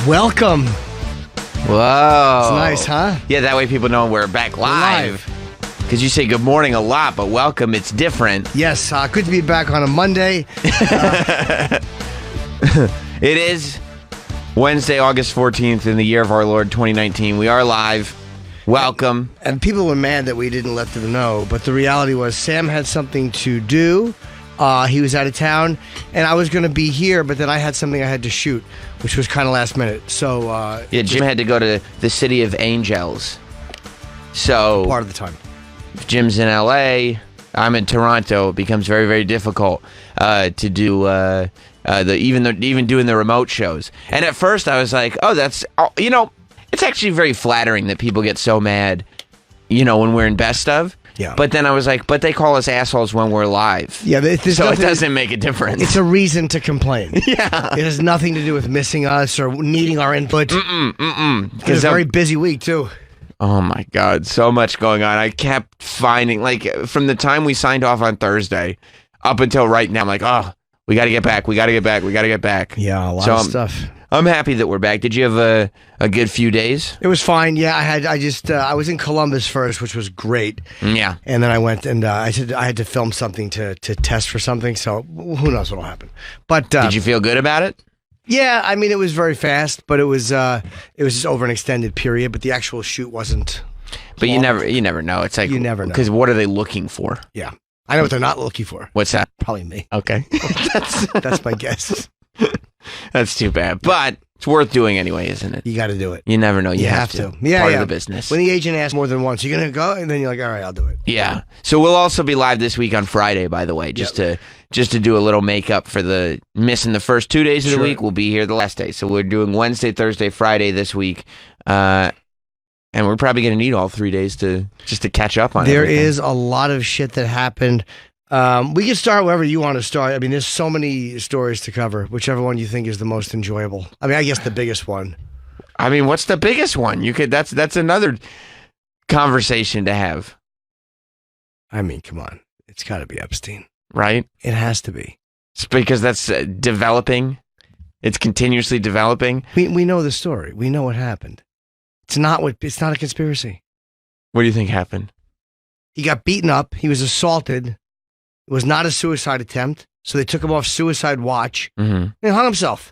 Welcome. Whoa. It's nice, huh? Yeah, that way people know we're back live. Because you say good morning a lot, but welcome, it's different. Yes, good to be back on a Monday. It is Wednesday, August 14th in the year of our Lord 2019. We are live. Welcome. And people were mad that we didn't let them know, but the reality was Sam had something to do. He was out of town, and I was going to be here, but then I had something I had to shoot, which was kind of last minute. So yeah, Jim had to go to the City of Angels. So part of the time. If Jim's in LA, I'm in Toronto. It becomes very, very difficult to do even doing the remote shows. And at first, I was like, "Oh, that's it's actually very flattering that people get so mad, when we're in best of." Yeah. But then I was like, "But they call us assholes when we're live." Yeah, so it doesn't make a difference. It's a reason to complain. Yeah, it has nothing to do with missing us or needing our input. It's a very busy week too. Oh my God, so much going on. I kept finding, from the time we signed off on Thursday up until right now, I'm like, oh, we got to get back. Yeah, a lot of stuff. I'm happy that we're back. Did you have a good few days? It was fine. Yeah, I was in Columbus first, which was great. Yeah. And then I went and I had to film something to test for something, so who knows what'll happen. But did you feel good about it? Yeah, I mean, it was very fast, but it was just over an extended period. But the actual shoot wasn't. But long. you never know. It's like you never know, because what are they looking for? Yeah, I know what they're not looking for. What's that? Probably me. Okay, that's my guess. That's too bad, but it's worth doing anyway, isn't it? You got to do it. You never know. You have to. Yeah, part of the business. When the agent asks more than once, you're gonna go, and then you're like, all right, I'll do it. Yeah. So we'll also be live this week on Friday, by the way, just to do a little makeup for the missing the first 2 days of the week. We'll be here the last day, so we're doing Wednesday, Thursday, Friday this week, and we're probably gonna need all 3 days to catch up on. There everything. is a lot of shit that happened. We can start wherever you want to start. I mean, there's so many stories to cover, whichever one you think is the most enjoyable. I mean, I guess the biggest one. I mean, what's the biggest one? That's another conversation to have. I mean, come on. It's got to be Epstein. Right? It has to be. It's because that's developing. It's continuously developing. We know the story. We know what happened. It's not a conspiracy. What do you think happened? He got beaten up. He was assaulted. It was not a suicide attempt, so they took him off suicide watch. Mm-hmm. And he hung himself.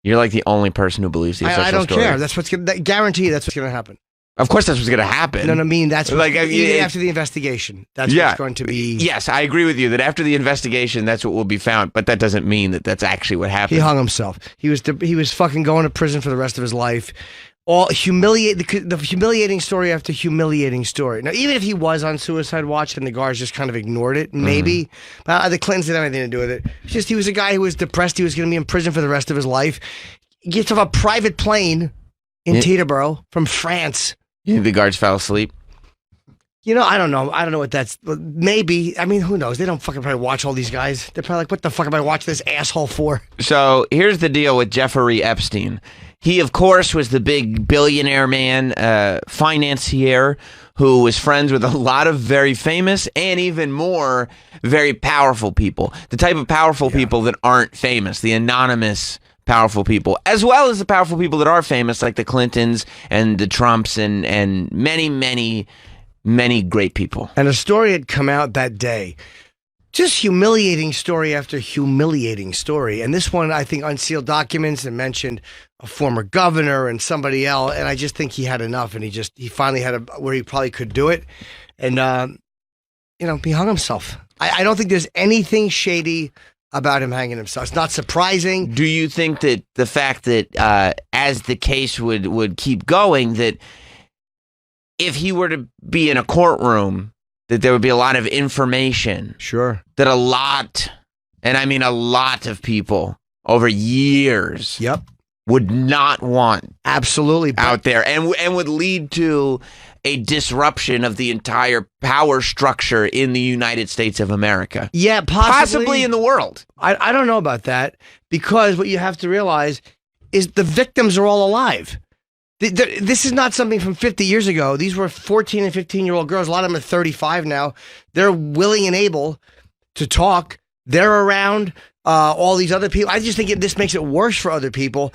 You're like the only person who believes the official I don't story. care. That's guarantee that's what's going to happen. Of course, that's what's going to happen. No, I mean that's after the investigation. That's what's going to be. Yes, I agree with you that after the investigation, that's what will be found. But that doesn't mean that that's actually what happened. He hung himself. He was fucking going to prison for the rest of his life. All the humiliating story after humiliating story. Now, even if he was on suicide watch and the guards just kind of ignored it, maybe. But the Clintons didn't have anything to do with it. It's just he was a guy who was depressed. He was going to be in prison for the rest of his life. He gets off a private plane in Teterboro from France. The guards fell asleep. I don't know. I don't know what that's. Maybe. I mean, who knows? They don't fucking probably watch all these guys. They're probably like, what the fuck am I watching this asshole for? So here's the deal with Jeffrey Epstein. He, of course, was the big billionaire man, financier, who was friends with a lot of very famous and even more very powerful people. The type of powerful people that aren't famous, the anonymous powerful people, as well as the powerful people that are famous, like the Clintons and the Trumps and many, many, many great people. And a story had come out that day. Just humiliating story after humiliating story. And this one, I think, unsealed documents and mentioned a former governor and somebody else. And I just think he had enough. And he finally had where he probably could do it. And, he hung himself. I don't think there's anything shady about him hanging himself. It's not surprising. Do you think that the fact that as the case would keep going, that if he were to be in a courtroom, that there would be a lot of information. Sure. That a lot of people over years would not want absolutely out there and would lead to a disruption of the entire power structure in the United States of America. Yeah, possibly in the world. I don't know about that, because what you have to realize is the victims are all alive. This is not something from 50 years ago. These were 14 and 15-year-old girls. A lot of them are 35 now. They're willing and able to talk. They're around all these other people. I just think this makes it worse for other people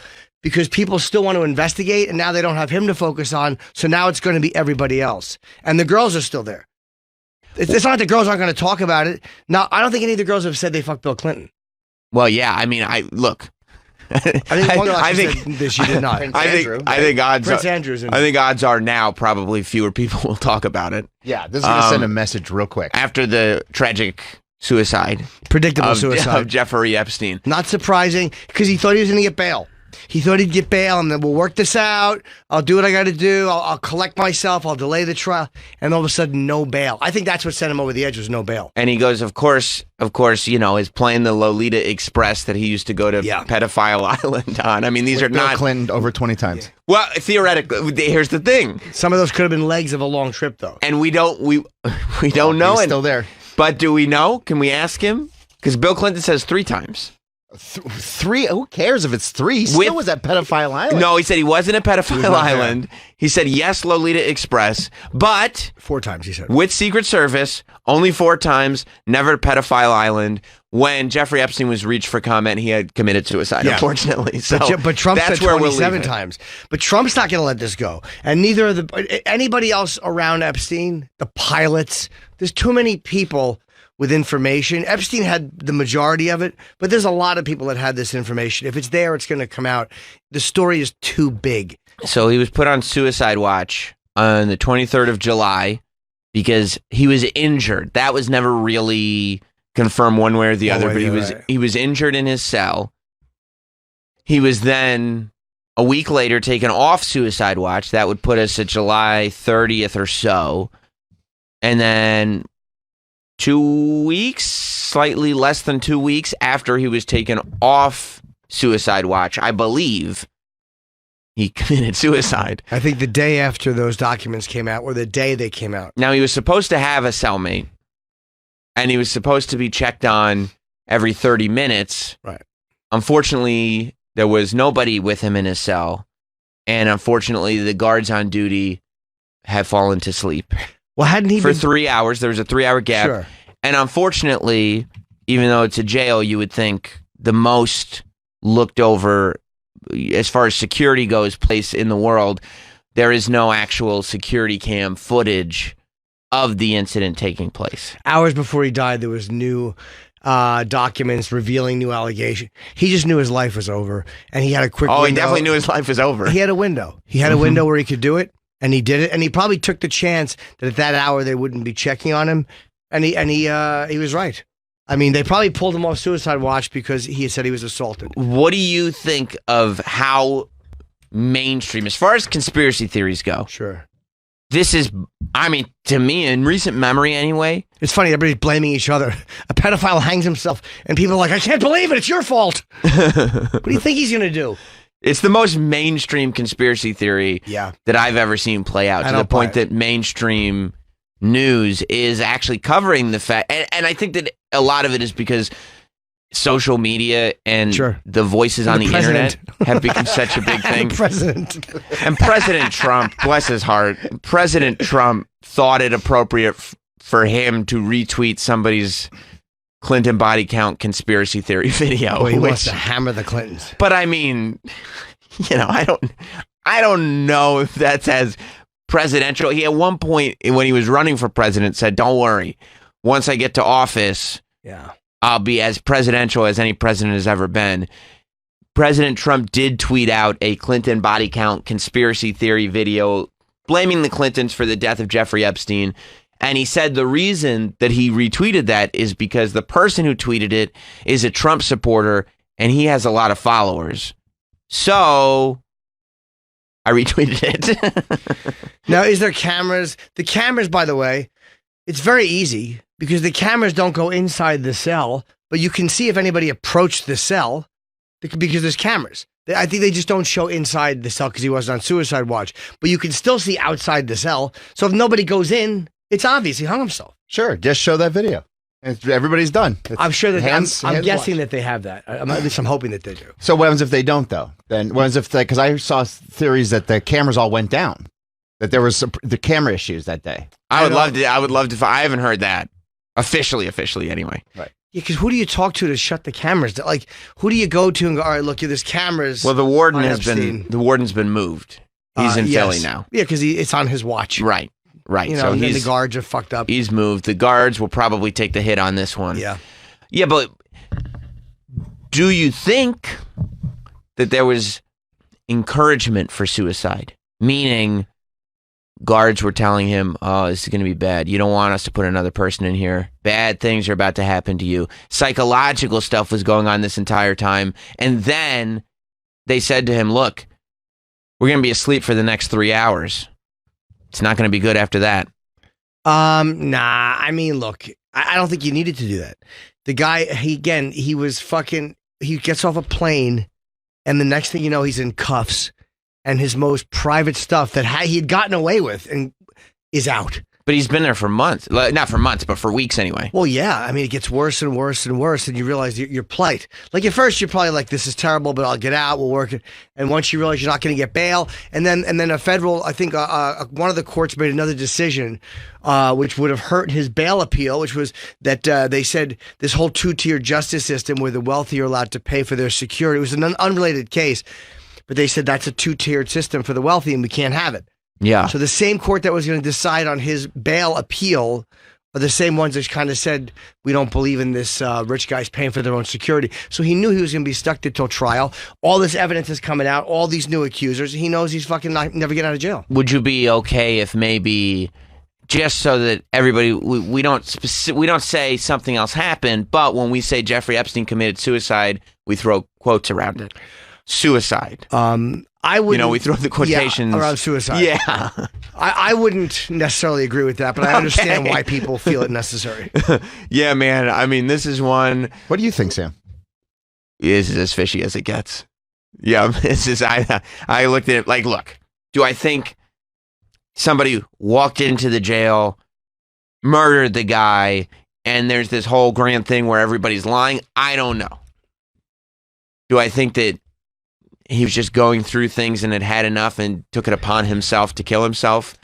because people still want to investigate, and now they don't have him to focus on. So now it's going to be everybody else, and the girls are still there. It's not like the girls aren't going to talk about it. Now, I don't think any of the girls have said they fucked Bill Clinton. Well, yeah. I mean, look. I think one girl said that she did not. I think odds. Prince Andrew's. I think odds are now probably fewer people will talk about it. Yeah, this is going to send a message real quick after the tragic suicide, predictable suicide of Jeffrey Epstein. Not surprising, because he thought he was going to get bail. He thought he'd get bail, and then we'll work this out. I'll do what I got to do. I'll collect myself. I'll delay the trial. And all of a sudden, no bail. I think that's what sent him over the edge, was no bail. And he goes, of course, is playing the Lolita Express that he used to go to Pedophile Island on. I mean, these are Bill not Clinton over 20 times. Yeah. Well, theoretically, here's the thing. Some of those could have been legs of a long trip, though. And we don't know. He's still there. But do we know? Can we ask him? Because Bill Clinton says 3 times. 3? Who cares if it's 3? He still was at Pedophile Island. No, he said he wasn't at Pedophile Island. He said, yes, Lolita Express, but 4 times, he said. With Secret Service, only 4 times, never at Pedophile Island. When Jeffrey Epstein was reached for comment, he had committed suicide, unfortunately. So but Trump said 27 times. But Trump's not going to let this go. And neither are anybody else around Epstein, the pilots. There's too many people with information. Epstein had the majority of it, but there's a lot of people that had this information. If it's there, it's going to come out. The story is too big. So he was put on suicide watch on the 23rd of July because he was injured. That was never really confirmed one way or the other, but he was injured in his cell. He was then a week later taken off suicide watch. That would put us at July 30th or so. And then 2 weeks, slightly less than 2 weeks after he was taken off suicide watch, I believe, he committed suicide. I think the day after those documents came out, or the day they came out. Now, he was supposed to have a cellmate, and he was supposed to be checked on every 30 minutes. Right. Unfortunately, there was nobody with him in his cell, and unfortunately, the guards on duty had fallen to sleep. Well, hadn't he for 3 hours? There was a 3-hour gap. Sure. And unfortunately, even though it's a jail, you would think the most looked over, as far as security goes, place in the world, there is no actual security cam footage of the incident taking place. Hours before he died, there was new documents revealing new allegations. He just knew his life was over, and he had a quick window. He definitely knew his life was over. He had a window. He had a window where he could do it. And he did it, and he probably took the chance that at that hour they wouldn't be checking on him, and he was right. I mean, they probably pulled him off suicide watch because he had said he was assaulted. What do you think of how mainstream, as far as conspiracy theories go? Sure. This is, I mean, to me, in recent memory anyway. It's funny, everybody's blaming each other. A pedophile hangs himself, and people are like, I can't believe it, it's your fault. What do you think he's going to do? It's the most mainstream conspiracy theory that I've ever seen play out, to the point that mainstream news is actually covering the fact. And I think that a lot of it is because social media and the voices on the internet have become such a big thing. And President Trump, bless his heart, President Trump thought it appropriate for him to retweet somebody's Clinton body count conspiracy theory video. He wants to hammer the Clintons. But I mean, I don't know if that's as presidential. He at one point when he was running for president said, "Don't worry, once I get to office, I'll be as presidential as any president has ever been." President Trump did tweet out a Clinton body count conspiracy theory video blaming the Clintons for the death of Jeffrey Epstein. And he said the reason that he retweeted that is because the person who tweeted it is a Trump supporter and he has a lot of followers. So I retweeted it. Now, is there cameras? The cameras, by the way, it's very easy because the cameras don't go inside the cell, but you can see if anybody approached the cell because there's cameras. I think they just don't show inside the cell because he wasn't on suicide watch, but you can still see outside the cell. So if nobody goes in, it's obvious he hung himself. Sure, just show that video. Everybody's done. I'm sure that I'm guessing that they have that. At least I'm hoping that they do. So what happens if they don't, though? Then what happens if because I saw theories that the cameras all went down, that there was the camera issues that day. I would love to. I haven't heard that officially anyway. Right. Yeah, because who do you talk to shut the cameras down? Like, who do you go to and go, all right, look, there's cameras. Well, the warden's been moved. He's in Philly now. Yeah, because it's on his watch. Right. You know, so and then the guards are fucked up. He's moved. The guards will probably take the hit on this one. Yeah. Yeah, but do you think that there was encouragement for suicide? Meaning guards were telling him, oh, this is going to be bad. You don't want us to put another person in here. Bad things are about to happen to you. Psychological stuff was going on this entire time. And then they said to him, look, we're going to be asleep for the next 3 hours. It's not going to be good after that. Nah. I mean, look, I don't think you needed to do that. The guy, he gets off a plane, and the next thing you know, he's in cuffs, and his most private stuff that he had gotten away with and is out. But he's been there for months. Not for months, but for weeks anyway. Well, yeah. I mean, it gets worse and worse and worse, and you realize your plight. Like, at first, you're probably like, this is terrible, but I'll get out, we'll work it. And once you realize you're not going to get bail, and then a federal, I think one of the courts made another decision, which would have hurt his bail appeal, which was that they said this whole two-tier justice system where the wealthy are allowed to pay for their security. It was an unrelated case, but they said that's a two-tiered system for the wealthy, and we can't have it. Yeah. So the same court that was going to decide on his bail appeal are the same ones that kind of said, we don't believe in this rich guys paying for their own security. So he knew he was going to be stuck till trial. All this evidence is coming out, all these new accusers. He knows he's fucking never getting out of jail. Would you be okay if maybe, just so that everybody, we don't say something else happened, but when we say Jeffrey Epstein committed suicide, we throw quotes around it. Suicide. I would, we throw the quotations around suicide. Yeah, I wouldn't necessarily agree with that, but I understand why people feel it necessary. Yeah, man. I mean, this is one. What do you think, Sam? This is as fishy as it gets. Yeah, this is. I looked at it like, look. Do I think somebody walked into the jail, murdered the guy, and there's this whole grand thing where everybody's lying? I don't know. Do I think that he was just going through things and had enough and took it upon himself to kill himself?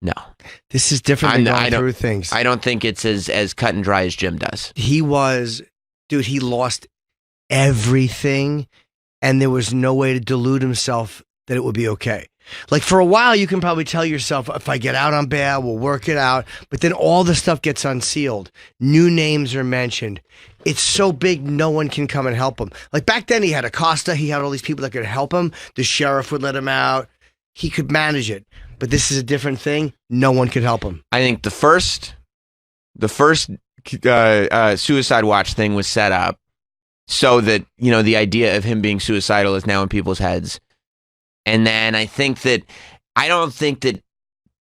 No. This is different than going through things. I don't think it's as cut and dry as Jim does. He lost everything, and there was no way to delude himself that it would be okay. Like, for a while, you can probably tell yourself, if I get out on bail, we'll work it out. But then all the stuff gets unsealed. New names are mentioned. It's so big, no one can come and help him. Like, back then, he had Acosta. He had all these people that could help him. The sheriff would let him out. He could manage it. But this is a different thing. No one could help him. I think the first suicide watch thing was set up so that, the idea of him being suicidal is now in people's heads. And then I don't think that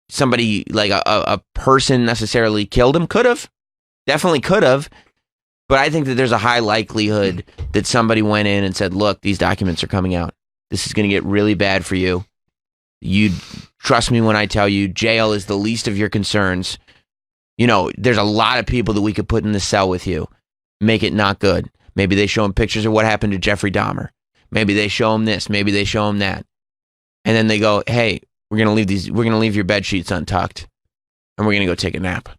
somebody, like a person necessarily killed him. Definitely could have. But I think that there's a high likelihood that somebody went in and said, look, these documents are coming out. This is going to get really bad for you. You trust me when I tell you, jail is the least of your concerns. There's a lot of people that we could put in the cell with you. Make it not good. Maybe they show him pictures of what happened to Jeffrey Dahmer. Maybe they show him this. Maybe they show him that. And then they go, hey, we're going to leave your bed sheets untucked, and we're going to go take a nap.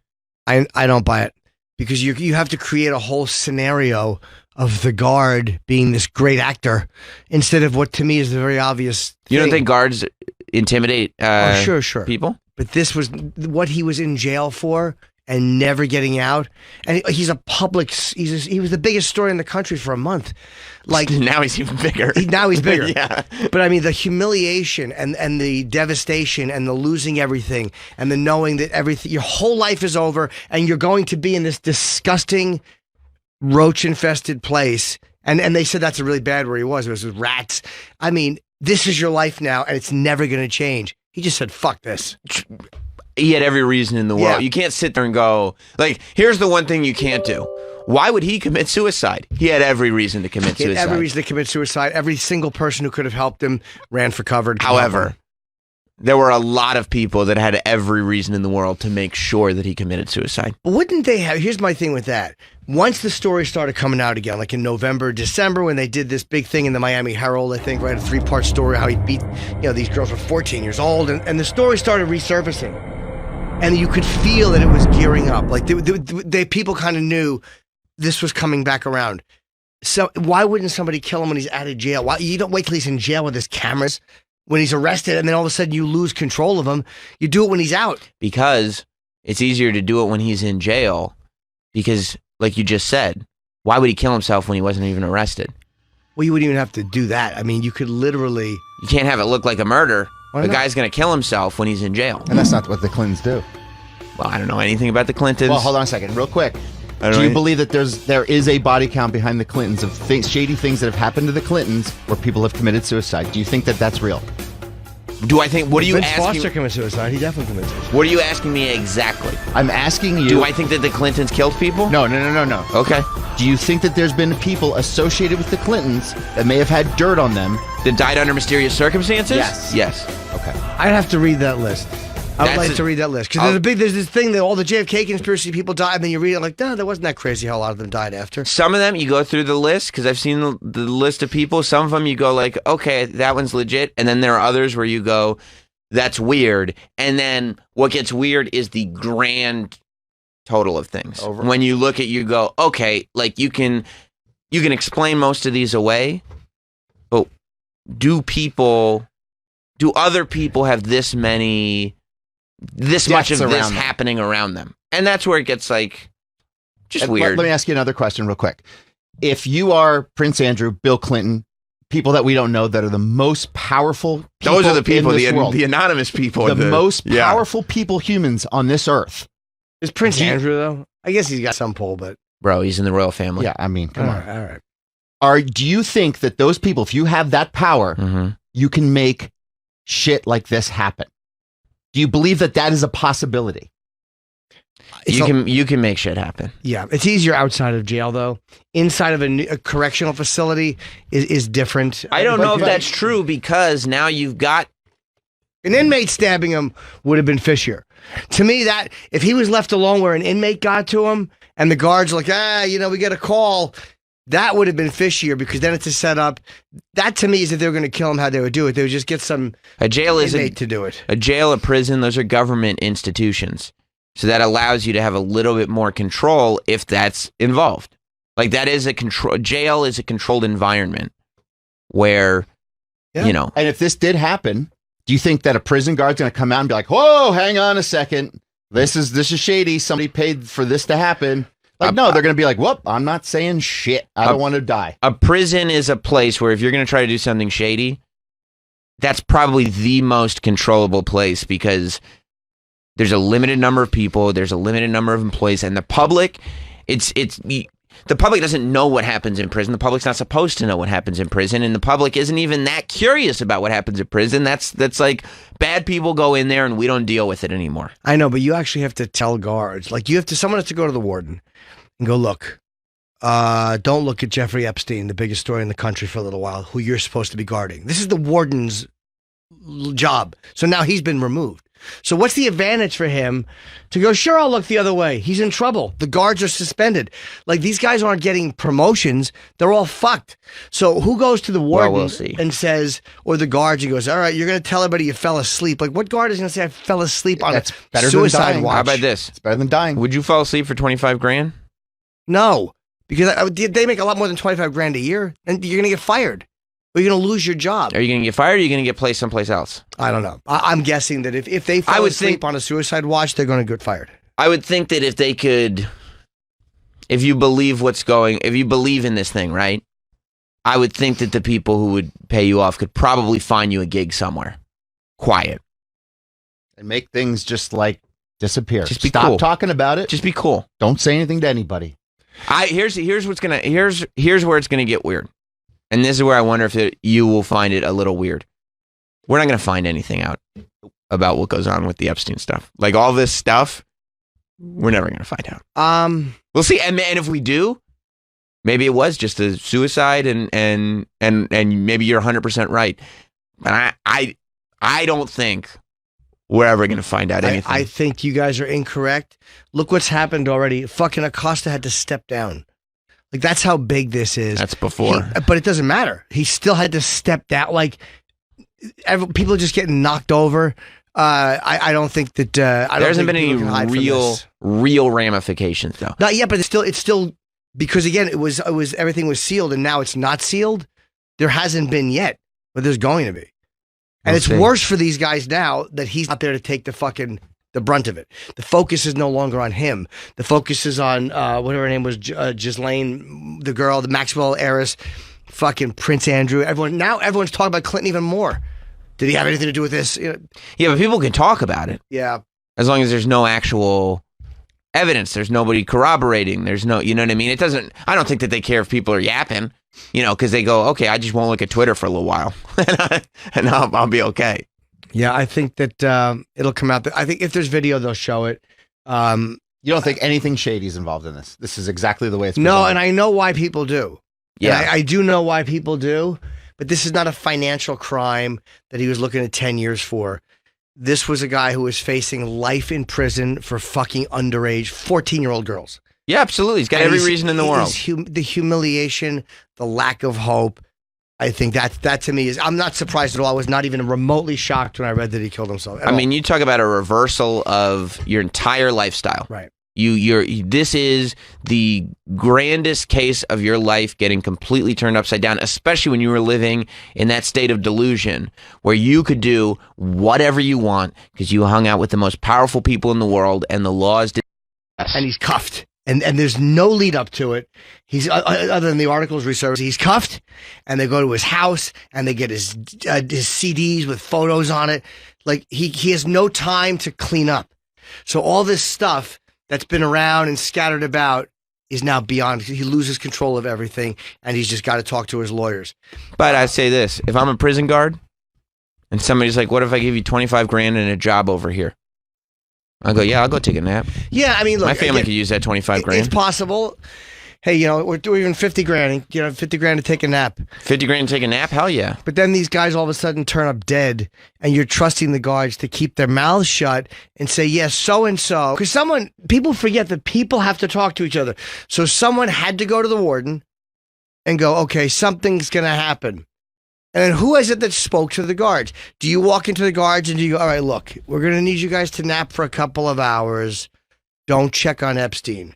I don't buy it, because you have to create a whole scenario of the guard being this great actor instead of what to me is the very obvious thing. You don't think guards intimidate sure. people? But this was what he was in jail for and never getting out. And he was the biggest story in the country for a month. Like, now he's even bigger. Now he's bigger. Yeah. But I mean, the humiliation and the devastation and the losing everything and the knowing that your whole life is over and you're going to be in this disgusting roach-infested place. And they said that's a really bad where he was. It was with rats. I mean, this is your life now and it's never going to change. He just said, fuck this. He had every reason in the world. Yeah. You can't sit there and go, like, here's the one thing you can't do. Why would he commit suicide? He had every reason to commit suicide. He had every reason to commit suicide. Every single person who could have helped him ran for cover. However, there were a lot of people that had every reason in the world to make sure that he committed suicide. Wouldn't they have? Here's my thing with that. Once the story started coming out again, like in November, December, when they did this big thing in the Miami Herald, I think, right, a 3-part story, how he beat, these girls were 14 years old, and the story started resurfacing. And you could feel that it was gearing up. Like, people kind of knew this was coming back around. So why wouldn't somebody kill him when he's out of jail? Why you don't wait till he's in jail with his cameras when he's arrested, and then all of a sudden you lose control of him? You do it when he's out. Because it's easier to do it when he's in jail. Because, like you just said, why would he kill himself when he wasn't even arrested? Well, you wouldn't even have to do that. I mean, you could literally. You can't have it look like a murder. Why The not? guy's going to kill himself when he's in jail. And that's not what the Clintons do. Well, I don't know anything about the Clintons. Well, hold on a second, real quick. I don't Do you know. believe that there is a body count behind the Clintons of shady things that have happened to the Clintons where people have committed suicide? Do you think that that's real? Do I think? What are you Vince asking? Foster committed suicide. He definitely committed suicide. What are you asking me exactly? I'm asking you. Do I think that the Clintons killed people? No. Okay. Do you think that there's been people associated with the Clintons that may have had dirt on them? That died under mysterious circumstances? Yes. Yes. Okay. I'd have to read that list. I would That's like a- to read that list because there's this thing that all the JFK conspiracy people died, and then you read it like, no, that wasn't that crazy how a lot of them died after. Some of them, you go through the list, because I've seen the list of people. Some of them, you go like, okay, that one's legit. And then there are others where you go, that's weird. And then what gets weird is the grand total of things. When you look at, you go, okay, like you can explain most of these away, but do other people have this much of Deaths this around them. happening around them? And that's where it gets like just And weird. Let me ask you another question real quick. If you are Prince Andrew, Bill Clinton, people that we don't know that are the most powerful people Those are the people, in this world, the anonymous people. the most yeah. powerful people, humans on this earth. Is Prince Do you- Andrew though? I guess he's got some pull, but Bro, he's in the royal family. Yeah, I mean, come on. all right. Do you think that those people, if you have that power, Mhm. you can make shit like this happen? Do you believe that that is a possibility? You can make shit happen. Yeah, it's easier outside of jail though. Inside of a correctional facility is different. I don't know if But- that's true because now you've got An inmate stabbing him would have been fishier. To me, that if he was left alone where an inmate got to him and the guards were like, we get a call, that would have been fishier because then it's a setup. That to me is if they were going to kill him, how they would do it. They would just get some a jail is inmate to do it. a jail, a prison. Those are government institutions, so that allows you to have a little bit more control if that's involved. Like that is a control. Jail is a controlled environment where Yeah. And if this did happen, do you think that a prison guard's going to come out and be like, "Whoa, hang on a second, this is shady. Somebody paid for this to happen"? Like, no, they're going to be like, "Whoop, I'm not saying shit. I don't want to die." a prison is a place where if you're going to try to do something shady, that's probably the most controllable place because there's a limited number of people, there's a limited number of employees, and the public, the public doesn't know what happens in prison. The public's not supposed to know what happens in prison, and the public isn't even that curious about what happens in prison. That's like bad people go in there and we don't deal with it anymore. I know, but you actually have to tell guards. Like someone has to go to the warden and go, look, don't look at Jeffrey Epstein, the biggest story in the country for a little while, who you're supposed to be guarding. This is the warden's job. So now he's been removed. So what's the advantage for him to go, sure, I'll look the other way. He's in trouble. The guards are suspended. Like these guys aren't getting promotions. They're all fucked. So who goes to the warden we'll see. and says, or the guards, he goes, all right, you're going to tell everybody you fell asleep. Like what guard is going to say I fell asleep on That's a better than suicide dying. watch? How about this? It's better than dying. Would you fall asleep for 25 grand? No, because they make a lot more than 25 grand a year and you're going to get fired. Or you're going to lose your job. Are you going to get fired or are you going to get placed someplace else? I don't know. I'm guessing that if they fall asleep on a suicide watch, they're going to get fired. I would think that if they could, if you believe in this thing, right? I would think that the people who would pay you off could probably find you a gig somewhere. Quiet. And make things just like disappear. Just be Stop cool. talking about it. Just be cool. Don't say anything to anybody. Here's where it's gonna get weird. And this is where I wonder if you will find it a little weird. We're not going to find anything out about what goes on with the Epstein stuff. Like all this stuff, we're never going to find out. We'll see. And if we do, maybe it was just a suicide and maybe you're 100% right. But I don't think we're ever going to find out anything. I think you guys are incorrect. Look what's happened already. Fucking Acosta had to step down. Like, that's how big this is. That's before. But it doesn't matter. He still had to step down. Like, people are just getting knocked over. I don't think that... there hasn't been any real ramifications, though. Not yet, but it's still because again, it was everything was sealed, and now it's not sealed. There hasn't been yet, but there's going to be, and it's worse for these guys now that he's not there to take the brunt of it. The focus is no longer on him. The focus is on whatever her name was, Ghislaine, the girl, the Maxwell heiress, fucking Prince Andrew. Everyone's talking about Clinton even more. Did he have anything to do with this? Yeah, but people can talk about it. Yeah. As long as there's no actual evidence, there's nobody corroborating. There's no, you know what I mean? I don't think that they care if people are yapping, because they go, okay, I just won't look at Twitter for a little while and I'll be okay. Yeah, I think that it'll come out. I think if there's video, they'll show it. You don't think anything shady is involved in this? This is exactly the way it's No, presented. and I know why people do. Yeah. And I do know why people do, but this is not a financial crime that he was looking at 10 years for. This was a guy who was facing life in prison for fucking underage 14-year-old girls. Yeah, absolutely. He's got every reason in the world. The humiliation, the lack of hope. I think that to me is, I'm not surprised at all. I was not even remotely shocked when I read that he killed himself. I mean, you talk about a reversal of your entire lifestyle. Right. This is the grandest case of your life getting completely turned upside down, especially when you were living in that state of delusion where you could do whatever you want because you hung out with the most powerful people in the world and the laws did. And he's cuffed. And there's no lead up to it. He's other than the articles research. He's cuffed, and they go to his house and they get his CDs with photos on it. Like he has no time to clean up. So all this stuff that's been around and scattered about is now beyond. He loses control of everything, and he's just got to talk to his lawyers. But I say this: if I'm a prison guard, and somebody's like, "What if I give you $25,000 and a job over here?" I go, yeah, I'll go take a nap. Yeah, I mean, look, my family could use that $25,000. It's possible. Hey, we're doing $50,000. $50,000 to take a nap. $50,000 to take a nap? Hell yeah. But then these guys all of a sudden turn up dead, and you're trusting the guards to keep their mouths shut and say, yes, so and so. Because people forget that people have to talk to each other. So someone had to go to the warden and go, okay, something's going to happen. And then who is it that spoke to the guards? Do you walk into the guards and do you go, all right, look, we're going to need you guys to nap for a couple of hours. Don't check on Epstein.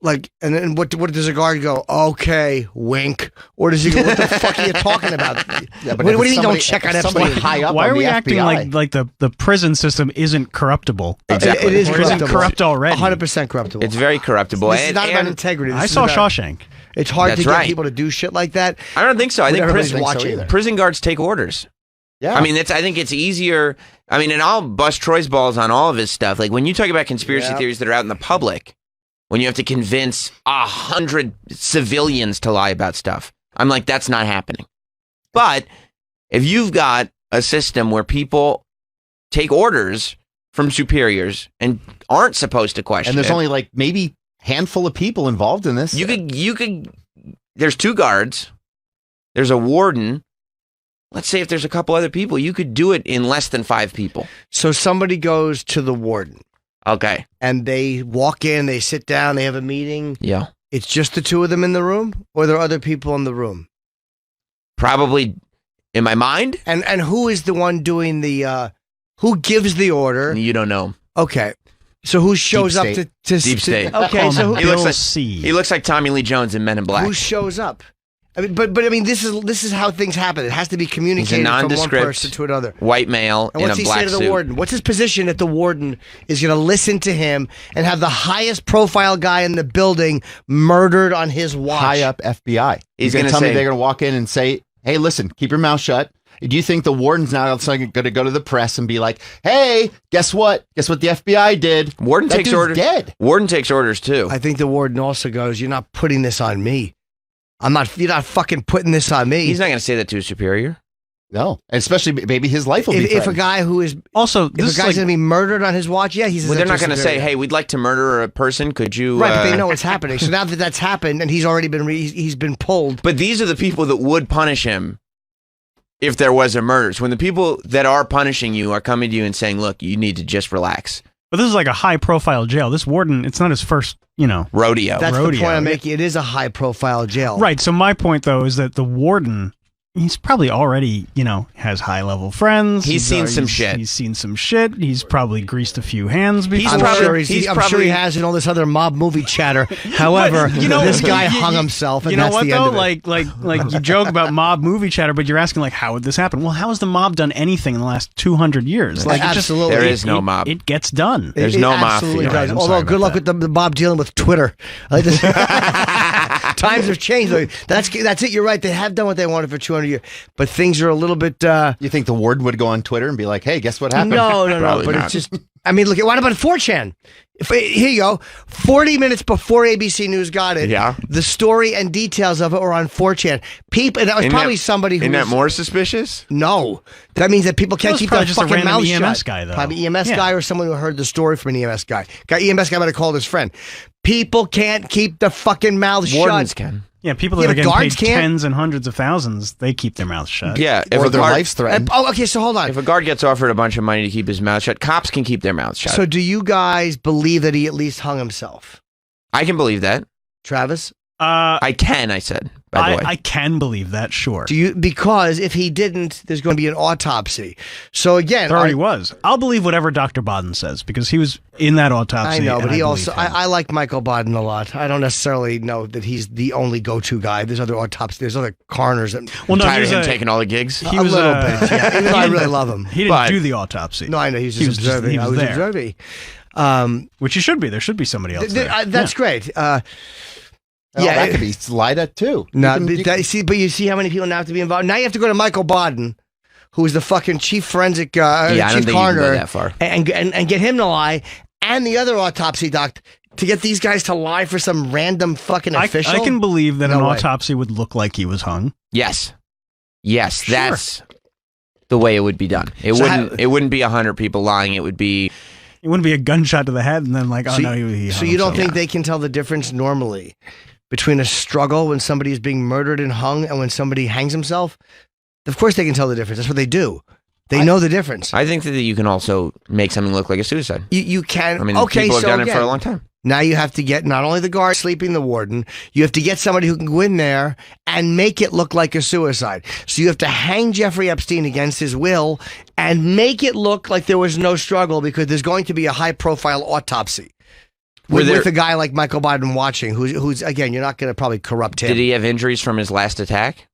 Like, and then what does a guard go? Okay, wink. Or does he go, what the fuck are you talking about? Yeah, but what do you mean don't check on Epstein? High up Why on are we the acting FBI? like the prison system isn't corruptible? Exactly. It is Or isn't corrupt already? 100% corruptible. It's very corruptible. This is not about integrity. This I is saw about- Shawshank. It's hard That's to get right. people to do shit like that. I don't think so. I think Everybody's think so watching. either. prison guards take orders. Yeah. I mean, I think it's easier. I mean, and I'll bust Troy's balls on all of his stuff. Like when you talk about conspiracy Yeah. theories that are out in the public, when you have to convince 100 civilians to lie about stuff, I'm like, that's not happening. But if you've got a system where people take orders from superiors and aren't supposed to question and there's it, only like maybe handful of people involved in this. you could. There's 2 guards. There's a warden. Let's say if there's a couple other people, you could do it in less than 5 people. So somebody goes to the warden Okay. and they walk in, they sit down, they have a meeting. Yeah. It's just the 2 of them in the room, or there are other people in the room? Probably in my mind. And who is the one doing who gives the order? You don't know. Okay. So who shows Deep up state. to Deep state. Okay, so He looks Bill like- C. He looks like Tommy Lee Jones in Men in Black. who shows up? I mean, but I mean, this is how things happen. It has to be communicated from one nondescript person to another. White male And in what's a he black say to the suit. warden? What's his position that the warden is going to listen to him and have the highest profile guy in the building murdered on his watch? high up FBI. He's going gonna to tell me say- they're going to walk in and say, "Hey, listen, keep your mouth shut." Do you think the warden's now going to go to the press and be like, "Hey, guess what? Guess what the FBI did? Warden That takes dude's orders. dead." Warden takes orders too. I think the warden also goes, "You're not putting this on me. You're not fucking putting this on me." He's not going to say that to his superior. No, and especially maybe his life will be if a threatened. guy who is Also, if this a is guy's like, going to be murdered on his watch, yeah, he's Well, they're not going to say, "Hey, we'd like to murder a person. Could you?" right, but they know it's happening. So now that that's happened, and he's already been he's been pulled. But these are the people that would punish him if there was a murder. So when the people that are punishing you are coming to you and saying, "Look, you need to just relax." but this is like a high-profile jail. This warden, it's not his first, Rodeo. That's the rodeo. point I'm making. It is a high profile jail. Right. So my point, though, is that the warden he's probably already, has high-level friends. He's seen some shit. He's seen some shit. He's probably greased a few hands before. I'm sure he has in all this other mob movie chatter. However, this guy hung himself, and that's the end of it. Like you joke about mob movie chatter, but you're asking, like, how would this happen? Well, how has the mob done anything in the last 200 years? Like, absolutely. There is no mob. It gets done. There's no absolutely mafia. does. Although, good luck with the mob dealing with Twitter. Times have changed. That's it. You're right. They have done what they wanted for 200 years, but things are a little bit. You think the warden would go on Twitter and be like, "Hey, guess what happened?" No. Probably But not. it's just. I mean, look. What about 4chan? Here you go. 40 minutes before ABC News got it. Yeah. The story and details of it were on 4chan. People. And that was probably somebody who. Isn't that was, more suspicious? No, that means that people can't was keep probably their just a fucking random mouth EMS shut. guy, though. Probably EMS Yeah. guy or someone who heard the story from an EMS guy. EMS guy might have called his friend. People can't keep the fucking mouth Wardens shut. can. Yeah, people Yeah, that are but getting paid guards can't? tens and hundreds of thousands, they keep their mouths shut. Yeah, Or their life's threatened. Okay. So hold on. If a guard gets offered a bunch of money to keep his mouth shut, cops can keep their mouths shut. So do you guys believe that he at least hung himself? I can believe that. Travis? I said, by the way. I can believe that, sure. Do you? Because if he didn't, there's going to be an autopsy. So again, There already was. I'll believe whatever Dr. Bodden says because he was in that autopsy. I know, but and he believe also. him. I like Michael Bodden a lot. I don't necessarily know that he's the only go-to guy. There's other autopsies. There's other coroners. That, well, no, Tired he of was him taking all the gigs? a little bit. Yeah, even though I really love him. He didn't But- do the autopsy. No, I know he's just observing. he was I was there. observing. Which he should be. There should be somebody else there. That's great. That could be lied at too. No, You can- but you see how many people now have to be involved. Now you have to go to Michael Bodden, who is the fucking chief forensic, I don't chief think you can coroner, go that far. and get him to lie, and the other autopsy doc to get these guys to lie for some random fucking official. I can believe that No an way. autopsy would look like he was hung. Yes. Yes, Sure. that's the way it would be done. It So wouldn't be 100 people lying. It would be It wouldn't be a gunshot to the head and then like, oh So no, you- he So hung you don't himself. think they can tell the difference normally between a struggle when somebody is being murdered and hung and when somebody hangs himself? Of course they can tell the difference. That's what they do. They know the difference. I think that you can also make something look like a suicide. You can. I mean, okay, people have so done it for again, a long time. Now you have to get not only the guard sleeping the warden, you have to get somebody who can go in there and make it look like a suicide. So you have to hang Jeffrey Epstein against his will and make it look like there was no struggle because there's going to be a high profile autopsy. With a guy like Michael Biden watching, who's again, you're not going to probably corrupt him. Did he have injuries from his last attack?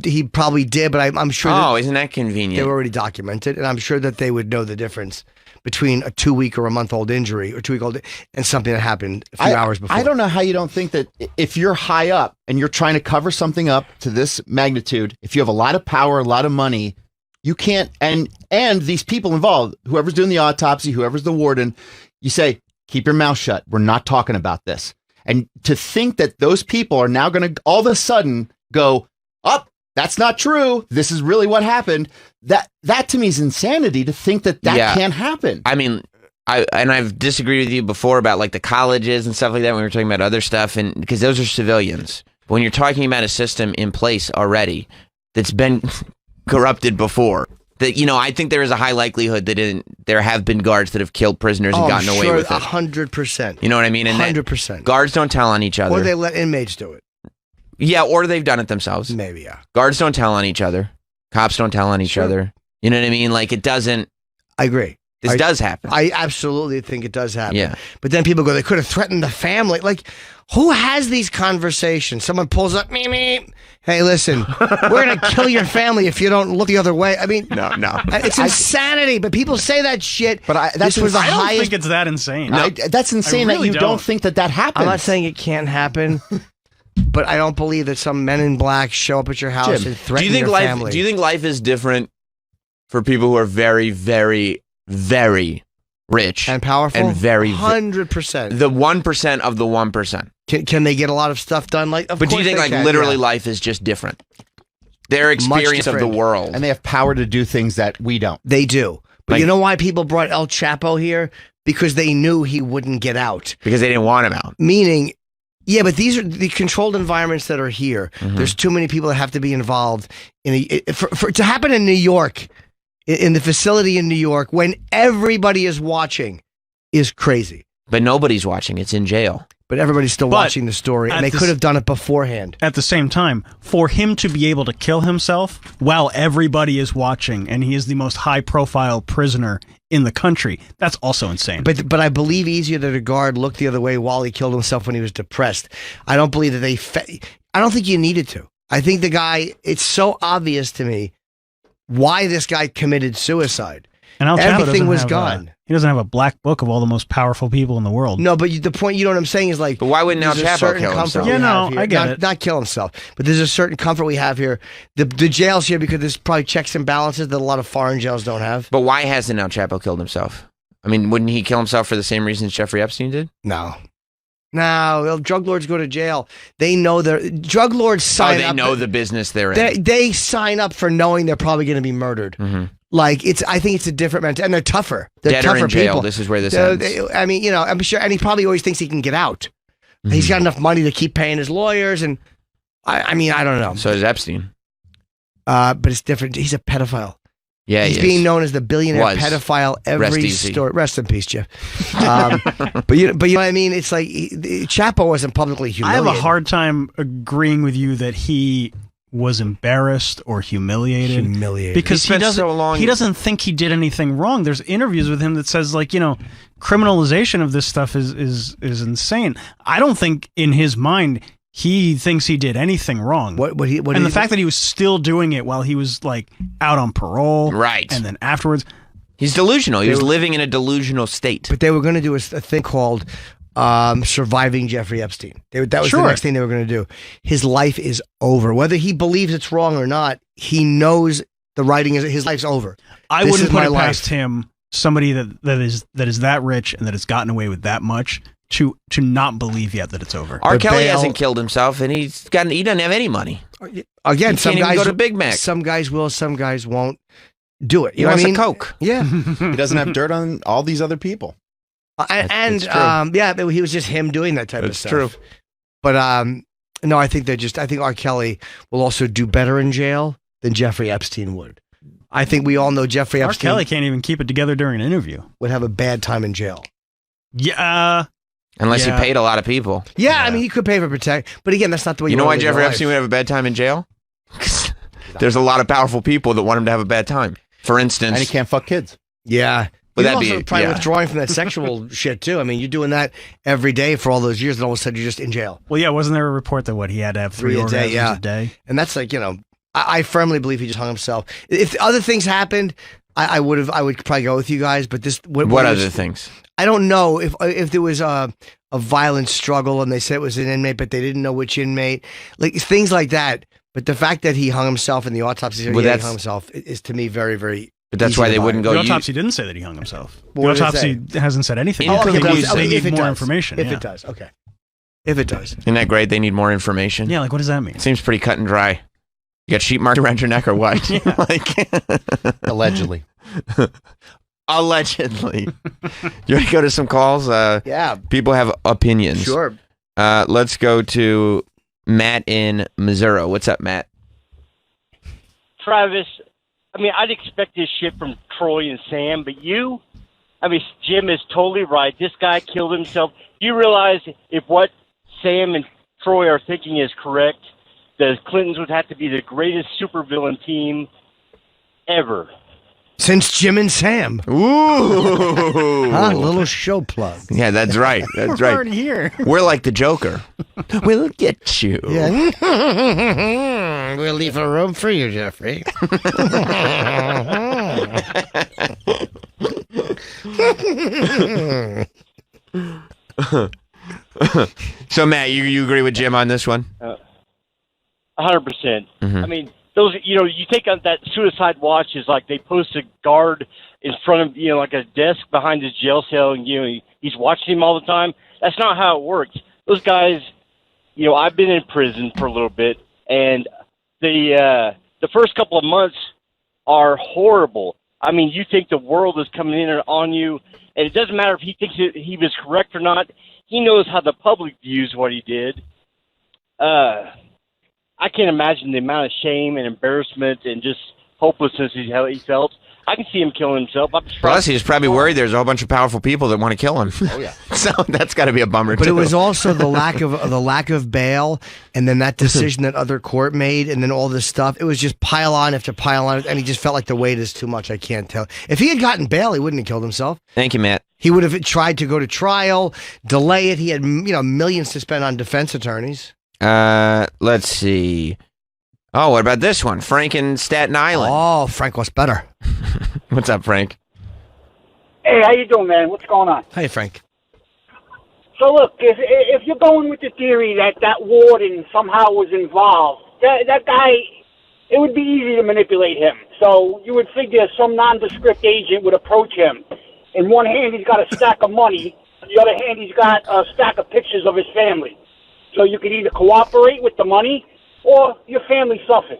He probably did, but I'm sure that Isn't that they convenient? were already documented, and I'm sure that they would know the difference between a 2-week or a month-old injury or 2-week old and something that happened a few hours before. I don't know how you don't think that if you're high up and you're trying to cover something up to this magnitude, if you have a lot of power, a lot of money, you can't. And these people involved, whoever's doing the autopsy, whoever's the warden, you say, keep your mouth shut. We're not talking about this. And to think that those people are now going to all of a sudden go, up, that's not true. This is really what happened. That to me is insanity to think that can't happen. I mean, I've disagreed with you before about like the colleges and stuff like that when we were talking about other stuff, and because those are civilians. But when you're talking about a system in place already that's been corrupted before, that I think there is a high likelihood that there have been guards that have killed prisoners and gotten away with it. 100%. You know what I mean? And 100%. guards don't tell on each other. Or they let inmates do it. Yeah, or they've done it themselves. Maybe, yeah. Guards don't tell on each other. Cops don't tell on each other. You know what I mean? Like it doesn't. I agree. This does happen. I absolutely think it does happen. Yeah. But then people go, they could have threatened the family. Like, who has these conversations? Someone pulls up, me. Hey, listen, we're going to kill your family if you don't look the other way. I mean, no. It's insanity, but people say that shit. But this was the I don't highest. think it's that insane. That's insane really that you don't. don't think that happens. I'm not saying it can't happen, but I don't believe that some men in black show up at your house Jim, and threaten Do you think your family. Do you think life is different for people who are very, very, very rich and powerful? and very 100%. the 1% of the 1%? Can they get a lot of stuff done? But But do you think literally life is just different? Their experience of the different. world. and they have power to do things that we don't. They do. But Like- you know why people brought El Chapo here? Because they knew he wouldn't get out. because they didn't want him out. Meaning, yeah, but these are the controlled environments that are here. Mhm. There's too many people that have to be involved for it to happen in New York, in the facility in New York, when everybody is watching, is crazy. But nobody's watching. It's in jail. but everybody's still But watching the story, and they could have done it beforehand. At the same time, for him to be able to kill himself while everybody is watching, and he is the most high-profile prisoner in the country, that's also insane. But I believe easier that a guard looked the other way while he killed himself when he was depressed. I don't believe that I don't think you needed to. I think the guy, it's so obvious to me why this guy committed suicide. And El Chapo everything was have gone. He doesn't have a black book of all the most powerful people in the world. No, but the point, you know what I'm saying, is like... But why wouldn't El Chapo kill himself? Yeah, no, I get it. Not kill himself, but there's a certain comfort we have here. The jails here, because there's probably checks and balances that a lot of foreign jails don't have. But why hasn't El Chapo killed himself? I mean, wouldn't he kill himself for the same reasons Jeffrey Epstein did? No, drug lords go to jail. They know drug lords sign up. They know the business they're in. They sign up for knowing they're probably going to be murdered. Mm-hmm. Like I think it's a different mentality, and they're tougher. They're Dead tougher or in jail. people. This is where this ends. I mean, I'm sure, and he probably always thinks he can get out. Mm-hmm. He's got enough money to keep paying his lawyers, and I mean, I don't know. So is Epstein. But it's different. He's a pedophile. Yeah, he's being known as the billionaire pedophile. Every story. Rest in peace, Jeff. But you know what I mean. It's like Chapo wasn't publicly humiliated. I have a hard time agreeing with you that he was embarrassed or humiliated because he doesn't think he did anything wrong. There's interviews with him that says, like, criminalization of this stuff is insane. I don't think in his mind he thinks he did anything wrong. And the fact that he was still doing it while he was like out on parole, right, and then afterwards, he's delusional. He was living in a delusional state. But they were going to do a thing called surviving Jeffrey Epstein. That was the next thing they were going to do. His life is over. Whether he believes it's wrong or not, he knows the writing is his life's over. I wouldn't put it past him, somebody that is that rich and that has gotten away with that much, to not believe yet that it's over. R. Kelly hasn't killed himself, and he doesn't have any money. Again, some guys go to Big Mac. Some guys will, some guys won't do it. You know what I mean? Coke. Yeah, he doesn't have dirt on all these other people. He was just him doing that type of stuff. True. But no, I think R. Kelly will also do better in jail than Jeffrey Epstein would. I think we all know Jeffrey Epstein. R. Kelly can't even keep it together during an interview. Would have a bad time in jail. Yeah. Unless he paid a lot of people. Yeah, I mean, he could pay for protect. But again, that's not the way you know why Jeffrey Epstein would have a bad time in jail? There's a lot of powerful people that want him to have a bad time. For instance. And he can't fuck kids. Yeah. But he's also probably withdrawing from that sexual shit, too. I mean, you're doing that every day for all those years, and all of a sudden you're just in jail. Well, yeah, wasn't there a report that he had to have 3 orgasms a day? And that's like, I firmly believe he just hung himself. If other things happened, I would probably go with you guys, but this... What other things? I don't know if there was a violent struggle and they said it was an inmate, but they didn't know which inmate, like things like that. But the fact that he hung himself in the autopsy, he hung himself, is to me very, very. But that's why they wouldn't go. The autopsy didn't say that he hung himself. The autopsy hasn't said anything. They need more information. If it does, okay. If it does, isn't that great? They need more information. Yeah, like what does that mean? It seems pretty cut and dry. You got sheep marked around your neck or what? Allegedly. Allegedly. You want to go to some calls? Yeah. People have opinions. Sure. Let's go to Matt in Missouri. What's up, Matt? Travis, I mean, I'd expect this shit from Troy and Sam, but Jim is totally right. This guy killed himself. You realize if what Sam and Troy are thinking is correct, the Clintons would have to be the greatest supervillain team ever. Since Jim and Sam. Ooh. Little show plug. Yeah, that's right. That's right. We're here. We're like the Joker. We'll get you. Yeah. We'll leave a room for you, Jeffrey. So, Matt, you agree with Jim on this one? 100%. I mean, those, you take out that suicide watch is like they post a guard in front of, like a desk behind his jail cell, and, he's watching him all the time. That's not how it works. Those guys, I've been in prison for a little bit, and the first couple of months are horrible. I mean, you think the world is coming in on you, and it doesn't matter if he thinks he was correct or not. He knows how the public views what he did. I can't imagine the amount of shame and embarrassment and just hopelessness he felt. I can see him killing himself. Plus, he's probably worried there's a whole bunch of powerful people that want to kill him. Oh yeah. So that's got to be a bummer. But too. it was also the lack of bail, and then that decision that other court made, and then all this stuff. It was just pile on after pile on, and he just felt like the weight is too much. I can't tell. If he had gotten bail, he wouldn't have killed himself. Thank you, Matt. He would have tried to go to trial, delay it. He had millions to spend on defense attorneys. Let's see. Oh, what about this one? Frank in Staten Island. Oh, Frank was better. What's up, Frank? Hey, how you doing, man? What's going on? Hey, Frank. So look, if you're going with the theory that warden somehow was involved, that guy, it would be easy to manipulate him. So you would figure some nondescript agent would approach him. In one hand, he's got a stack of money. On the other hand, he's got a stack of pictures of his family. So you could either cooperate with the money, or your family suffers,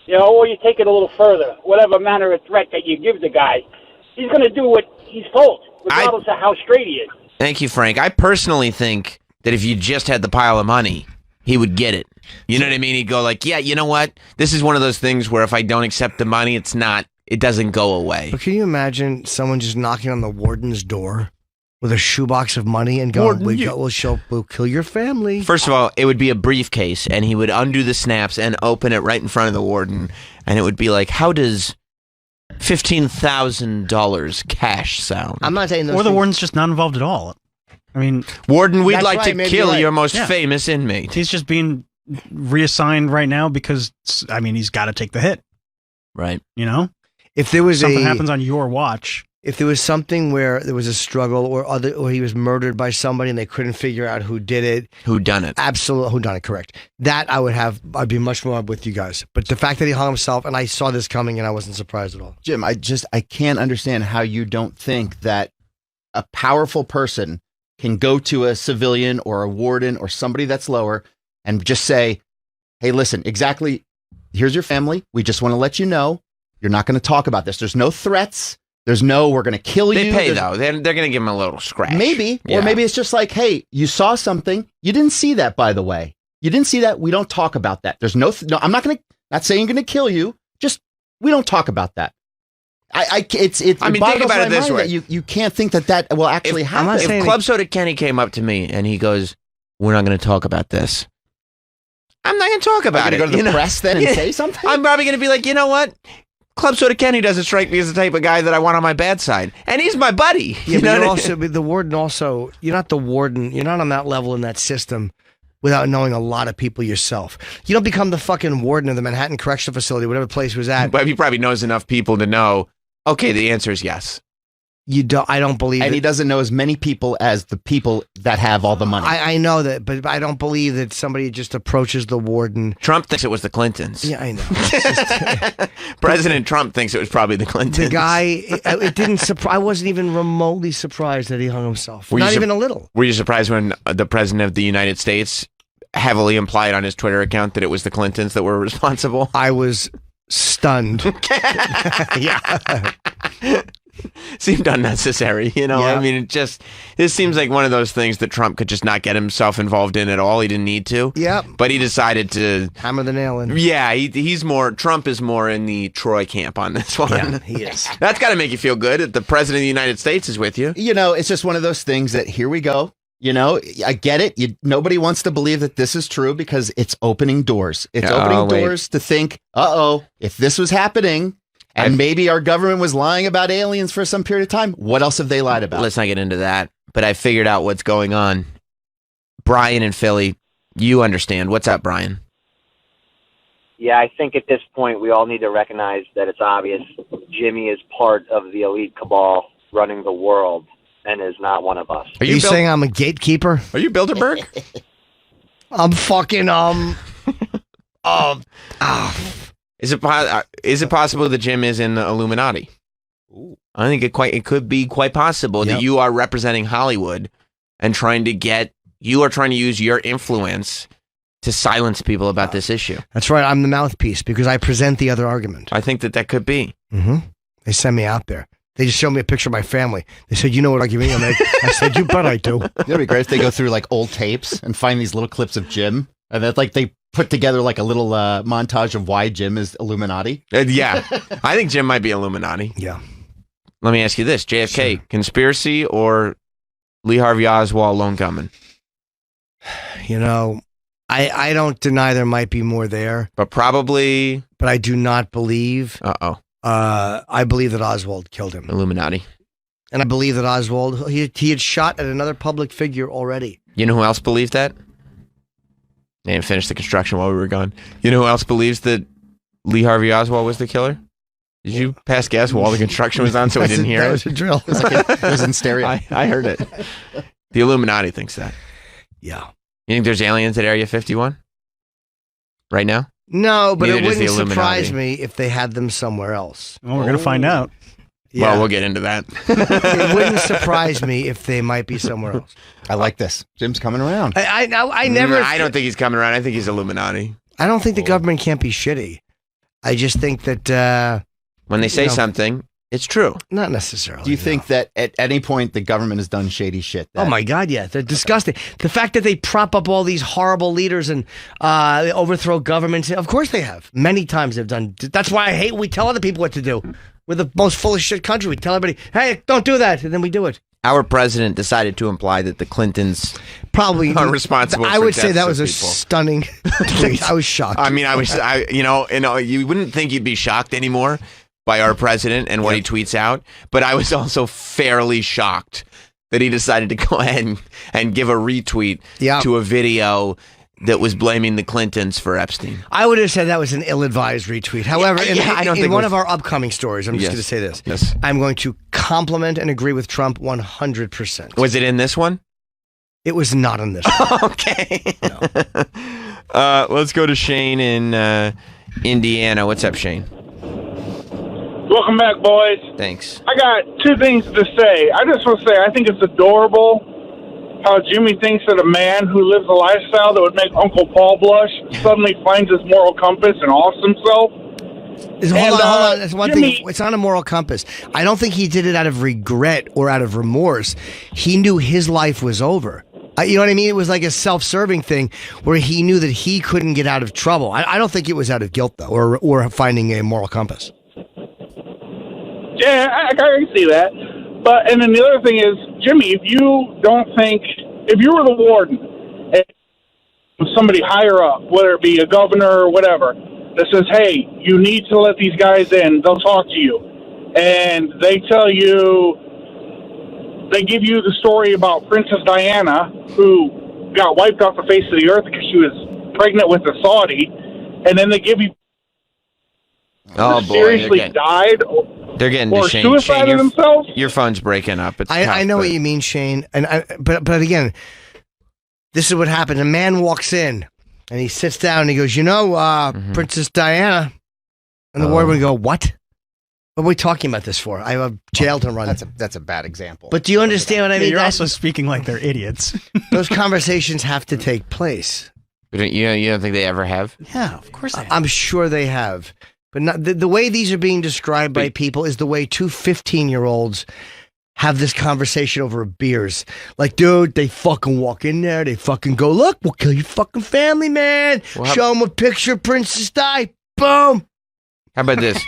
or you take it a little further. Whatever manner of threat that you give the guy, he's going to do what he's told, regardless of how straight he is. Thank you, Frank. I personally think that if you just had the pile of money, he would get it. You know what I mean? He'd go like, yeah, you know what? This is one of those things where if I don't accept the money, it doesn't go away. But can you imagine someone just knocking on the warden's door with a shoebox of money and going, we'll kill your family. First of all, it would be a briefcase, and he would undo the snaps and open it right in front of the warden, and it would be like, how does $15,000 cash sound? I'm not saying those Or the things. warden's just not involved at all. I mean, Warden, we'd That's like right, to maybe kill you're right. your most Yeah. famous inmate. he's just being reassigned right now because, he's got to take the hit, Right. If there was Something happens on your watch. if there was something where there was a struggle or he was murdered by somebody and they couldn't figure out who did it, Who done it? absolutely, who done it, correct. That I'd be much more with you guys. But the fact that he hung himself, and I saw this coming and I wasn't surprised at all. Jim, I can't understand how you don't think that a powerful person can go to a civilian or a warden or somebody that's lower and just say, hey, listen, exactly, here's your family. We just want to let you know you're not going to talk about this. There's no threats. There's no, we're going to kill you. They pay, though. They're going to give him a little scratch. Maybe. Yeah. Or maybe it's just like, hey, you saw something. You didn't see that, by the way. You didn't see that. We don't talk about that. There's no, I'm not saying I'm going to kill you. Just, we don't talk about that. Think about it this way. You can't think that will actually happen. If Club Soda Kenny came up to me and he goes, we're not going to talk about this, I'm not going to talk about it. Go to the press then and say something? I'm probably going to be like, you know what? Club Soda Kenny doesn't strike me as the type of guy that I want on my bad side. And he's my buddy. Yeah, but the warden also, you're not the warden. You're not on that level in that system without knowing a lot of people yourself. You don't become the fucking warden of the Manhattan Correctional Facility, whatever place he was at. But he probably knows enough people to know, okay, the answer is yes. I don't believe and he doesn't know as many people as the people that have all the money. I know that, but I don't believe that somebody just approaches the warden. Trump thinks it was the Clintons. Yeah, I know. President Trump thinks it was probably the Clintons. The guy, it didn't surprise. I wasn't even remotely surprised that he hung himself. Not even a little. Were you surprised when the president of the United States heavily implied on his Twitter account that it was the Clintons that were responsible? I was stunned. Yeah. Seemed unnecessary, Yeah. I mean, this seems like one of those things that Trump could just not get himself involved in at all. He didn't need to. Yep. But he decided to Hammer the nail in. Yeah, Trump is more in the Troy camp on this one. Yeah, he is. That's got to make you feel good that the president of the United States is with you. It's just one of those things that here we go. I get it. Nobody wants to believe that this is true because it's opening doors. It's opening doors to think, if this was happening and maybe our government was lying about aliens for some period of time, what else have they lied about? Let's not get into that. But I figured out what's going on. Brian in Philly, you understand. What's up, Brian? Yeah, I think at this point we all need to recognize that it's obvious Jimmy is part of the elite cabal running the world and is not one of us. Are you saying I'm a gatekeeper? Are you Bilderberg? I'm fucking Is it possible that Jim is in the Illuminati? Ooh. I think it could be quite possible that you are representing Hollywood and trying to use your influence to silence people about this issue. That's right. I'm the mouthpiece because I present the other argument. I think that could be. Mm-hmm. They send me out there. They just showed me a picture of my family. They said, you know what argument you make? I said, you bet I do. It'd be great if they go through like old tapes and find these little clips of Jim. And then they put together like a little montage of why Jim is Illuminati. Yeah, I think Jim might be Illuminati. Yeah. Let me ask you this: JFK conspiracy or Lee Harvey Oswald lone gunman? You know, I don't deny there might be more there, But probably. but I do not believe. I believe that Oswald killed him, Illuminati. and I believe that Oswald he had shot at another public figure already. You know who else believed that? They didn't finish the construction while we were gone. You know who else believes that Lee Harvey Oswald was the killer? Did you pass gas while the construction was on so we didn't hear That it? was a drill. It was in stereo. I heard it. The Illuminati thinks that. Yeah. You think there's aliens at Area 51? Right now? No, but Neither it does the wouldn't surprise Illuminati. me if they had them somewhere else. Well, we're going to find out. Yeah. Well, we'll get into that. It wouldn't surprise me if they might be somewhere else. I like this. Jim's coming around. I never. I don't think he's coming around. I think he's Illuminati. I don't think the government can't be shitty. I just think that When they say something, it's true. not necessarily. Do you no. think that at any point the government has done shady shit? Oh my God, yeah, they're disgusting. The fact that they prop up all these horrible leaders and they overthrow governments, of course they have. Many times they've done. That's why I hate when we tell other people what to do. We're the most full of shit country. We tell everybody, hey, don't do that, and then we do it. Our president decided to imply that the Clintons Probably are responsible. I for would say deaths that of was a people. stunning tweet. I was shocked. I mean, you wouldn't think you'd be shocked anymore by our president and what he tweets out, but I was also fairly shocked that he decided to go ahead and give a retweet to a video that was blaming the Clintons for Epstein. I would have said that was an ill-advised retweet. However, I don't in think one of our upcoming stories, I'm just Yes. going to say this. Yes. I'm going to compliment and agree with Trump 100%. Was it in this one? It was not in this one. Okay. Let's go to Shane in Indiana. What's up, Shane? Welcome back, boys. Thanks. I got two things to say. I just want to say I think it's adorable how Jimmy thinks that a man who lives a lifestyle that would make Uncle Paul blush suddenly finds his moral compass and offs himself. Hold on. That's one Jimmy, thing. It's not a moral compass. I don't think he did it out of regret or out of remorse. He knew his life was over. You know what I mean? It was like a self-serving thing where he knew that he couldn't get out of trouble. I don't think it was out of guilt, though, or finding a moral compass. Yeah, I can see that. But and then the other thing is, Jimmy, if you were the warden and somebody higher up, whether it be a governor or whatever, that says, hey, you need to let these guys in, they'll talk to you. And they tell you, they give you the story about Princess Diana, who got wiped off the face of the earth because she was pregnant with a Saudi, and then they give you seriously died. They're getting or to Shane. suicided themselves. Your phone's breaking up. It's I know what you mean, Shane. But again, this is what happened. A man walks in and he sits down and he goes, Princess Diana. And the warden would go, what? What are we talking about this for? I have a jail to run. That's a bad example. But do you understand what I mean? You're also speaking like they're idiots. Those conversations have to take place. You don't think they ever have? Yeah, of course they have. I'm sure they have. But not, the way these are being described by people is the way two 15-year-olds have this conversation over beers. Like, dude, they fucking walk in there. They fucking go, look, we'll kill your fucking family, man. Show them a picture of Princess Di. Boom. How about this?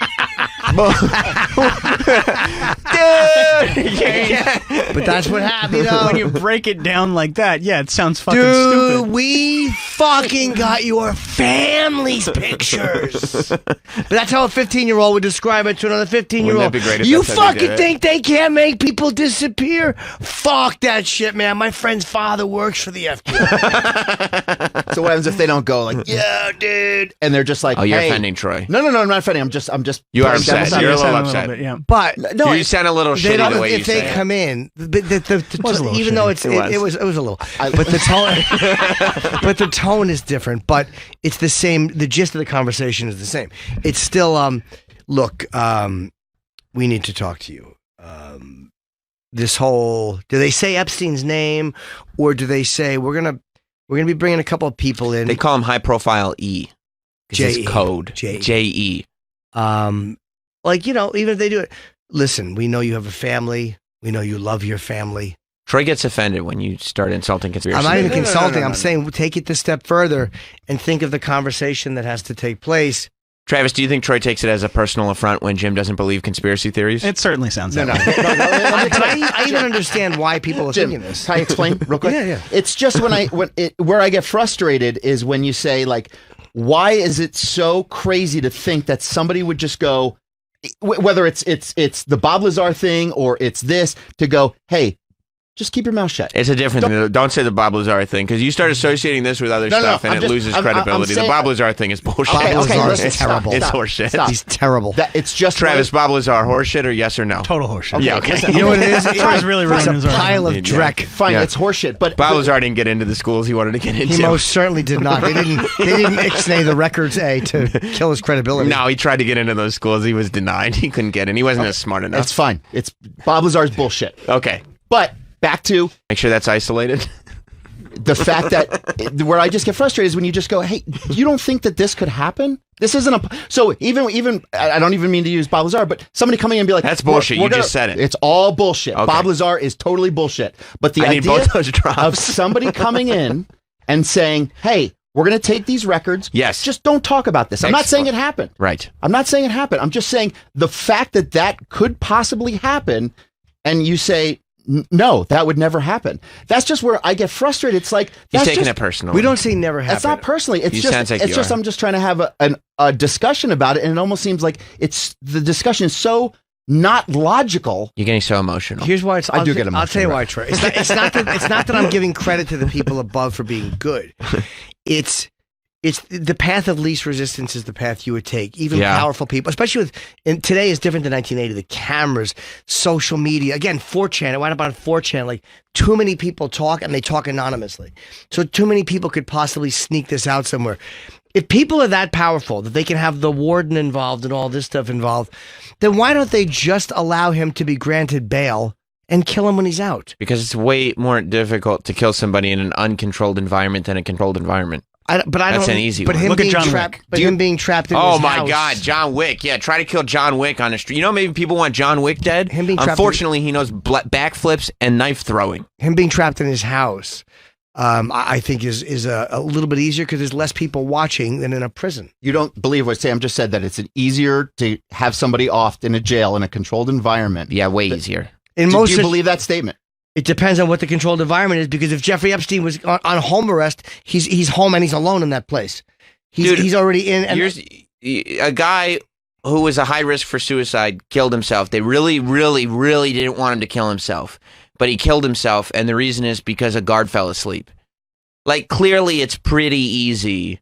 But that's what happened. When you break it down like that, yeah, it sounds fucking Dude, stupid. we fucking got your family's pictures. But that's how a 15-year-old would describe it to another 15-year-old. Wouldn't that be great if You that's how they did fucking it? think they can't make people disappear? Fuck that shit, man. My friend's father works for the FBI. So what happens if they don't go? Like, yeah, dude, and they're just like, Oh, you're hey. offending Troy. No, I'm not offending. I'm just. You are playing devil's upset. You're a advocate. little upset. Bit, yeah. But No, You sound a little they shitty don't, the way you if they say it. come in, was a little even though shitty. it was a little, but the tone, but the tone is different. But it's the same. The gist of the conversation is the same. It's still, look, we need to talk to you. This whole, do they say Epstein's name, or do they say we're gonna be bringing a couple of people in? They call him high profile E. J.E. It's code. J.E. J.E. Like, even if they do it, listen, we know you have a family. We know you love your family. Troy gets offended when you start insulting conspiracy. I'm not even consulting. no, I'm saying take it a step further and think of the conversation that has to take place. Travis, do you think Troy takes it as a personal affront when Jim doesn't believe conspiracy theories? It certainly sounds that way. I even understand why people are Jim, thinking this. can I explain real quick? Yeah. It's just where I get frustrated is when you say, like, why is it so crazy to think that somebody would just go, whether it's the Bob Lazar thing or it's this, to go, hey, just keep your mouth shut. It's a different thing. Don't say the Bob Lazar thing, because you start associating this with other stuff and it loses credibility. The Bob Lazar thing is bullshit. It's terrible. It's horseshit. He's terrible. It's just Travis, Bob Lazar, horseshit or yes or no? Total horseshit. Okay, Yeah, okay. listen, You know what it is? Troy's really It's ruining his a argument. pile of dreck. Fine, it's horseshit. But Bob Lazar didn't get into the schools he wanted to get into. He most certainly did not. They didn't ixnay the records to kill his credibility. No, he tried to get into those schools. He was denied. He couldn't get in. He wasn't as smart enough. it's fine. It's Bob Lazar's bullshit. Okay. But back to Make sure that's isolated. the fact that where I just get frustrated is when you just go, hey, you don't think that this could happen? This isn't a... So even I don't even mean to use Bob Lazar, but somebody coming in and be like... That's bullshit. You just said it. It's all bullshit. Okay. Bob Lazar is totally bullshit. But the I need idea both those drops. of somebody coming in and saying, hey, we're going to take these records. Yes. Just don't talk about this. I'm not saying it happened. Right. I'm not saying it happened. I'm just saying the fact that that could possibly happen, and you say... No, that would never happen. That's just where I get frustrated. It's like He's that's taking just, it personally. We don't say never happened. It's not personally. It's You just. sounds like it's you just. are. I'm just trying to have a discussion about it, and it almost seems like the discussion is so not logical. You're getting so emotional. Here's why I do get emotional. I'll tell you why, Troy. It's not that I'm giving credit to the people above for being good. It's the path of least resistance is the path you would take. Even powerful people, especially and today is different than 1980. The cameras, social media, again, 4chan. It wound up on 4chan. Like too many people talk and they talk anonymously. So too many people could possibly sneak this out somewhere. If people are that powerful that they can have the warden involved and all this stuff involved, then why don't they just allow him to be granted bail and kill him when he's out? Because it's way more difficult to kill somebody in an uncontrolled environment than a controlled environment. That's an easy one. Him Look at being John trapped, Wick. But him being trapped in his Oh my house. God, John Wick! Yeah, try to kill John Wick on the street. You know, maybe people want John Wick dead. Him being trapped Unfortunately, he knows backflips and knife throwing. Him being trapped in his house, I think is a little bit easier because there's less people watching than in a prison. You don't believe what Sam just said, that it's easier to have somebody off in a jail in a controlled environment. Yeah, way easier. Do you believe that statement? It depends on what the controlled environment is, because if Jeffrey Epstein was on home arrest, he's home and he's alone in that place. He's already in. And a guy who was a high risk for suicide killed himself. They really, really, really didn't want him to kill himself, but he killed himself, and the reason is because a guard fell asleep. Like, clearly, it's pretty easy.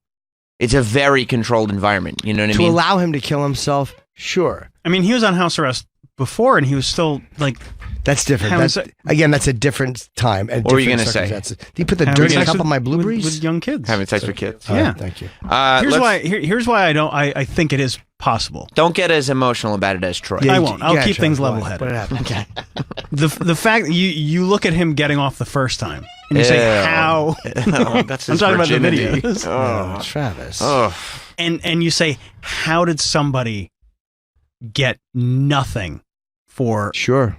It's a very controlled environment. You know what I mean? To allow him to kill himself, sure. I mean, he was on house arrest before, and he was still like. That's different. That's a different time. And what were you going to say? Do you put the dirty cup on my blueberries? With young kids. Having sex with kids. Yeah. Thank you. Here's why I think it is possible. Don't get as emotional about it as Troy. Yeah, I won't. I'll keep things level-headed. What happened? Okay. The fact you look at him getting off the first time and you say how. That's I'm talking about the virginity. videos. Oh, Travis. Oh. And you say, how did somebody get nothing for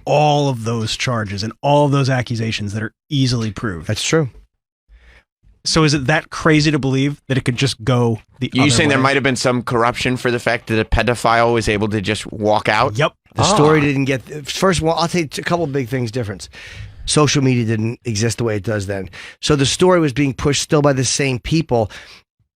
all of those charges and all of those accusations that are easily proved? That's true. So is it that crazy to believe that it could just go the other way? You saying there might have been some corruption for the fact that a pedophile was able to just walk out? Yep. The story didn't get... First of all, I'll tell you a couple of big things difference. Social media didn't exist the way it does then. So the story was being pushed still by the same people.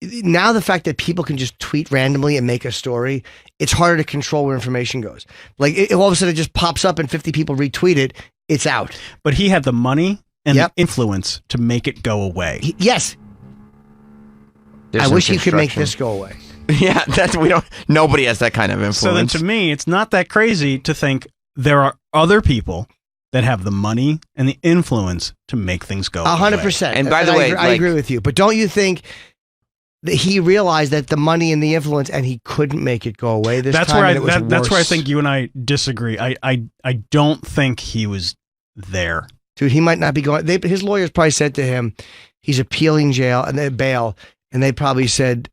Now the fact that people can just tweet randomly and make a story, it's harder to control where information goes. Like all of a sudden it just pops up and 50 people retweet it, it's out. But he had the money and the influence to make it go away. Yes. I wish he could make this go away. Yeah, nobody has that kind of influence. So then to me, it's not that crazy to think there are other people that have the money and the influence to make things go 100%. away. And by the way, I agree with you. But don't you think that he realized that the money and the influence, and he couldn't make it go away this that's time? Where that's where I think you and I disagree. I don't think he was there. Dude, he might not be going. His lawyers probably said to him, he's appealing bail, and they probably said,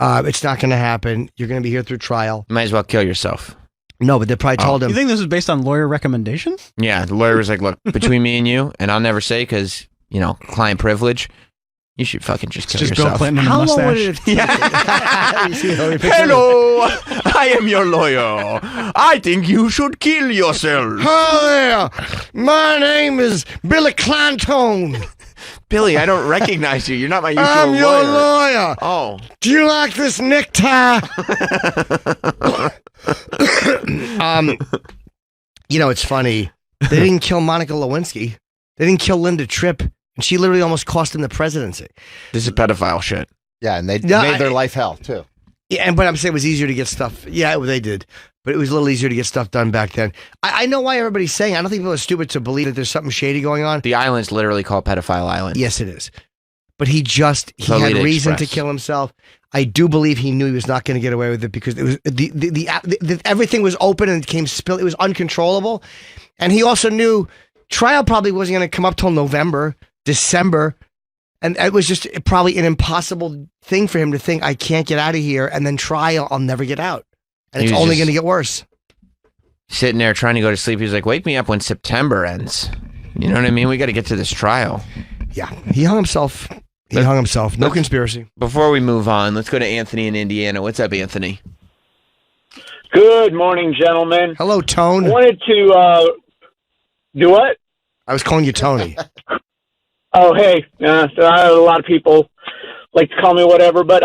it's not going to happen. You're going to be here through trial. Might as well kill yourself. No, but they probably told him. You think this is based on lawyer recommendation? Yeah, the lawyer was like, look, between me and you, and I'll never say because, client privilege, you should fucking just kill yourself. Bill Clinton in a How long mustache. would it take? Hello, I am your lawyer. I think you should kill yourself. Hi there. My name is Billy Clanton. Billy, I don't recognize you. You're not my usual lawyer. I'm your lawyer. Oh. Do you like this necktie? It's funny. They didn't kill Monica Lewinsky. They didn't kill Linda Tripp. And she literally almost cost him the presidency. This is pedophile shit. Yeah, and they made their life hell, too. Yeah, but I'm saying it was easier to get stuff. Yeah, they did. But it was a little easier to get stuff done back then. I know why everybody's saying. I don't think people are stupid to believe that there's something shady going on. The island's literally called Pedophile Island. Yes, it is. But he had reason to kill himself. I do believe he knew he was not going to get away with it because it was everything was open and it came spill. It was uncontrollable, and he also knew trial probably wasn't going to come up till November, December, and it was just probably an impossible thing for him to think I can't get out of here, and then trial I'll never get out, and it's only going to get worse. Sitting there trying to go to sleep, he was like, "Wake me up when September ends." You know what I mean? We got to get to this trial. Yeah, he hung himself. No conspiracy. Before we move on, let's go to Anthony in Indiana. What's up, Anthony? Good morning, gentlemen. Hello, Tone. I wanted to do what? I was calling you Tony. Oh, hey. A lot of people like to call me whatever, but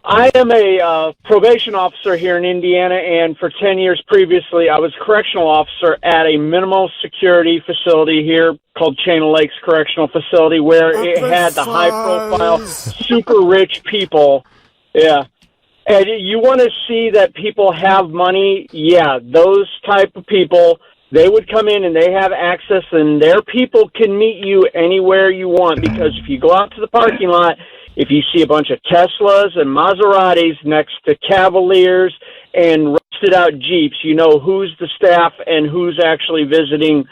I am a probation officer here in Indiana, and for 10 years previously, I was a correctional officer at a minimal security facility here called Chain of Lakes Correctional Facility, where it had the high-profile, super rich people. Yeah. And you want to see that people have money? Yeah, those type of people, they would come in and they have access, and their people can meet you anywhere you want, because if you go out to the parking lot, if you see a bunch of Teslas and Maseratis next to Cavaliers and rusted out Jeeps, you know who's the staff and who's actually visiting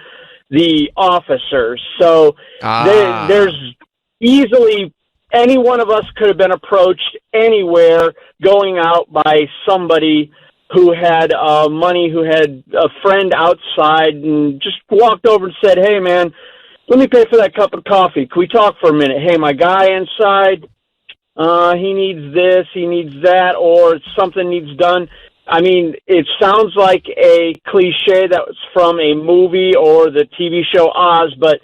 the officers. So there's easily, any one of us could have been approached anywhere going out by somebody who had money, who had a friend outside, and just walked over and said, "Hey, man, let me pay for that cup of coffee. Can we talk for a minute? Hey, my guy inside, he needs this, he needs that, or something needs done." I mean, it sounds like a cliche that was from a movie or the TV show Oz, but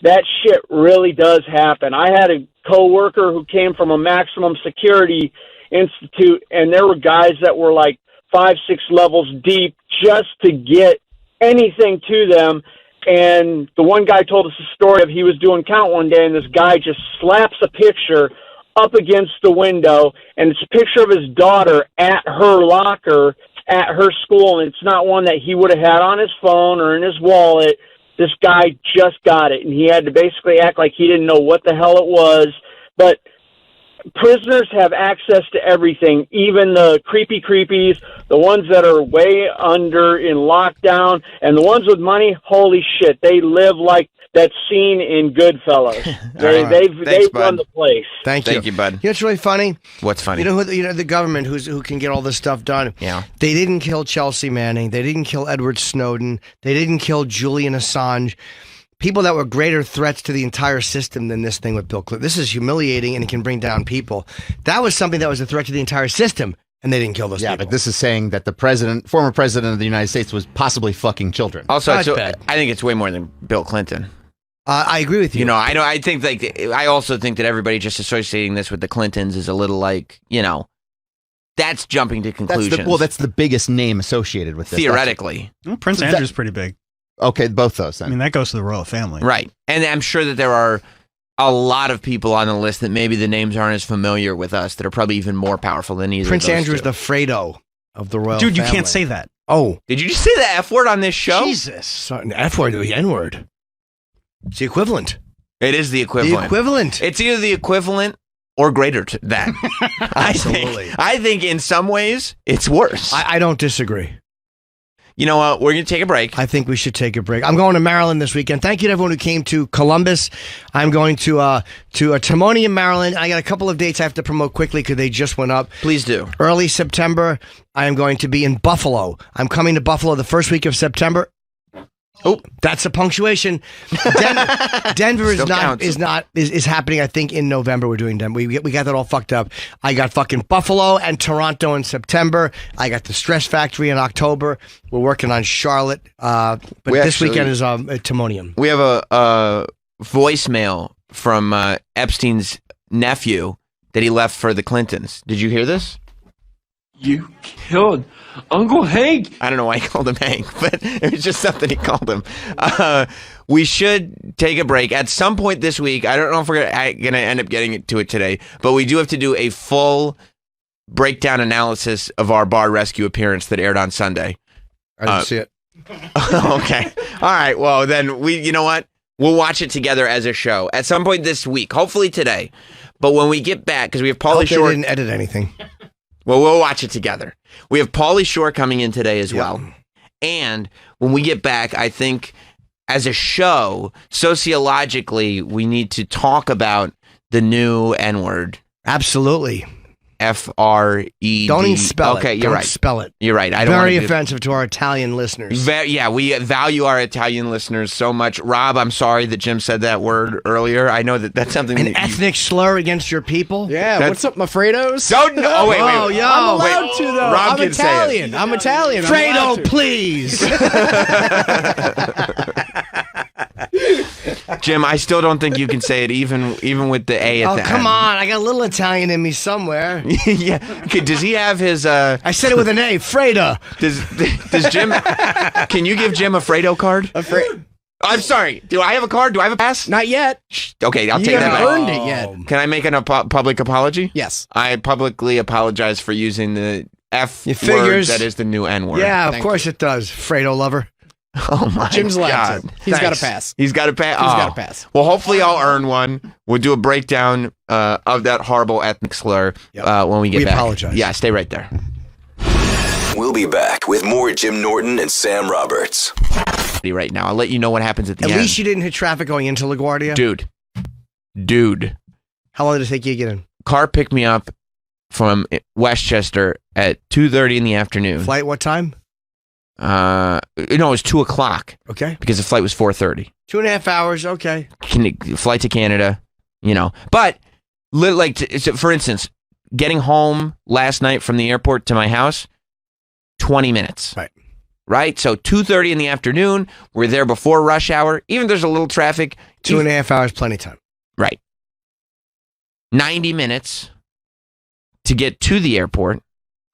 that shit really does happen. I had a coworker who came from a maximum security institute, and there were guys that were like 5-6 levels deep just to get anything to them. And the one guy told us a story of he was doing count one day, and this guy just slaps a picture up against the window, and it's a picture of his daughter at her locker at her school, and it's not one that he would have had on his phone or in his wallet. This guy just got it, and he had to basically act like he didn't know what the hell it was. But prisoners have access to everything, even the creepies, the ones that are way under in lockdown, and the ones with money, holy shit, they live like that scene in Goodfellas. They've run the place. Thank you, bud. You know what's really funny? What's funny? The government who can get all this stuff done. Yeah. They didn't kill Chelsea Manning. They didn't kill Edward Snowden. They didn't kill Julian Assange. People that were greater threats to the entire system than this thing with Bill Clinton. This is humiliating, and it can bring down people. That was something that was a threat to the entire system, and they didn't kill those people. Yeah, but this is saying that the former president of the United States was possibly fucking children. Also, I think it's way more than Bill Clinton. I agree with you. I think I also think that everybody just associating this with the Clintons is a little like, that's jumping to conclusions. That's the biggest name associated with this. Theoretically. Prince Andrew's pretty big. Okay, both those then. I mean, that goes to the royal family. Right. And I'm sure that there are a lot of people on the list that maybe the names aren't as familiar with us that are probably even more powerful than either Prince of those Andrew is two. the Fredo of the royal Dude, family. you can't say that. Oh. Did you just say the F word on this show? Jesus. An F word or the N word. It's the equivalent. It is the equivalent. The equivalent. It's either the equivalent or greater to that. Absolutely. I think in some ways it's worse. I don't disagree. You know what? We're going to take a break. I think we should take a break. I'm going to Maryland this weekend. Thank you to everyone who came to Columbus. I'm going to Timonium, Maryland. I got a couple of dates I have to promote quickly because they just went up. Please do. Early September, I am going to be in Buffalo. I'm coming to Buffalo the first week of September. Oh, that's a punctuation. Denver is happening. I think in November we're doing Denver. We got that all fucked up. I got fucking Buffalo and Toronto in September. I got the Stress Factory in October. We're working on Charlotte. But this weekend is Timonium. We have a voicemail from Epstein's nephew that he left for the Clintons. Did you hear this? You killed Uncle Hank. I don't know why he called him Hank, but it was just something he called him. We should take a break at some point this week. I don't know if we're going to end up getting to it today, but we do have to do a full breakdown analysis of our bar rescue appearance that aired on Sunday. I didn't see it. Okay. All right. Well, then you know what? We'll watch it together as a show at some point this week, hopefully today. But when we get back, because we have Pauly Shore. They didn't edit anything. Well, we'll watch it together. We have Pauly Shore coming in today as well. And when we get back, I think as a show, sociologically, we need to talk about the new N-word. Absolutely. F-R-E-D. Don't even spell it. Okay, you're Don't right. spell it. You're right. I don't Very offensive to our Italian listeners. Yeah, we value our Italian listeners so much. Rob, I'm sorry that Jim said that word earlier. I know that's something. An ethnic slur against your people? Yeah, what's up, my Fredos? Don't know. Oh, wait. Oh, yo. I'm allowed to, though. Rob I'm can say it. Italian. I'm Italian. Fredo, please. Jim, I still don't think you can say it even with the A at the end. Oh, come on. I got a little Italian in me somewhere. Yeah. Okay, does he have his... I said it with an A. Freda. Does Jim... Can you give Jim a Fredo card? I'm sorry. Do I have a card? Do I have a pass? Not yet. Okay, I'll take You that haven't back. earned it yet. Can I make a public apology? Yes. I publicly apologize for using the F word figures. that is the new N word. Yeah, of course it does. Fredo lover. Oh my Jim's allowed God. to. He's got a pass. He's got a pass. He's got a pass. Well, hopefully I'll earn one. We'll do a breakdown of that horrible ethnic slur when we get back. We apologize. Yeah, stay right there. We'll be back with more Jim Norton and Sam Roberts. Right now, I'll let you know what happens at the end. At least you didn't hit traffic going into LaGuardia. Dude. How long did it take you to get in? Car picked me up from Westchester at 2:30 in the afternoon. Flight what time? No, it was 2:00. Okay. Because the flight was 4:30. 2.5 hours. Okay. Flight to Canada, But, so for instance, getting home last night from the airport to my house, 20 minutes. Right? So 2:30 in the afternoon, we're there before rush hour. Even if there's a little traffic. 2.5 hours, plenty of time. Right. 90 minutes to get to the airport.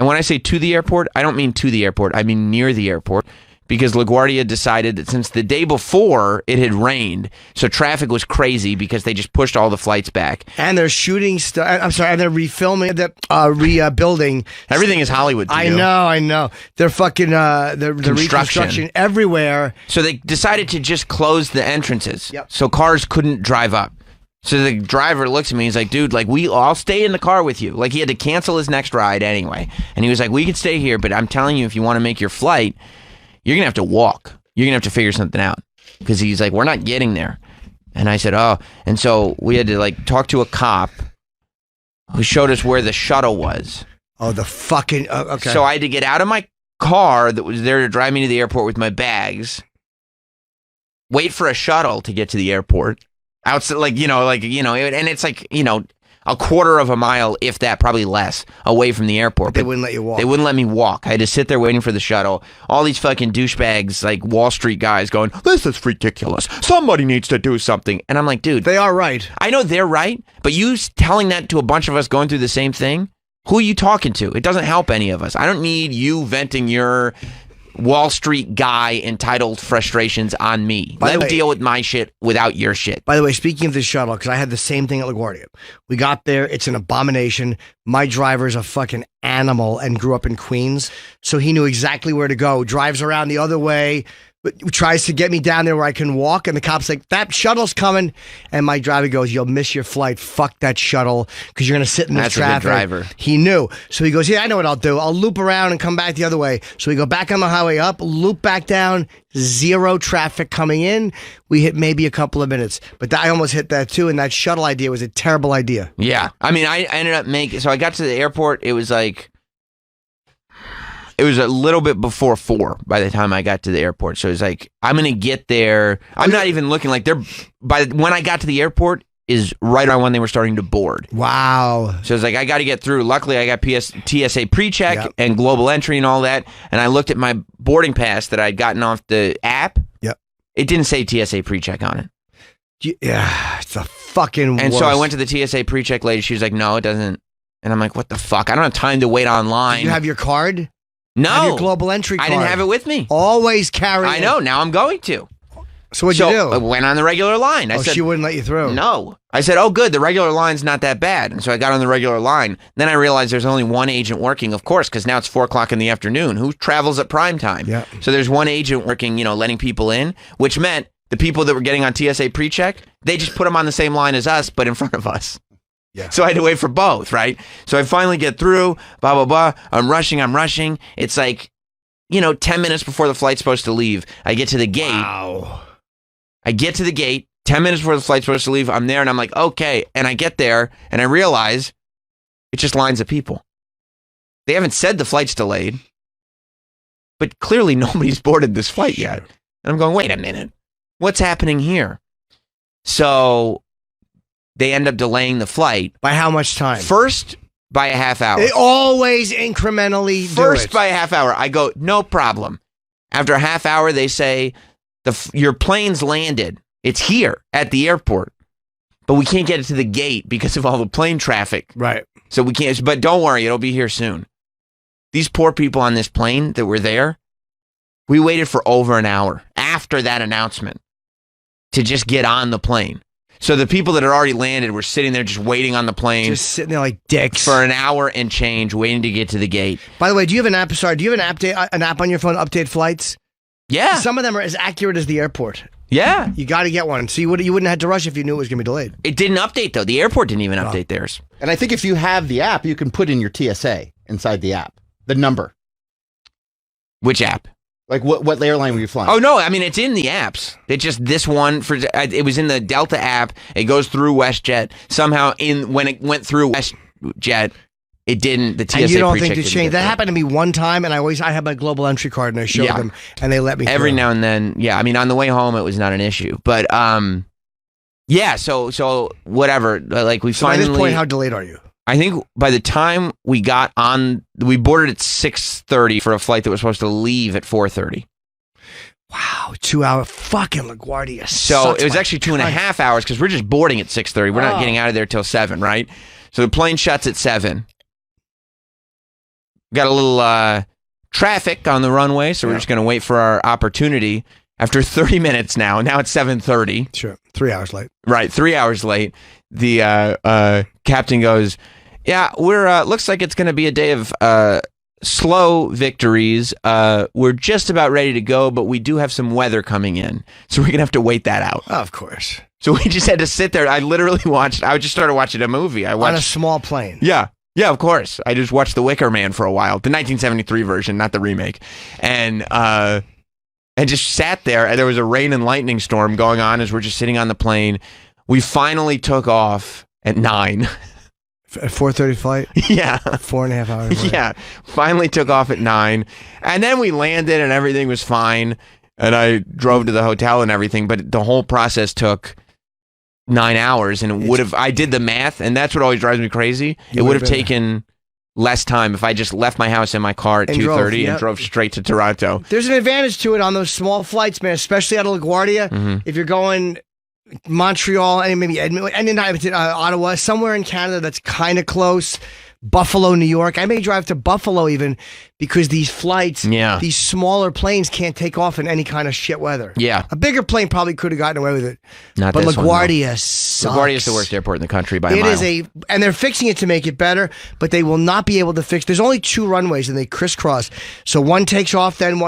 And when I say to the airport, I don't mean to the airport. I mean near the airport. Because LaGuardia decided that since the day before it had rained, so traffic was crazy because they just pushed all the flights back. And they're shooting stuff. I'm sorry, and they're refilming, rebuilding. Everything is Hollywood to I you. know. They're fucking, they're reconstruction everywhere. So they decided to just close the entrances. Yep. So cars couldn't drive up. So the driver looks at me, he's like, dude, I'll stay in the car with you. Like, he had to cancel his next ride anyway. And he was like, we could stay here, but I'm telling you, if you want to make your flight, you're going to have to walk. You're going to have to figure something out. Because he's like, we're not getting there. And I said, oh. And so we had to, talk to a cop who showed us where the shuttle was. Oh, the fucking, okay. So I had to get out of my car that was there to drive me to the airport with my bags, wait for a shuttle to get to the airport. Outside, and it's a quarter of a mile, if that, probably less, away from the airport. But they wouldn't let you walk. They wouldn't let me walk. I had to sit there waiting for the shuttle. All these fucking douchebags, like Wall Street guys going, this is ridiculous. Somebody needs to do something. And I'm like, dude. They are right. I know they're right, but you telling that to a bunch of us going through the same thing, who are you talking to? It doesn't help any of us. I don't need you venting your Wall Street guy entitled frustrations on me. Let him deal with my shit without your shit. By the way, speaking of the shuttle, because I had the same thing at LaGuardia. We got there. It's an abomination. My driver's a fucking animal and grew up in Queens. So he knew exactly where to go. Drives around the other way. tries to get me down there where I can walk, and the cop's like, that shuttle's coming, and my driver goes, you'll miss your flight, fuck that shuttle, because you're going to sit in this That's a good traffic. driver. He knew. So he goes, yeah, I know what I'll do. I'll loop around and come back the other way. So we go back on the highway up, loop back down, zero traffic coming in. We hit maybe a couple of minutes. But I almost hit that too, and that shuttle idea was a terrible idea. Yeah. I mean, I ended up so I got to the airport, it was like, it was a little bit before 4 by the time I got to the airport. So it was like, I'm going to get there. I'm not even looking like when I got to the airport is right on when they were starting to board. Wow. So it's like, I got to get through. Luckily, I got TSA pre-check and global entry and all that. And I looked at my boarding pass that I'd gotten off the app. Yep. It didn't say TSA pre-check on it. Yeah, it's a fucking And worst. so I went to the TSA pre-check lady. She was like, no, it doesn't. And I'm like, what the fuck? I don't have time to wait online. Did you have your card? No. Have your global entry card. I didn't have it with me. Always carry I know. Now I'm going to. So what'd you do? I went on the regular line. I said, she wouldn't let you through. No. I said, oh, good. The regular line's not that bad. And so I got on the regular line. Then I realized there's only one agent working, of course, because now it's 4 o'clock in the afternoon. Who travels at prime time? Yeah. So there's one agent working, letting people in, which meant the people that were getting on TSA pre-check, they just put them on the same line as us, but in front of us. Yeah. So I had to wait for both, right? So I finally get through, blah, blah, blah. I'm rushing. It's like, 10 minutes before the flight's supposed to leave. I get to the gate. Wow. I get to the gate, 10 minutes before the flight's supposed to leave. I'm there, and I'm like, okay. And I get there, and I realize it's just lines of people. They haven't said the flight's delayed, but clearly nobody's boarded this flight yet. And I'm going, wait a minute. What's happening here? So they end up delaying the flight. By how much time? First, by a half hour. They always incrementally First, do it. by a half hour. I go, no problem. After a half hour, they say, your plane's landed. It's here at the airport. But we can't get it to the gate because of all the plane traffic. Right. So we can't, but don't worry, it'll be here soon. These poor people on this plane that were there, we waited for over an hour after that announcement to just get on the plane. So the people that had already landed were sitting there just waiting on the plane. Just sitting there like dicks. For an hour and change, waiting to get to the gate. By the way, do you have an app? Sorry, do you have an app on your phone to update flights? Yeah. Some of them are as accurate as the airport. Yeah. You got to get one. So you wouldn't have to rush if you knew it was going to be delayed. It didn't update, though. The airport didn't even update theirs. And I think if you have the app, you can put in your TSA inside the app, the number. Which app? Like what airline were you flying? Oh, no. I mean, it's in the apps. It's just this one. It was in the Delta app. It goes through WestJet. Somehow, when it went through WestJet, it didn't. The TSA and you don't pre-check think to change. That happened to me one time, and I had my global entry card, and I showed them, and they let me every through. now and then. Yeah, I mean, on the way home, it was not an issue. But yeah. So whatever. Like we finally. At this point, how delayed are you? I think by the time we got on, we boarded at 6:30 for a flight that was supposed to leave at 4:30. Wow, 2 hour fucking LaGuardia. So it was actually 2.5 hours because we're just boarding at 6:30. We're not getting out of there till 7, right? So the plane shuts at 7. Got a little traffic on the runway, so we're just going to wait for our opportunity. After 30 minutes now it's 7:30. Sure, 3 hours late. Right, 3 hours late. The captain goes, yeah, we're looks like it's going to be a day of slow victories. We're just about ready to go, but we do have some weather coming in, so we're going to have to wait that out. Of course. So we just had to sit there. I just started watching a movie. I watched on a small plane. Yeah, of course. I just watched The Wicker Man for a while, the 1973 version, not the remake, and just sat there. And there was a rain and lightning storm going on as we're just sitting on the plane. We finally took off at 9. A 4:30 flight? Yeah. 4.5 hours flight. Yeah. Finally took off at 9. And then we landed and everything was fine. And I drove to the hotel and everything. But the whole process took 9 hours. And I did the math. And that's what always drives me crazy. It would have taken less time if I just left my house in my car at 2:30 and drove straight to Toronto. There's an advantage to it on those small flights, man, especially out of LaGuardia. Mm-hmm. If you're going Montreal and maybe Edmonton, and Ottawa, somewhere in Canada that's kind of close. Buffalo, New York. I may drive to Buffalo even because these flights, these smaller planes can't take off in any kind of shit weather. Yeah. A bigger plane probably could have gotten away with it. Not but this LaGuardia one, sucks. LaGuardia is the worst airport in the country by a mile. It is and they're fixing it to make it better, but they will not be able to fix. There's only 2 runways and they crisscross. So one takes off, then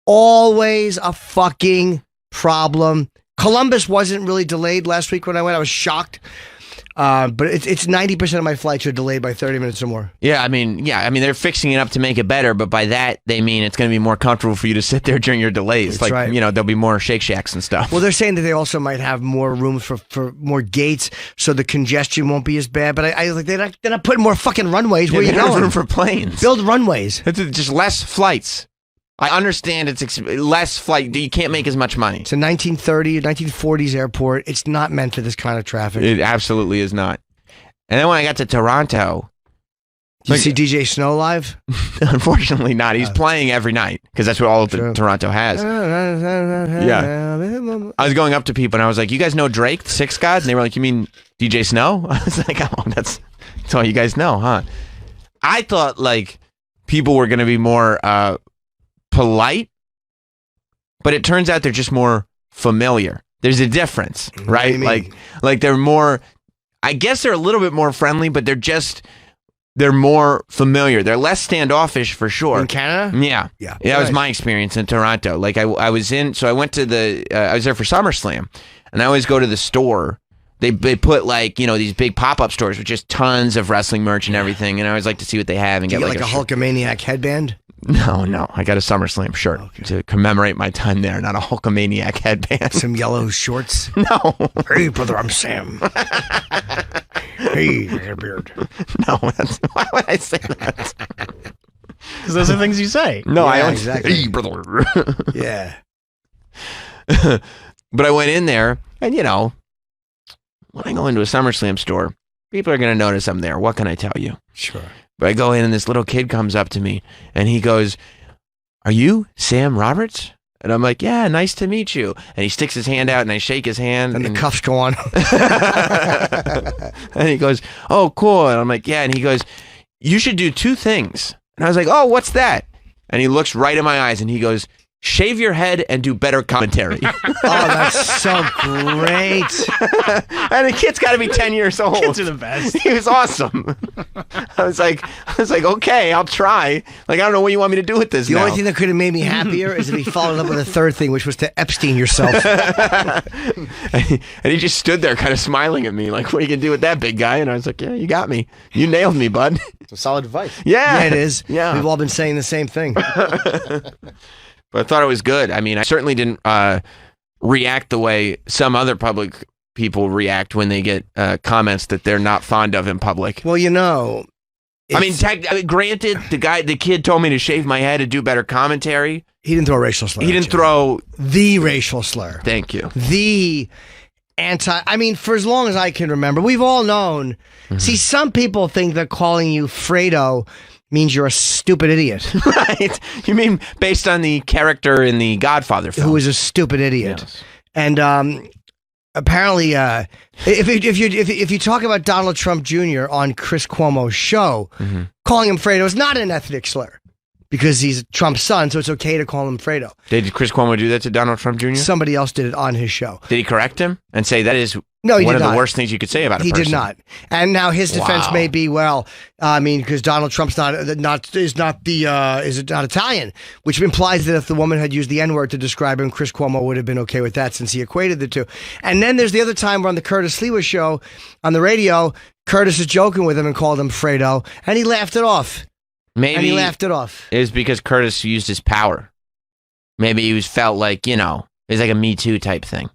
always a fucking problem. Columbus wasn't really delayed last week when I went. I was shocked. But it's 90% of my flights are delayed by 30 minutes or more. Yeah, I mean, they're fixing it up to make it better, but by that they mean it's going to be more comfortable for you to sit there during your delays. That's right. There'll be more Shake Shacks and stuff. Well, they're saying that they also might have more rooms for more gates, so the congestion won't be as bad. But I like they're not putting more fucking runways. Where you don't have going? room for planes. Build runways. It's just less flights. I understand it's less flight. You can't make as much money. It's a 1930 or 1940s airport. It's not meant for this kind of traffic. It absolutely is not. And then when I got to Toronto... Did you see DJ Snow live? Unfortunately not. He's playing every night because that's what all of Toronto has. Yeah. I was going up to people and I was like, you guys know Drake, the Six God? And they were like, you mean DJ Snow? I was like, oh, that's all you guys know, huh? I thought like people were going to be more polite, but it turns out they're just more familiar. There's a difference, right? Like they're more... I guess they're a little bit more friendly, but they're more familiar. They're less standoffish for sure. In Canada? Yeah. That was my experience in Toronto. Like I was I went to I was there for SummerSlam, and I always go to the store. They put like, these big pop-up stores with just tons of wrestling merch and everything, and I always like to see what they have and get like a Hulkamaniac headband? No. I got a SummerSlam shirt to commemorate my time there, not a Hulkamaniac headband. Some yellow shorts? No. Hey, brother, I'm Sam. Hey, hair beard. No, why would I say that? Because those are things you say. No, yeah, I don't. Exactly. Hey, brother. Yeah. But I went in there, and when I go into a SummerSlam store, people are going to notice I'm there. What can I tell you? Sure. But I go in and this little kid comes up to me and he goes, "Are you Sam Roberts?" And I'm like, "Yeah, nice to meet you." And he sticks his hand out and I shake his hand. And the cuffs go on. And he goes, "Oh, cool." And I'm like, "Yeah." And he goes, "You should do two things." And I was like, "Oh, what's that?" And he looks right in my eyes and he goes, "Shave your head and do better commentary." Oh, that's so great. And the kid's got to be 10 years old. Kids are the best. He was awesome. I was like, okay, I'll try. Like, I don't know what you want me to do with this The now. only thing that could have made me happier is if he followed up with a third thing, which was to Epstein yourself. And he just stood there kind of smiling at me like, what are you going to do with that, big guy? And I was like, yeah, you got me. You nailed me, bud. It's a solid advice. Yeah. Yeah, it is. Yeah. We've all been saying the same thing. But I thought it was good. I mean, I certainly didn't react the way some other public people react when they get comments that they're not fond of in public. Well, I mean, granted, the kid told me to shave my head and do better commentary. He didn't throw a racial slur. He didn't throw the racial slur. Thank you. The for as long as I can remember, we've all known. Mm-hmm. See, some people think that calling you Fredo means you're a stupid idiot. Right. You mean based on the character in the Godfather film? Who is a stupid idiot. Yes. And apparently, if you talk about Donald Trump Jr. on Chris Cuomo's show, mm-hmm. calling him Fredo is not an ethnic slur because he's Trump's son, so it's okay to call him Fredo. Did Chris Cuomo do that to Donald Trump Jr.? Somebody else did it on his show. Did he correct him and say that is one of the worst things you could say about a person? He did not. And now his defense may be, because Donald Trump's not Italian, which implies that if the woman had used the N-word to describe him, Chris Cuomo would have been okay with that since he equated the two. And then there's the other time we're on the Curtis Lewa show on the radio. Curtis is joking with him and called him Fredo, and he laughed it off. Maybe he laughed it off. It was because Curtis used his power. Maybe he felt like, it was like a Me Too type thing.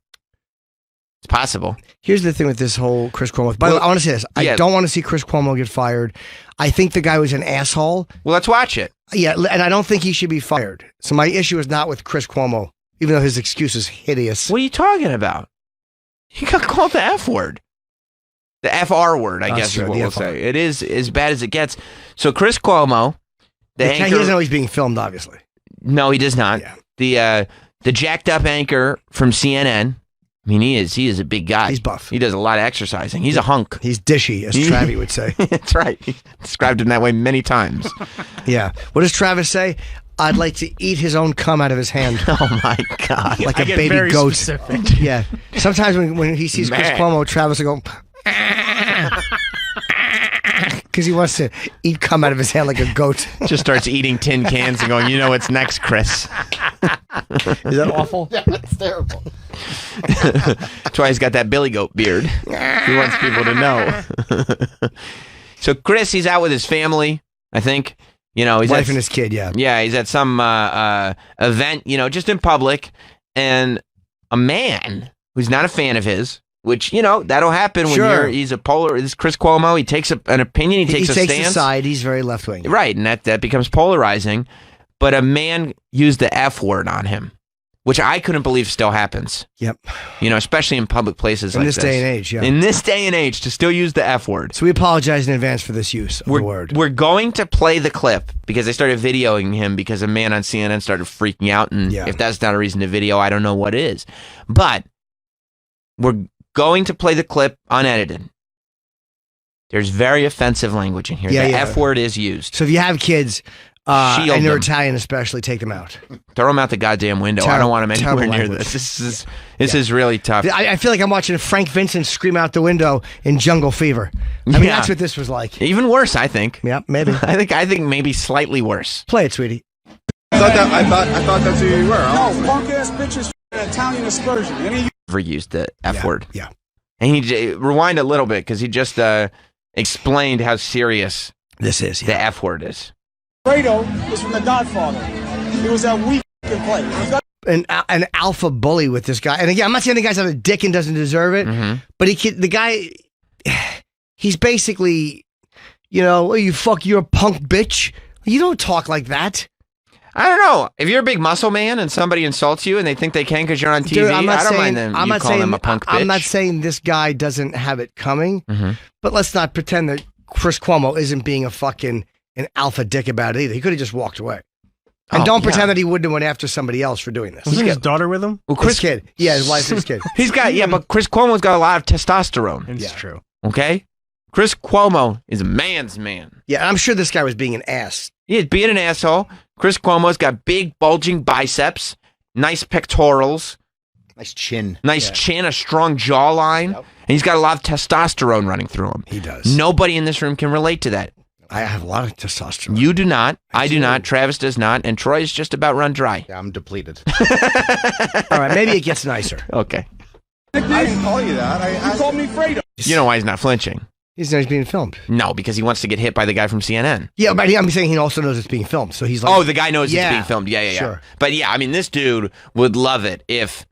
It's possible. Here's the thing with this whole Chris Cuomo. By the way, I want to say this. I don't want to see Chris Cuomo get fired. I think the guy was an asshole. Well, let's watch it. Yeah, and I don't think he should be fired. So my issue is not with Chris Cuomo, even though his excuse is hideous. What are you talking about? He got called the F word. The FR word, I guess is what we'll say. It is as bad as it gets. So Chris Cuomo, he doesn't know he's being filmed, obviously. No, he does not. Yeah. The jacked up anchor from CNN. I mean, he is a big guy. He's buff. He does a lot of exercising. He's a hunk. He's dishy, as Travis would say. That's right. He described him that way many times. Yeah. What does Travis say? I'd like to eat his own cum out of his hand. Oh, my God. Like a baby goat. Specific. Yeah. Sometimes when he sees Chris Cuomo, Travis will go... Because he wants to eat cum out of his hand like a goat. Just starts eating tin cans and going, you know what's next, Chris? Is that awful? Yeah, that's terrible. That's why he's got that billy goat beard. He wants people to know. So Chris, he's out with his family, I think. You know, he's wife and his kid, yeah. Yeah, he's at some event, you know, just in public, and a man who's not a fan of his, which, you know, that'll happen when he's a polar. This is Chris Cuomo. He takes an opinion. He takes a stance. A side. He's very left wing. Right, and that becomes polarizing. But a man used the F word on him, which I couldn't believe still happens. Yep. You know, especially in public places like this. In this day and age, yeah. In this day and age, to still use the F word. So we apologize in advance for this use of the word. We're going to play the clip because they started videoing him because a man on CNN started freaking out. And if that's not a reason to video, I don't know what is. But we're going to play the clip unedited. There's very offensive language in here. The F word is used. So if you have kids... Shield and you're them. Italian especially, take them out. Throw them out the goddamn window. I don't want them anywhere near this. This is really tough. I feel like I'm watching Frank Vincent scream out the window in Jungle Fever. I mean, that's what this was like. Even worse, I think. Yeah, maybe. I think maybe slightly worse. Play it, sweetie. I thought that's who you were. No, punk ass bitches an Italian excursion. Never used the F word. Yeah. And he rewind a little bit because he just explained how serious this is. The F word is. Fredo is from The Godfather. He was that weak play. An alpha bully with this guy. And again, I'm not saying the guy's not a dick and doesn't deserve it, but the guy, he's basically, you know, you're a punk bitch. You don't talk like that. I don't know. If you're a big muscle man and somebody insults you and they think they can because you're on TV, Dude, I don't mind them. You call them a punk bitch. I'm not saying this guy doesn't have it coming, but let's not pretend that Chris Cuomo isn't being an alpha dick about it either. He could have just walked away. And don't pretend that he wouldn't have went after somebody else for doing this. Wasn't his daughter with him? Well, His kid. Yeah, his wife and his kid. He's got, but Chris Cuomo's got a lot of testosterone. It's true. Okay? Chris Cuomo is a man's man. Yeah, I'm sure this guy was being an ass. He's being an asshole. Chris Cuomo's got big, bulging biceps, nice pectorals. Nice chin. Nice chin, a strong jawline. Yep. And he's got a lot of testosterone running through him. He does. Nobody in this room can relate to that. I have a lot of testosterone. You do not. I do not. Travis does not. And Troy is just about run dry. Yeah, I'm depleted. All right, maybe it gets nicer. Okay. I didn't call you that. You called me Fredo. You know why he's not flinching? He's being filmed. No, because he wants to get hit by the guy from CNN. Yeah, but I'm saying he also knows it's being filmed. So he's like... Oh, the guy knows it's being filmed. Yeah. Sure. But yeah, I mean, this dude would love it if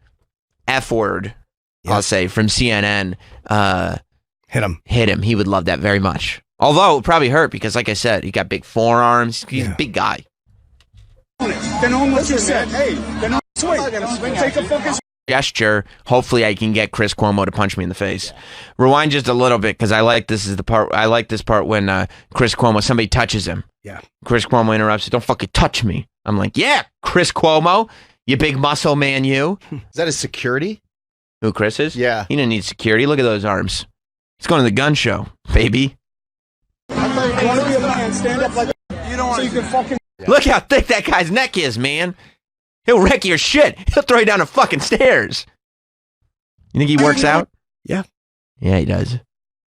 F word, I'll say, from CNN hit him. He would love that very much. Although, it probably hurt because, like I said, he got big forearms. He's a big guy. Then almost you said, hey, then swing. Take a fucking gesture. Hopefully, I can get Chris Cuomo to punch me in the face. Rewind just a little bit because I like this part when Chris Cuomo, somebody touches him. Yeah. Chris Cuomo interrupts. Don't fucking touch me. I'm like, yeah, Chris Cuomo, you big muscle man, you. Is that his security? Who Chris is? Yeah. He didn't need security. Look at those arms. He's going to the gun show, baby. I want to be a man. Stand up like you don't want so you can fucking. Look how thick that guy's neck is, man. He'll wreck your shit. He'll throw you down the fucking stairs. You think he works out? Yeah. Yeah, he does.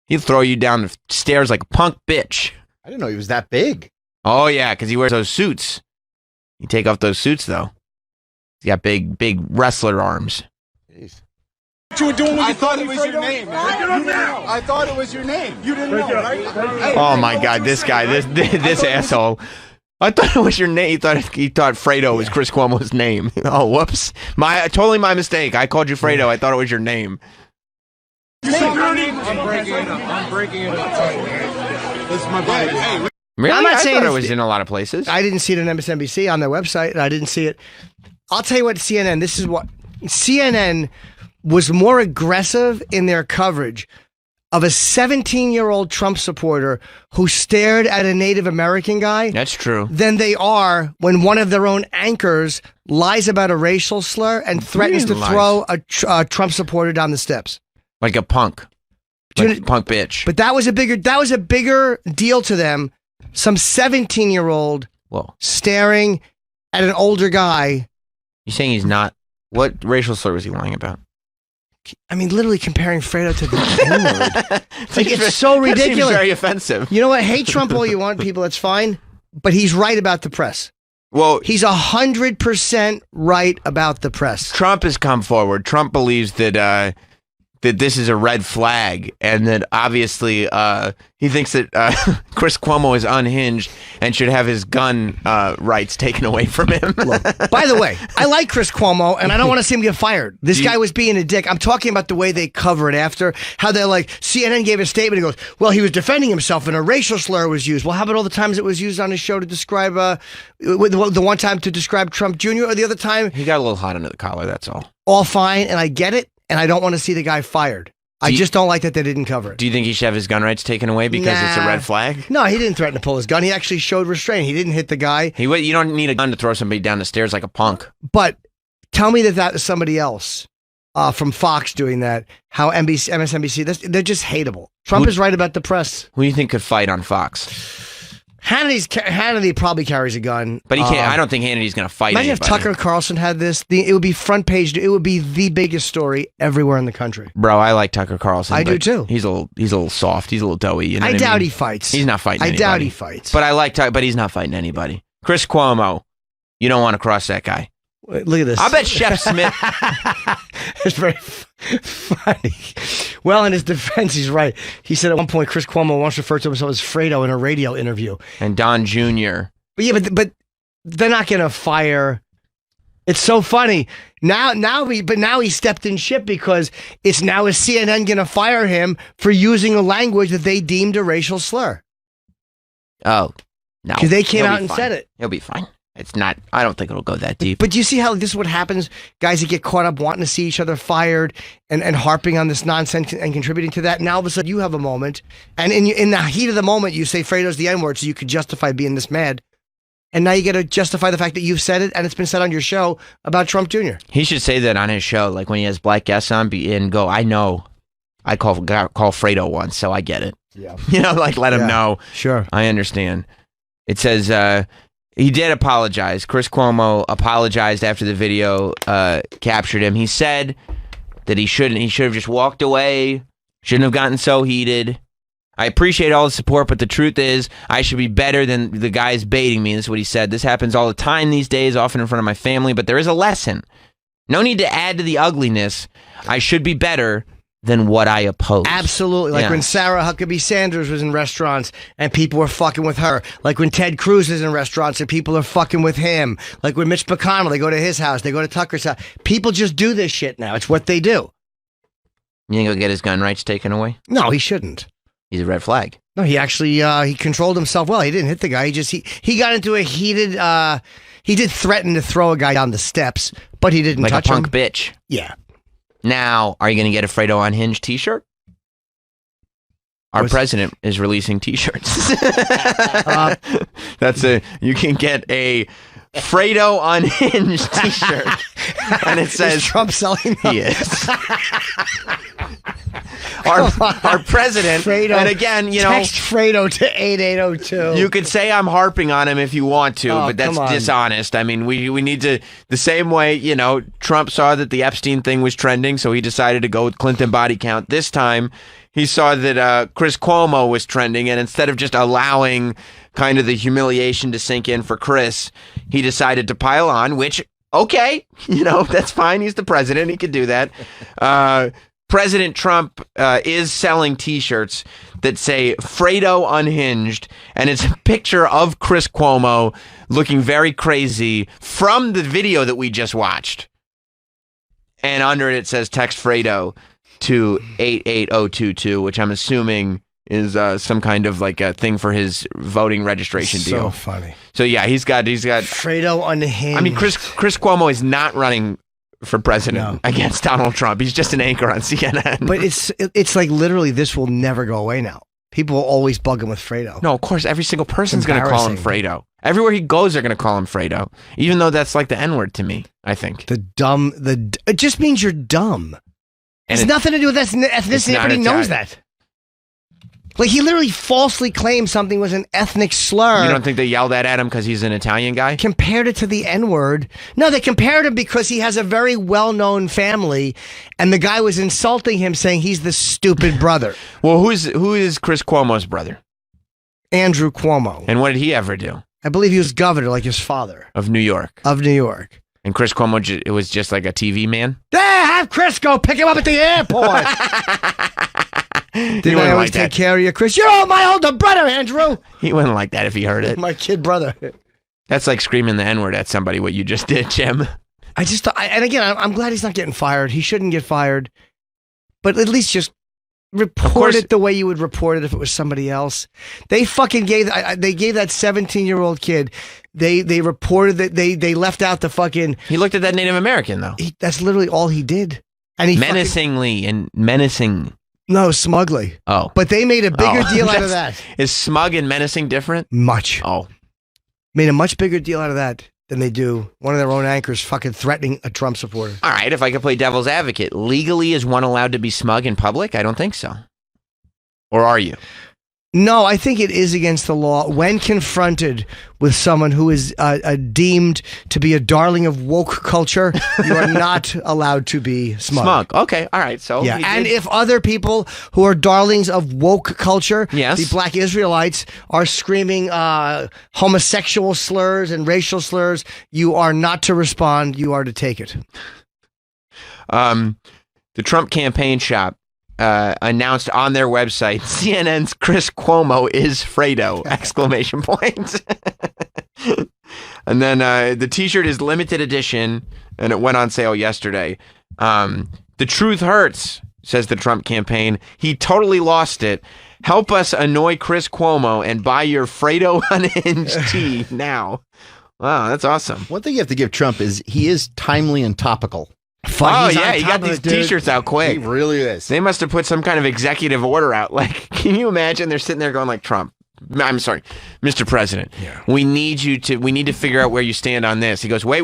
He'll throw you down the stairs like a punk bitch. I didn't know he was that big. Oh, yeah, because he wears those suits. You take off those suits, though. He's got big wrestler arms. Jeez. You were doing I thought it was your name. I thought it was your name. You didn't know, right? Oh my God, this guy, this asshole. I thought it was your name. He thought Fredo was Chris Cuomo's name. Oh, whoops! Totally my mistake. I called you Fredo. I thought it was your name. I'm breaking it up. This is my body. Hey, really? I'm not saying it was in a lot of places. I didn't see it on MSNBC on their website, and I didn't see it. I'll tell you what, CNN. This is what CNN was more aggressive in their coverage of a 17-year-old Trump supporter who stared at a Native American guy. That's true. Than they are when one of their own anchors lies about a racial slur and threatens to throw a Trump supporter down the steps. Like a punk. Like a punk bitch. But that was a bigger deal to them. Some 17-year-old staring at an older guy. You're saying he's not? What racial slur was he lying about? I mean, literally comparing Fredo to the N-word. Like, it's so ridiculous. That seems very offensive. You know what? Hate Trump all you want, people. That's fine. But he's right about the press. Well, he's 100% right about the press. Trump has come forward. Trump believes that this is a red flag, and that obviously he thinks that Chris Cuomo is unhinged and should have his gun rights taken away from him. Look, by the way, I like Chris Cuomo, and I don't want to see him get fired. This guy was being a dick. I'm talking about the way they cover it after, how they're like, CNN gave a statement, and goes, well, he was defending himself, and a racial slur was used. Well, how about all the times it was used on his show to describe, the one time to describe Trump Jr., or the other time? He got a little hot under the collar, that's all. All fine, and I get it. And I don't want to see the guy fired. I just don't like that they didn't cover it. Do you think he should have his gun rights taken away because it's a red flag? No, he didn't threaten to pull his gun. He actually showed restraint. He didn't hit the guy. You don't need a gun to throw somebody down the stairs like a punk. But tell me that was somebody else from Fox doing that. How MSNBC, they're just hateable. Trump is right about the press. Who do you think could fight on Fox? Hannity probably carries a gun, but he can't. I don't think Hannity's going to fight. Imagine anybody. if Tucker Carlson had this. It would be front page. It would be the biggest story everywhere in the country. Bro, I like Tucker Carlson. I do too. He's a little soft. He's a little doughy. You know I doubt he fights. He's not fighting. I anybody. doubt he fights. But I like Tucker. But he's not fighting anybody. Chris Cuomo, you don't want to cross that guy. Look at this. I bet Chef Smith. It's very funny. Well, in his defense, he's right. He said at one point, Chris Cuomo once referred to himself as Fredo in a radio interview. And Don Jr. But yeah, but they're not going to fire. It's so funny. Now he stepped in shit because it's now is CNN going to fire him for using a language that they deemed a racial slur. Oh, no. Because they came out and said it. He'll be fine. It's not, I don't think it'll go that deep. But do you see how this is what happens? Guys that get caught up wanting to see each other fired and harping on this nonsense and contributing to that. Now all of a sudden you have a moment. And in the heat of the moment, you say Fredo's the N-word so you could justify being this mad. And now you got to justify the fact that you've said it and it's been said on your show about Trump Jr. He should say that on his show, like when he has black guests on, and go, I know. I call Fredo once, so I get it. Yeah. You know, like let him know. Sure. I understand. It says, he did apologize. Chris Cuomo apologized after the video captured him. He said that he should have just walked away, shouldn't have gotten so heated. I appreciate all the support, but the truth is I should be better than the guys baiting me. This is what he said. This happens all the time these days, often in front of my family, but there is a lesson. No need to add to the ugliness. I should be better than what I oppose. Absolutely. Like when Sarah Huckabee Sanders was in restaurants and people were fucking with her. Like when Ted Cruz is in restaurants and people are fucking with him. Like when Mitch McConnell, they go to his house, they go to Tucker's house. People just do this shit now. It's what they do. You think he'll get his gun rights taken away? No, he shouldn't. He's a red flag. No, he actually, he controlled himself well. He didn't hit the guy. He got into a heated, he did threaten to throw a guy down the steps, but he didn't touch him. Like a punk bitch. Yeah. Now, are you going to get a Fredo Unhinged t-shirt? Our president is releasing t-shirts. You can get a Fredo Unhinged t-shirt. And it says... Is Trump selling them? He is. Our president, Fredo, and again, you know... Text Fredo to 8802. You could say I'm harping on him if you want to, but that's dishonest. I mean, we need to... The same way, you know, Trump saw that the Epstein thing was trending, so he decided to go with Clinton body count. This time, he saw that Chris Cuomo was trending, and instead of just allowing kind of the humiliation to sink in for Chris, he decided to pile on, which, okay, you know, that's fine. He's the president. He could do that. President Trump is selling T-shirts that say Fredo Unhinged, and it's a picture of Chris Cuomo looking very crazy from the video that we just watched. And under it says text Fredo to 88022, which I'm assuming is some kind of like a thing for his voting registration deal. So funny. So yeah, he's got Fredo Unhinged. I mean, Chris Cuomo is not running for president against Donald Trump. He's just an anchor on CNN. But it's like literally this will never go away now. People will always bug him with Fredo. No, of course, every single person's going to call him Fredo. Everywhere he goes, they're going to call him Fredo. Even though that's like the N-word to me, I think. It just means you're dumb. It's nothing to do with ethnicity. Everybody knows that. Like, he literally falsely claimed something was an ethnic slur. You don't think they yelled that at him because he's an Italian guy? Compared it to the N-word. No, they compared him because he has a very well-known family, and the guy was insulting him, saying he's the stupid brother. Well, who is Chris Cuomo's brother? Andrew Cuomo. And what did he ever do? I believe he was governor, like his father. Of New York. Of New York. And Chris Cuomo, it was just like a TV man? Have Chris go pick him up at the airport. Didn't I always take care of you, Chris? You're my older brother, Andrew. He wouldn't like that if he heard it. My kid brother. That's like screaming the N-word at somebody, what you just did, Jim. And again, I'm glad he's not getting fired. He shouldn't get fired. But at least just report it the way you would report it if it was somebody else. They fucking gave that 17-year-old kid, they reported that they left out the fucking... He looked at that Native American, though. That's literally all he did. And he menacing. No, smugly. Oh. But they made a bigger deal out of that. Is smug and menacing different? Much. Oh. Made a much bigger deal out of that than they do one of their own anchors fucking threatening a Trump supporter. All right, if I could play devil's advocate, legally is one allowed to be smug in public? I don't think so. Or are you? No, I think it is against the law when confronted with someone who is deemed to be a darling of woke culture. You are not allowed to be smug. Smug. Okay. All right. So yeah, and if other people who are darlings of woke culture, yes, the Black Israelites, are screaming homosexual slurs and racial slurs, you are not to respond. You are to take it. The Trump campaign shop announced on their website, CNN's Chris Cuomo is Fredo! Exclamation point. And then the t-shirt is limited edition, and it went on sale yesterday. The truth hurts, says the Trump campaign. He totally lost it. Help us annoy Chris Cuomo and buy your Fredo unhinged tee now. Wow, that's awesome. One thing you have to give Trump is he is timely and topical. Oh, yeah, he got these t-shirts out quick. He really is. They must have put some kind of executive order out. Like, can you imagine? They're sitting there going like, Trump, I'm sorry, Mr. President, we need to figure out where you stand on this. He goes, wait.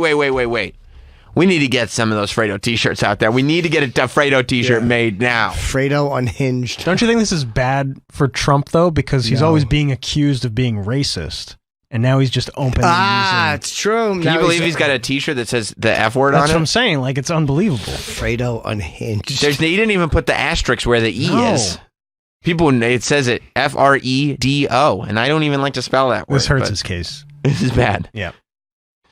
We need to get some of those Fredo t-shirts out there. We need to get a Fredo t-shirt made now. Fredo unhinged. Don't you think this is bad for Trump, though? Because he's always being accused of being racist. And now he's just openly using... it's true. Can you believe he's got a t-shirt that says the F word on it? That's what I'm saying. Like, it's unbelievable. Fredo unhinged. He didn't even put the asterisk where the E is. It says it Fredo, and I don't even like to spell that word. This hurts his case. This is bad. Yeah.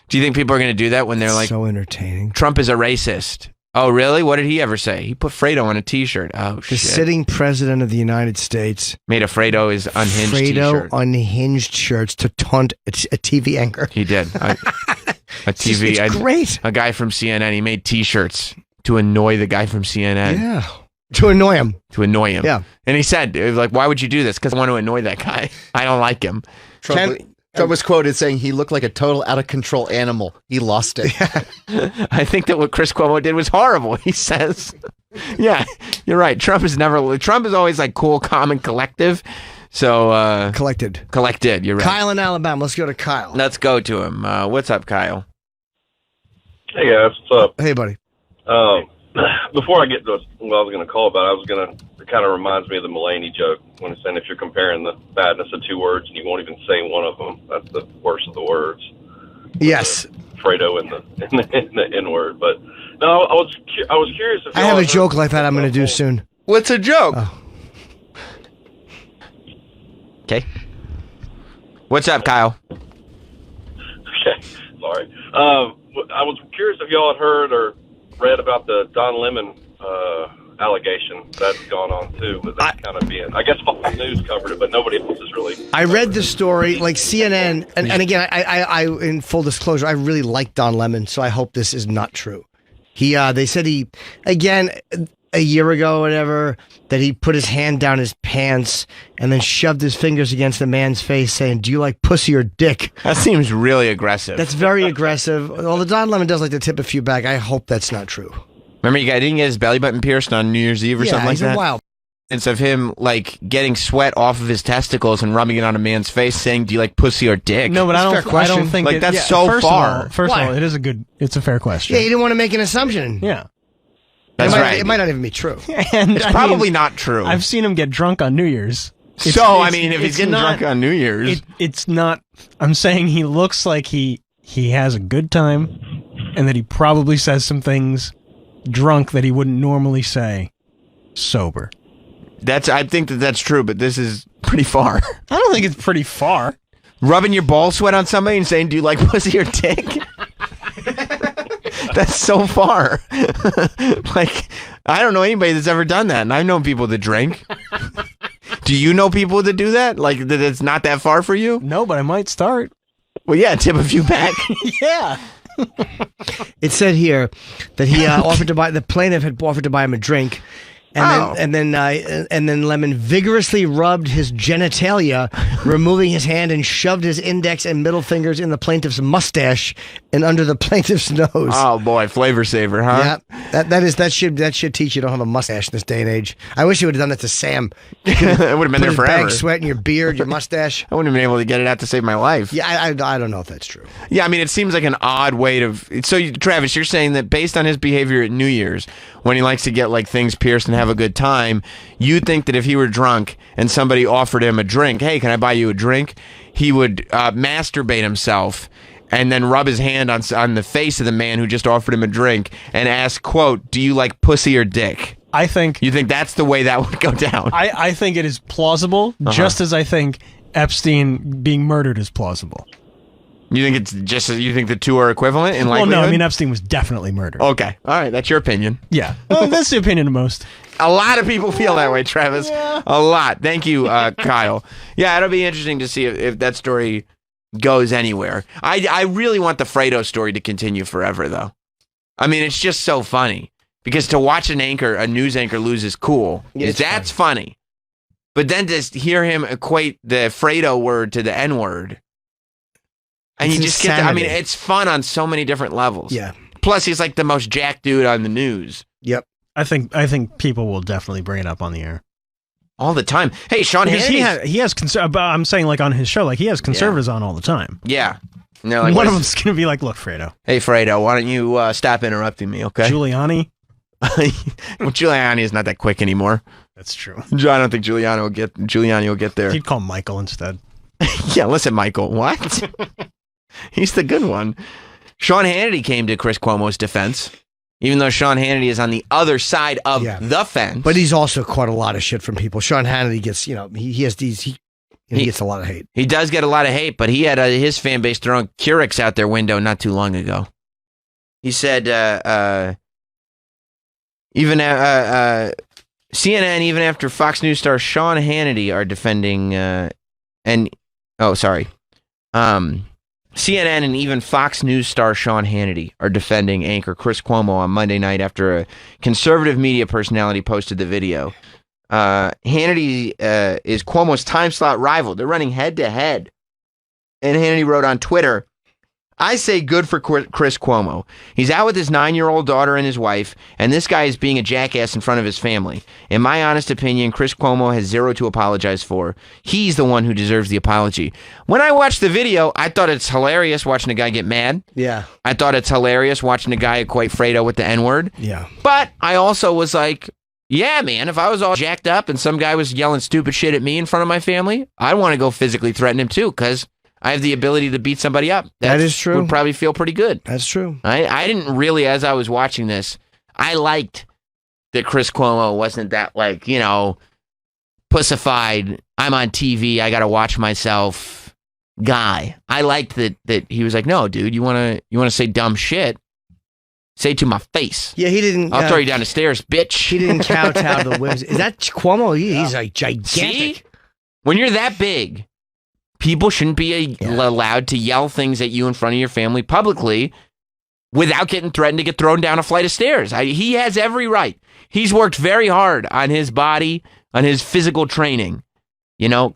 Do you think people are going to do that when they're like... So entertaining. Trump is a racist. Oh, really? What did he ever say? He put Fredo on a t-shirt. Oh, shit. The sitting president of the United States made a Fredo is unhinged t-shirt. Fredo unhinged shirts to taunt a TV anchor. He did. It's great. A guy from CNN. He made t-shirts to annoy the guy from CNN. Yeah. To annoy him. Yeah. And he said, like, why would you do this? Because I want to annoy that guy. I don't like him. Trump was quoted saying he looked like a total out-of-control animal. He lost it. I think that what Chris Cuomo did was horrible, he says. Yeah, you're right. Trump is always like cool, calm, and collective. So Collected, you're right. Kyle in Alabama. Let's go to Kyle. Let's go to him. What's up, Kyle? Hey, guys. What's up? Hey, buddy. Before I get to what I was going to call about, it kind of reminds me of the Mulaney joke when it's saying if you're comparing the badness of two words and you won't even say one of them, that's the worst of the words. Yes. Fredo and the N-word. But no, I was curious if I have a joke like that I'm going to do soon. What's a joke? Okay. What's up, Kyle? Okay. Sorry. I was curious if y'all had heard or read about the Don Lemon allegation that's gone on too, but that's kind of being, I guess Fox News covered it, but nobody else is really. I read the story, like CNN, and again, I in full disclosure, I really like Don Lemon, so I hope this is not true. They said again, a year ago or whatever, that he put his hand down his pants and then shoved his fingers against the man's face saying, do you like pussy or dick? That seems really aggressive. That's very aggressive. Although Don Lemon does like to tip a few back, I hope that's not true. Remember, you guy didn't get his belly button pierced on New Year's Eve or something like that? Yeah, he's a wild. It's of him like getting sweat off of his testicles and rubbing it on a man's face, saying, "Do you like pussy or dick?" No, but I don't think like that's so far. First of all, it's a fair question. Yeah, you didn't want to make an assumption. Yeah, that's right. It might not even be true. And it's probably not true. I've seen him get drunk on New Year's. I mean, if he's getting drunk on New Year's, it's not. I'm saying he looks like he has a good time, and that he probably says some things drunk that he wouldn't normally say sober. I think that's true, but this is pretty far. I don't think it's pretty far. Rubbing your ball sweat on somebody and saying, "Do you like pussy or dick?" That's so far. Like, I don't know anybody that's ever done that, and I've known people that drink. Do you know people that do that? Like, that it's not that far for you? No, but I might start. Well, yeah, tip a few back. Yeah. It said here that he the plaintiff had offered to buy him a drink. And then Lemon vigorously rubbed his genitalia, removing his hand and shoved his index and middle fingers in the plaintiff's mustache and under the plaintiff's nose. Oh boy, flavor saver, huh? Yeah, that should teach you don't have a mustache in this day and age. I wish you would have done that to Sam. It would have been there forever. Bag sweat in your beard, your mustache. I wouldn't have been able to get it out to save my life. Yeah, I don't know if that's true. Yeah, I mean, it seems like an odd way to. So, Travis, you're saying that based on his behavior at New Year's, when he likes to get like things pierced and have a good time, you think that if he were drunk and somebody offered him a drink, hey, can I buy you a drink? He would masturbate himself and then rub his hand on the face of the man who just offered him a drink and ask, quote, "Do you like pussy or dick?" You think that's the way that would go down? I think it is plausible, just as I think Epstein being murdered is plausible. You think it's just you think the two are equivalent in likelihood? Well, no, I mean Epstein was definitely murdered. Okay, all right, that's your opinion. Yeah, well, that's the opinion of most. A lot of people feel that way, Travis. Yeah. A lot. Thank you, Kyle. Yeah, it'll be interesting to see if that story goes anywhere. I really want the Fredo story to continue forever, though. I mean, it's just so funny because to watch a news anchor lose is cool. That's funny. But then to hear him equate the Fredo word to the N word. And you just get I mean, it's fun on so many different levels. Yeah. Plus, he's like the most jacked dude on the news. Yep. I think people will definitely bring it up on the air all the time. Hey, Sean Hannity. He has I'm saying like on his show, like he has conservatives on all the time. Yeah. And like, one of them's gonna be like, "Look, Fredo. Hey, Fredo, why don't you stop interrupting me, okay?" Giuliani. Well, Giuliani is not that quick anymore. That's true. I don't think Giuliani will get there. He'd call Michael instead. Yeah, listen, Michael. What? He's the good one. Sean Hannity came to Chris Cuomo's defense, even though Sean Hannity is on the other side of the fence. But he's also caught a lot of shit from people. Sean Hannity gets, he gets a lot of hate. He does get a lot of hate, but he had his fan base throwing Keurigs out their window not too long ago. He said, CNN, even after Fox News star Sean Hannity are defending, CNN and even Fox News star Sean Hannity are defending anchor Chris Cuomo on Monday night after a conservative media personality posted the video. Hannity is Cuomo's time slot rival. They're running head to head. And Hannity wrote on Twitter, "I say good for Chris Cuomo. He's out with his 9-year-old daughter and his wife, and this guy is being a jackass in front of his family. In my honest opinion, Chris Cuomo has zero to apologize for. He's the one who deserves the apology." When I watched the video, I thought it's hilarious watching a guy get mad. Yeah. I thought it's hilarious watching a guy equate Fredo with the N-word. Yeah. But I also was like, yeah, man, if I was all jacked up and some guy was yelling stupid shit at me in front of my family, I'd want to go physically threaten him too, because I have the ability to beat somebody up. That is true. Would probably feel pretty good. That's true. I didn't really, as I was watching this, I liked that Chris Cuomo wasn't that, like, pussified, I'm on TV, I got to watch myself guy. I liked that he was like, no, dude, you want to say dumb shit? Say it to my face. Yeah, he didn't. I'll throw you down the stairs, bitch. He didn't kowtow to the whims. Is that Cuomo? He's like gigantic. See? When you're that big, people shouldn't be allowed to yell things at you in front of your family publicly without getting threatened to get thrown down a flight of stairs. He has every right. He's worked very hard on his body, on his physical training.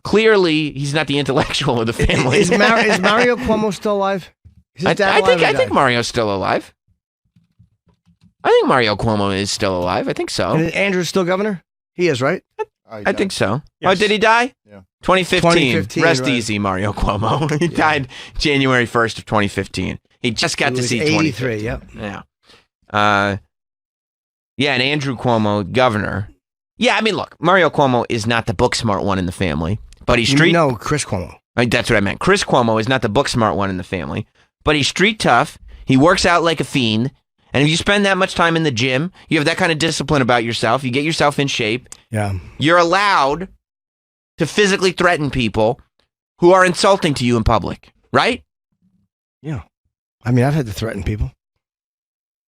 Clearly he's not the intellectual of the family. Is Mario Cuomo still alive? I think Mario's still alive. I think Mario Cuomo is still alive. I think so. And Andrew's still governor? He is, right? I think so. Yes. Oh, did he die? Yeah. 2015. Rest right. easy, Mario Cuomo. He died January 1st of 2015. He just got to see 83, 2015. Yeah. And Andrew Cuomo, governor, Yeah, I mean, look, Mario Cuomo is not the book smart one in the family, but he's street. No, Chris Cuomo. That's what I meant. Chris Cuomo is not the book smart one in the family, but he's street tough. He works out like a fiend. And if you spend that much time in the gym, you have that kind of discipline about yourself, you get yourself in shape. Yeah. You're allowed to physically threaten people who are insulting to you in public, right? Yeah. I mean, I've had to threaten people.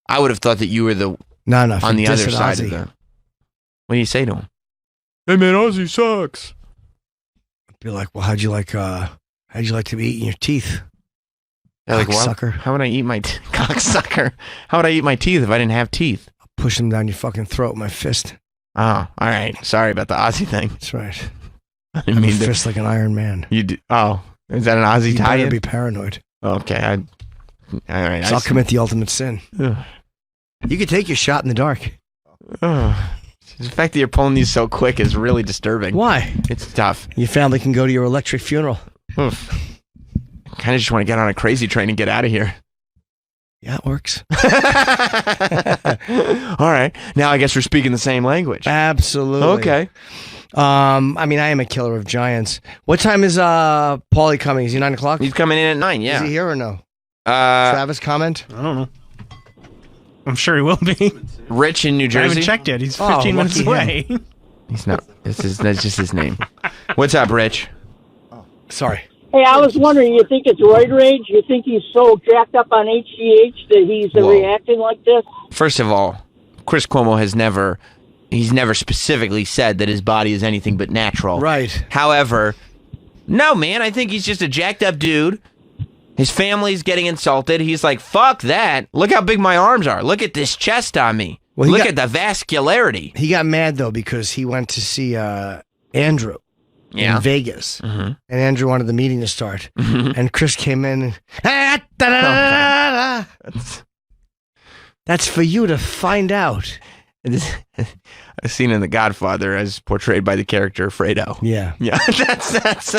I would have thought that you were the No, on the other side of the. What do you say to him? Hey man, Ozzy sucks. I'd be like, well, how'd you like to be eating your teeth? Like, cocksucker. How would I eat my cocksucker? How would I eat my teeth if I didn't have teeth? I'll push them down your fucking throat with my fist. Oh, all right. Sorry about the Ozzy thing. That's right. I didn't mean to. Fist like an Iron Man. You do, oh, is that an Ozzy tie-in? You better be paranoid. Okay. All right. So I'll commit the ultimate sin. Ugh. You could take your shot in the dark. The fact that you're pulling these so quick is really disturbing. Why? It's tough. Your family can go to your electric funeral. Oof. I kind of just want to get on a crazy train and get out of here. Yeah, it works. All right. Now I guess we're speaking the same language. Absolutely. Okay. I mean, I am a killer of giants. What time is Paulie coming? Is he 9 o'clock? He's coming in at 9, yeah. Is he here or no? Travis, comment? I don't know. I'm sure he will be. Rich in New Jersey? I haven't checked yet. He's 15 minutes away. He's not. That's just his name. What's up, Rich? Sorry. Hey, I was wondering, you think it's roid rage? You think he's so jacked up on HGH that he's reacting like this? First of all, Chris Cuomo he's never specifically said that his body is anything but natural. Right. However, no, man, I think he's just a jacked up dude. His family's getting insulted. He's like, fuck that. Look how big my arms are. Look at this chest on me. Well, Look at the vascularity. He got mad, though, because he went to see Andrew in Vegas. Mm-hmm. And Andrew wanted the meeting to start. Mm-hmm. And Chris came in and... That's for you to find out. A scene in The Godfather as portrayed by the character Fredo. Yeah. Yeah, that's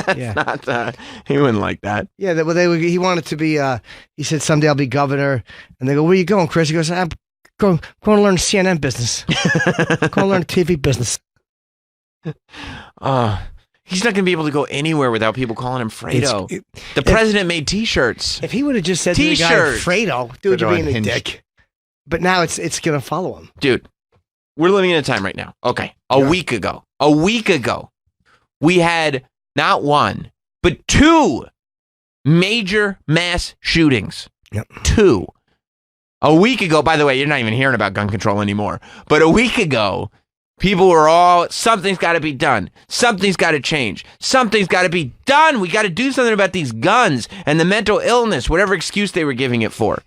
not, he wouldn't like that. Yeah, he wanted to be, he said, someday I'll be governor. And they go, where you going, Chris? He goes, I'm going to learn CNN business. Going to learn TV business. He's not going to be able to go anywhere without people calling him Fredo. The president made T-shirts. If he would have just said to the guy, Fredo, dude, you're being a dick. But now it's going to follow him. Dude, we're living in a time right now. Okay, a week ago, we had not one, but 2 major mass shootings. Yep. 2. A week ago, by the way, you're not even hearing about gun control anymore. But a week ago, people were all, something's got to be done. Something's got to change. Something's got to be done. We got to do something about these guns and the mental illness, whatever excuse they were giving it for.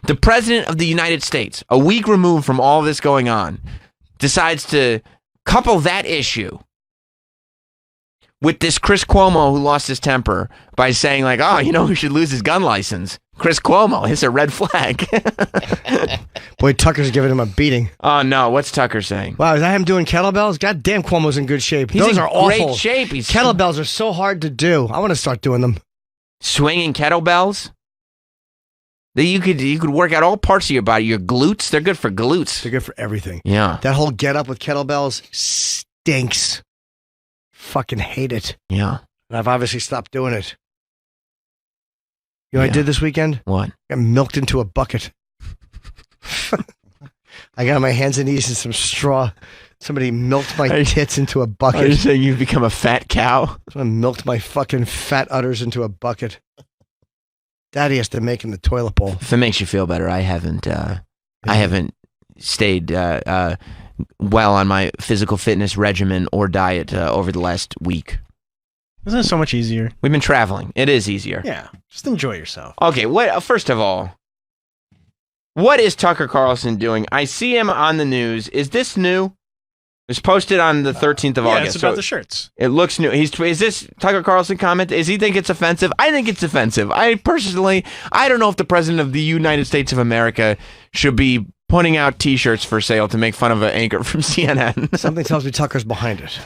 The president of the United States, a week removed from all this going on, decides to couple that issue with this Chris Cuomo who lost his temper by saying like, oh, who should lose his gun license? Chris Cuomo. It's a red flag. Boy, Tucker's giving him a beating. Oh, no. What's Tucker saying? Wow, is that him doing kettlebells? God damn, Cuomo's in good shape. Those are awful. Great shape. Kettlebells are so hard to do. I want to start doing them. Swinging kettlebells? That you could work out all parts of your body. Your glutes, they're good for glutes. They're good for everything. Yeah. That whole get up with kettlebells stinks. Fucking hate it. Yeah. And I've obviously stopped doing it. You know what I did this weekend? What? I got milked into a bucket. I got on my hands and knees in some straw. Somebody milked my tits into a bucket. Are you saying you've become a fat cow? Someone milked my fucking fat udders into a bucket. Daddy has to make in the toilet bowl. If it makes you feel better, I haven't stayed well on my physical fitness regimen or diet over the last week. Isn't it so much easier? We've been traveling. It is easier. Yeah, just enjoy yourself. Okay, first of all, what is Tucker Carlson doing? I see him on the news. Is this new? It was posted on the 13th of August. Yeah, it's about the shirts. It looks new. Is this Tucker Carlson comment? Does he think it's offensive? I think it's offensive. I don't know if the president of the United States of America should be putting out T-shirts for sale to make fun of an anchor from CNN. Something tells me Tucker's behind it.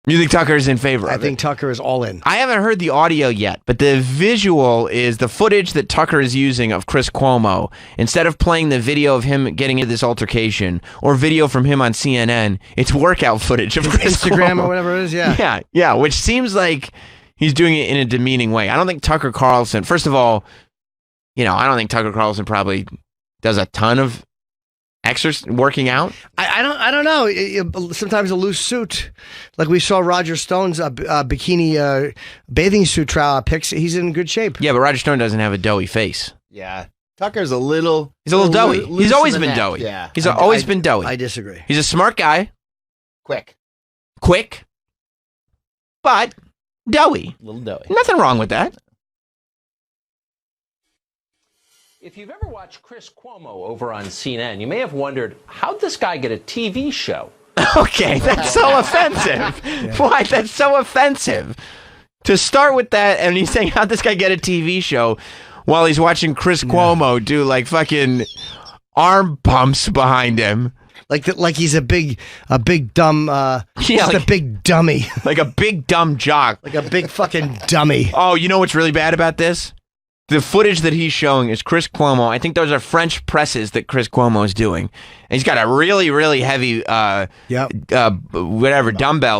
You think Tucker's in favor of it? I think Tucker is all in. I haven't heard the audio yet, but the visual is the footage that Tucker is using of Chris Cuomo. Instead of playing the video of him getting into this altercation or video from him on CNN, it's workout footage of Chris Instagram Cuomo. or whatever it is, yeah. Yeah, which seems like he's doing it in a demeaning way. I don't think Tucker Carlson, first of all, I don't think Tucker Carlson probably does a ton of working out. I don't know. Sometimes a loose suit, like we saw Roger Stone's bikini bathing suit trial pics. He's in good shape. Yeah, but Roger Stone doesn't have a doughy face. Yeah, Tucker's a little. He's a little doughy. He's always been neck. doughy. Yeah, he's always been doughy. I disagree. He's a smart guy. Quick, but doughy. A little doughy. Nothing wrong with that. If you've ever watched Chris Cuomo over on CNN, you may have wondered, how'd this guy get a TV show? Okay, that's so offensive. Why? That's so offensive. To start with that, and he's saying, how'd this guy get a TV show while he's watching Chris Cuomo do like fucking arm pumps behind him? Like he's a big dumb, just a big dummy. Like a big dumb jock. Like a big fucking dummy. Oh, you know what's really bad about this? The footage that he's showing is Chris Cuomo. I think those are French presses that Chris Cuomo is doing. And he's got a really, really heavy, dumbbell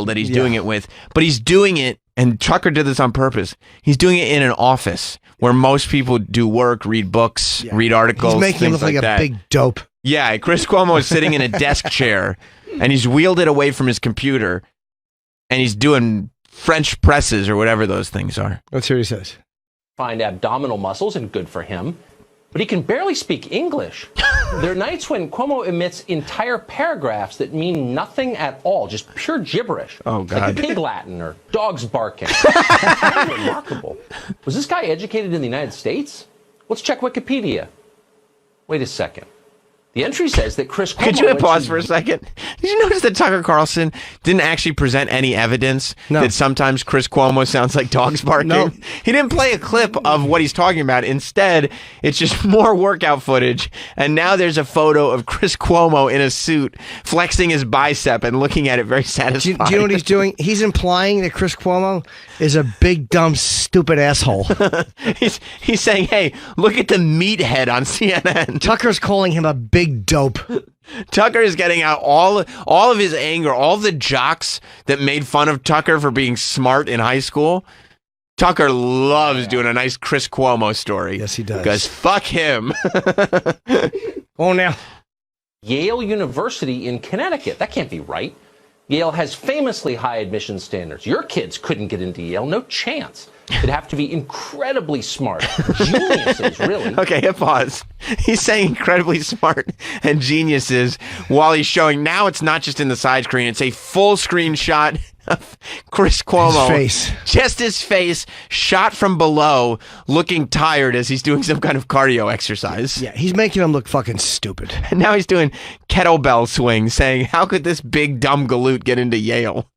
that he's doing it with. But he's doing it, and Tucker did this on purpose. He's doing it in an office where most people do work, read books, read articles. He's making him look like a big dope. Yeah, Chris Cuomo is sitting in a desk chair, and he's wheeled it away from his computer, and he's doing French presses or whatever those things are. Let's hear what he says. Find abdominal muscles, and good for him. But he can barely speak English. There are nights when Cuomo emits entire paragraphs that mean nothing at all, just pure gibberish. Oh, God. Like pig Latin or dogs barking. It's remarkable. Was this guy educated in the United States? Let's check Wikipedia. Wait a second. The entry says that Chris Cuomo... Could you pause for a second? Did you notice that Tucker Carlson didn't actually present any evidence that sometimes Chris Cuomo sounds like dogs barking? No. He didn't play a clip of what he's talking about. Instead, it's just more workout footage. And now there's a photo of Chris Cuomo in a suit flexing his bicep and looking at it very satisfied. Do you know what he's doing? He's implying that Chris Cuomo is a big, dumb, stupid asshole. He's saying, hey, look at the meathead on CNN. Tucker's calling him a big dope. Tucker is getting out all of his anger, all the jocks that made fun of Tucker for being smart in high school. Tucker loves doing a nice Chris Cuomo story. Yes, he does. Because fuck him. Oh, now. Yale University in Connecticut. That can't be right. Yale has famously high admission standards. Your kids couldn't get into Yale. No chance. They'd have to be incredibly smart. Geniuses, really. Okay, hit pause. He's saying incredibly smart and geniuses while he's showing. Now it's not just in the side screen. It's a full screen shot of Chris Cuomo. His face. Just his face, shot from below, looking tired as he's doing some kind of cardio exercise. Yeah, he's making him look fucking stupid. And now he's doing kettlebell swings, saying, how could this big dumb galoot get into Yale?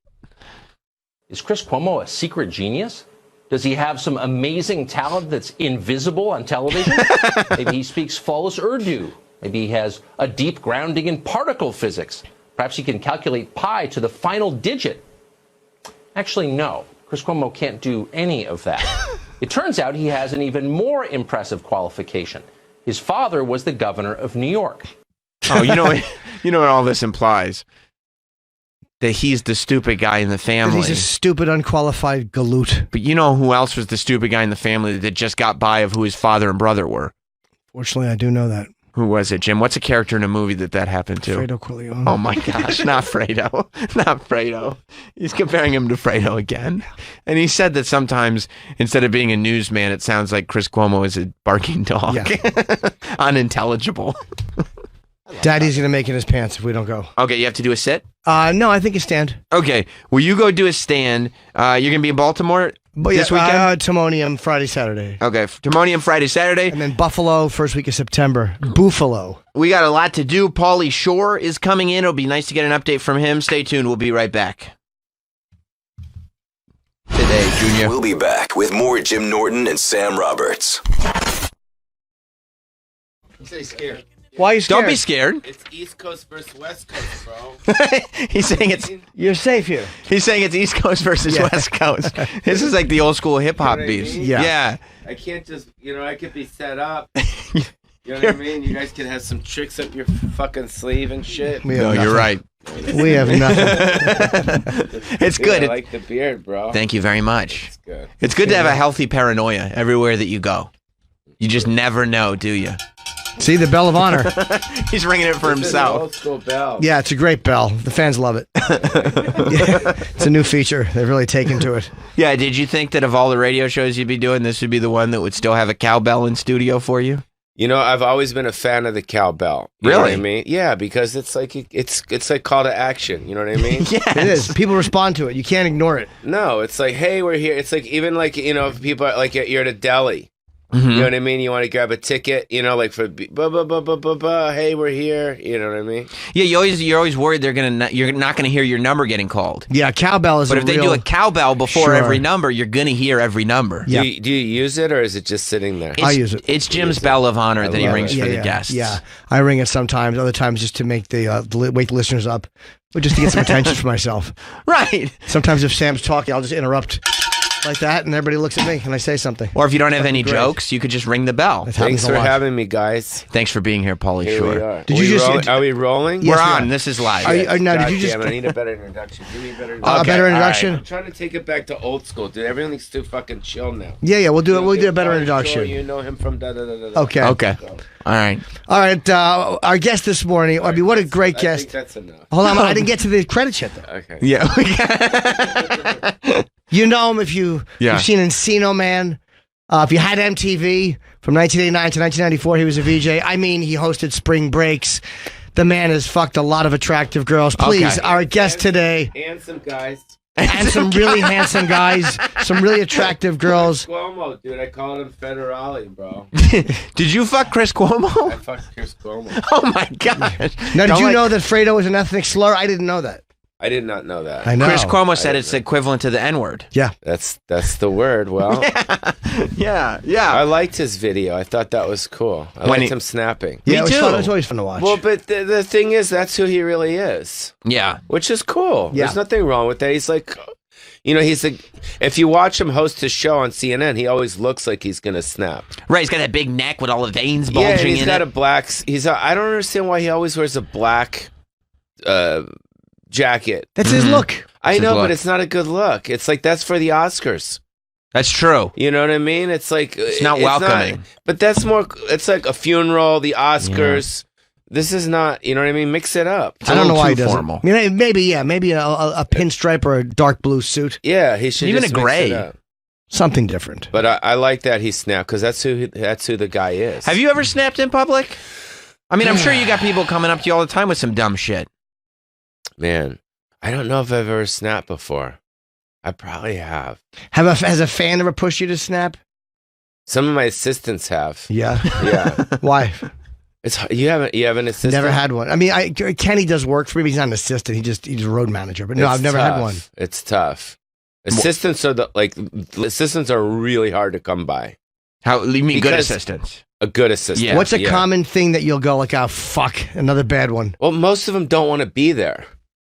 Is Chris Cuomo a secret genius? Does he have some amazing talent that's invisible on television? Maybe he speaks flawless Urdu. Maybe he has a deep grounding in particle physics. Perhaps he can calculate pi to the final digit. Actually, no. Chris Cuomo can't do any of that. It turns out he has an even more impressive qualification. His father was the governor of New York. Oh, you know what all this implies? That he's the stupid guy in the family. He's a stupid, unqualified galoot. But you know who else was the stupid guy in the family that just got by of who his father and brother were? Fortunately, I do know that. Who was it, Jim? What's a character in a movie that happened to? Fredo Corleone. Oh my gosh, not Fredo. Not Fredo. He's comparing him to Fredo again. And he said that sometimes, instead of being a newsman, it sounds like Chris Cuomo is a barking dog. Yeah. Unintelligible. Daddy's going to make it in his pants if we don't go. Okay, you have to do a sit? No, I think a stand. Okay, well, you go do a stand. You're going to be in Baltimore this weekend? Timonium, Friday, Saturday. Okay, Timonium, Friday, Saturday. And then Buffalo, first week of September. Buffalo. We got a lot to do. Pauly Shore is coming in. It'll be nice to get an update from him. Stay tuned. We'll be right back. Today, Junior. We'll be back with more Jim Norton and Sam Roberts. He said he's scared. Why are you scared? Don't be scared. It's East Coast versus West Coast, bro. He's saying it's. You're safe here. He's saying it's East Coast versus West Coast. This is like the old school hip hop beefs. I mean? Yeah. I can't just, I could be set up. You know what I mean? You guys can have some tricks up your fucking sleeve and shit. No, you're right. We have nothing. It's good. I like the beard, bro. Thank you very much. It's good. It's good to have a healthy paranoia everywhere that you go. You just never know, do you? See, the bell of honor. He's ringing it for This is an himself. old school bell. Yeah, it's a great bell. The fans love it. It's a new feature. They've really taken to it. Yeah, did you think that of all the radio shows you'd be doing, this would be the one that would still have a cowbell in studio for you? I've always been a fan of the cowbell. You know Really? what I mean? Yeah, because it's like call to action. You know what I mean? Yes. It is. People respond to it. You can't ignore it. No, it's like, hey, we're here. It's like even like if people are like you're at a deli. Mm-hmm. You know what I mean? You want to grab a ticket, like for hey, we're here. You know what I mean? Yeah, you're always worried you're not gonna hear your number getting called. Yeah, cowbell is. But if they do a cowbell before Sure. every number, you're gonna hear every number. Yeah. Do you use it or is it just sitting there? I use it. It's Jim's bell of honor that he rings for the guests. Yeah, I ring it sometimes. Other times just to make wake the listeners up, or just to get some attention for myself. Right. Sometimes if Sam's talking, I'll just interrupt like that, and everybody looks at me, and I say something. Or if you don't have any Great. jokes, you could just ring the bell. Thanks for having me, guys. Thanks for being here, Paulie Here Shore. we are. Did you just? Are we rolling? Yes, We're we on. are. This is live. Now, God did you just? damn it, I need a better introduction. Give me a better A introduction. better All right. introduction? I'm trying to take it back to old school, dude. Everything's too fucking chill now. Yeah, we'll do it. We'll do a better Sure, introduction. you know him from da-da-da-da-da. Okay. Okay. All right. All right. Our guest this morning. I mean, what a great I guest. think that's enough. Hold on, I didn't get to the credits yet, though. Okay. Yeah. You know him if you've seen Encino Man. If you had MTV from 1989 to 1994, he was a VJ. I mean, he hosted Spring Breaks. The man has fucked a lot of attractive girls. Please, our guest today, Handsome guys. and some really handsome guys, some really attractive girls. Cuomo, dude. I called him Federale, bro. Did you fuck Chris Cuomo? I fucked Chris Cuomo. Oh my gosh. Now, did you know that Fredo is an ethnic slur? I didn't know that. I did not know that. I know. Chris Cuomo said it's equivalent to the N-word. Yeah. That's the word. Well, Yeah. I liked his video. I thought that was cool. I liked him snapping. Yeah, Me it was too. fun. It was always fun to watch. Well, but the thing is, that's who he really is. Yeah. Which is cool. Yeah. There's nothing wrong with that. He's like, if you watch him host his show on CNN, he always looks like he's gonna snap. Right, he's got that big neck with all the veins bulging Yeah, and he's in got it. a black. I don't understand why he always wears a black jacket. That's his look. I It's his know, look. but it's not a good look. It's like that's for the Oscars. That's true. You know what I mean? It's like It's not welcoming. but that's more. It's like a funeral, the Oscars. This is not. You know what I mean? Mix it up. It's a I don't know little why he too doesn't. formal. Maybe a pinstripe or a dark blue suit. Yeah, he should Even just a gray. Mix it up. Something different. But I like that he snapped because that's who the guy is. Have you ever snapped in public? I mean, I'm sure you got people coming up to you all the time with some dumb shit. Man, I don't know if I've ever snapped before. I probably have. Has a fan ever pushed you to snap? Some of my assistants have. Yeah. Yeah. Why? You have an assistant? Never had one. I mean, Kenny does work for me. He's not an assistant. He's a road manager. But no, It's I've never tough. had one. It's tough. Assistants are really hard to come by. How you mean good Because- assistants? A good assistant. Yeah. What's a common thing that you'll go like, oh, fuck, another bad one? Well, most of them don't want to be there.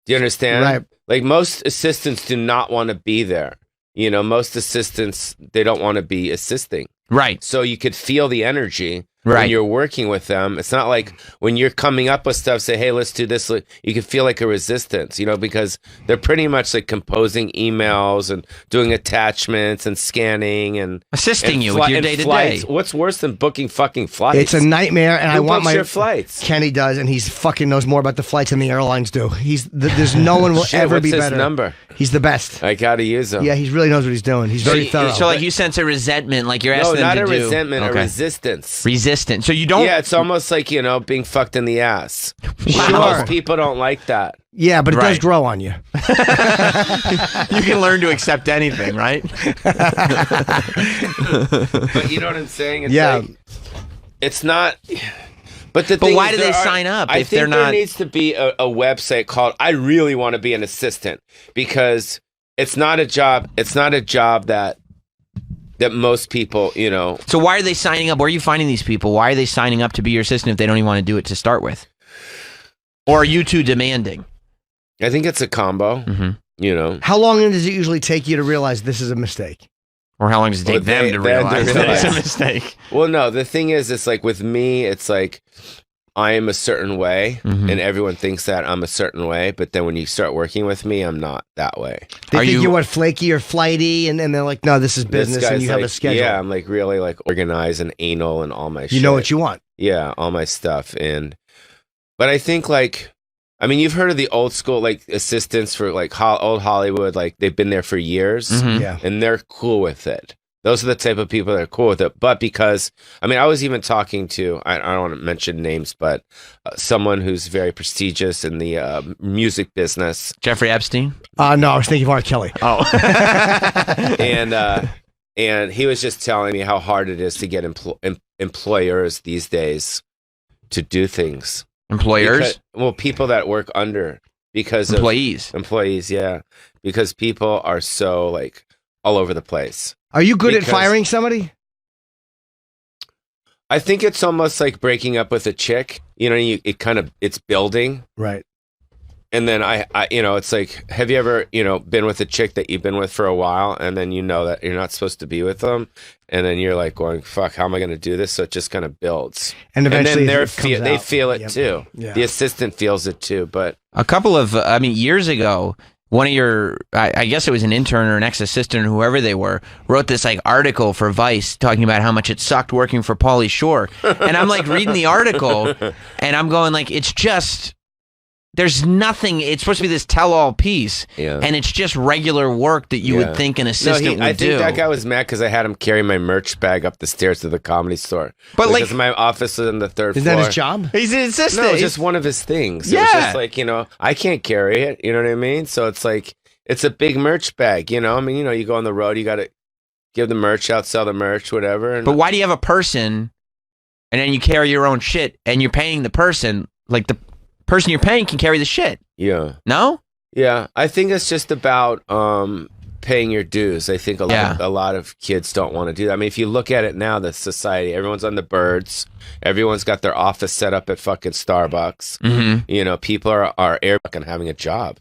Do you understand? Right. Like most assistants do not want to be there. You know, most assistants, they don't want to be assisting. Right. So you could feel the energy when Right. you're working with them. It's not like when you're coming up with stuff, say, hey, let's do this. You can feel like a resistance, because they're pretty much like composing emails and doing attachments and scanning and assisting you with your and day to flights. day. What's worse than booking fucking flights? It's a nightmare, and Who I want books my your flights. Kenny does, and he's fucking knows more about the flights than the airlines do. There's no one will Shit, ever what's be his better. number? He's the best. I gotta use him. Yeah, he really knows what he's doing. He's very thorough. So like you sense a resentment, like you're No, asking them not to a do. resentment, a Okay. resistance. Resistant. So you don't. Yeah, it's almost like, being fucked in the ass. Sure. Most people don't like that. Yeah, but it does Right. grow on you. You can learn to accept anything, right? But you know what I'm saying? It's Yeah. like, it's not. But why is do there they sign up I if think they're there not- needs to be a website called "I really want to be an assistant" because it's not a job. It's not a job that that most people, So why are they signing up? Where are you finding these people? Why are they signing up to be your assistant if they don't even want to do it to start with? Or are you too demanding? I think it's a combo. How long does it usually take you to realize this is a mistake? Or how long does it take them to realize that it's a mistake? Well, no, the thing is, it's like with me, it's like I am a certain way, and everyone thinks that I'm a certain way, but then when you start working with me, I'm not that way. They think you're flaky or flighty, and they're like, no, this is business, and you have a schedule. Yeah, I'm like really like organized and anal and all my shit. You know what you want. Yeah, all my stuff. But I think like, I mean, you've heard of the old school like assistants for like old Hollywood, like they've been there for years, Yeah. and they're cool with it. Those are the type of people that are cool with it. But because, I mean, I was even talking to, I don't want to mention names, but someone who's very prestigious in the music business. Jeffrey Epstein? No, I was thinking of R. Kelly. Oh. And he was just telling me how hard it is to get employers these days to do things. Employers? People that work under. Because employees, yeah. Because people are so like all over the place. Are you good at firing somebody? I think it's almost like breaking up with a chick. It's building. Right. And then I it's like, have you ever, been with a chick that you've been with for a while, and then you know that you're not supposed to be with them, and then you're like going, fuck, how am I going to do this? So it just kind of builds. And eventually they feel it too. Yeah. The assistant feels it too. But a couple of, years ago, one of your, I guess it was an intern or an ex-assistant or whoever they were, wrote this like article for Vice talking about how much it sucked working for Pauly Shore. And I'm like reading the article and I'm going like, it's just, there's nothing, it's supposed to be this tell-all piece. Yeah. And it's just regular work that you would think an assistant would do. I think that guy was mad because I had him carry my merch bag up the stairs to the Comedy Store. But because my office is on the third floor. Is that his job? He's an assistant. No, it's just one of his things. Yeah. It was just like, I can't carry it. You know what I mean? So it's like, it's a big merch bag, I mean, you go on the road, you got to give the merch out, sell the merch, whatever. But why do you have a person and then you carry your own shit and you're paying the person, like the person you're paying can carry the shit? Yeah. No? Yeah. I think it's just about paying your dues. I think a lot of kids don't want to do that. I mean, if you look at it now, the society, everyone's on the birds. Everyone's got their office set up at fucking Starbucks. Mm-hmm. People are air fucking having a job.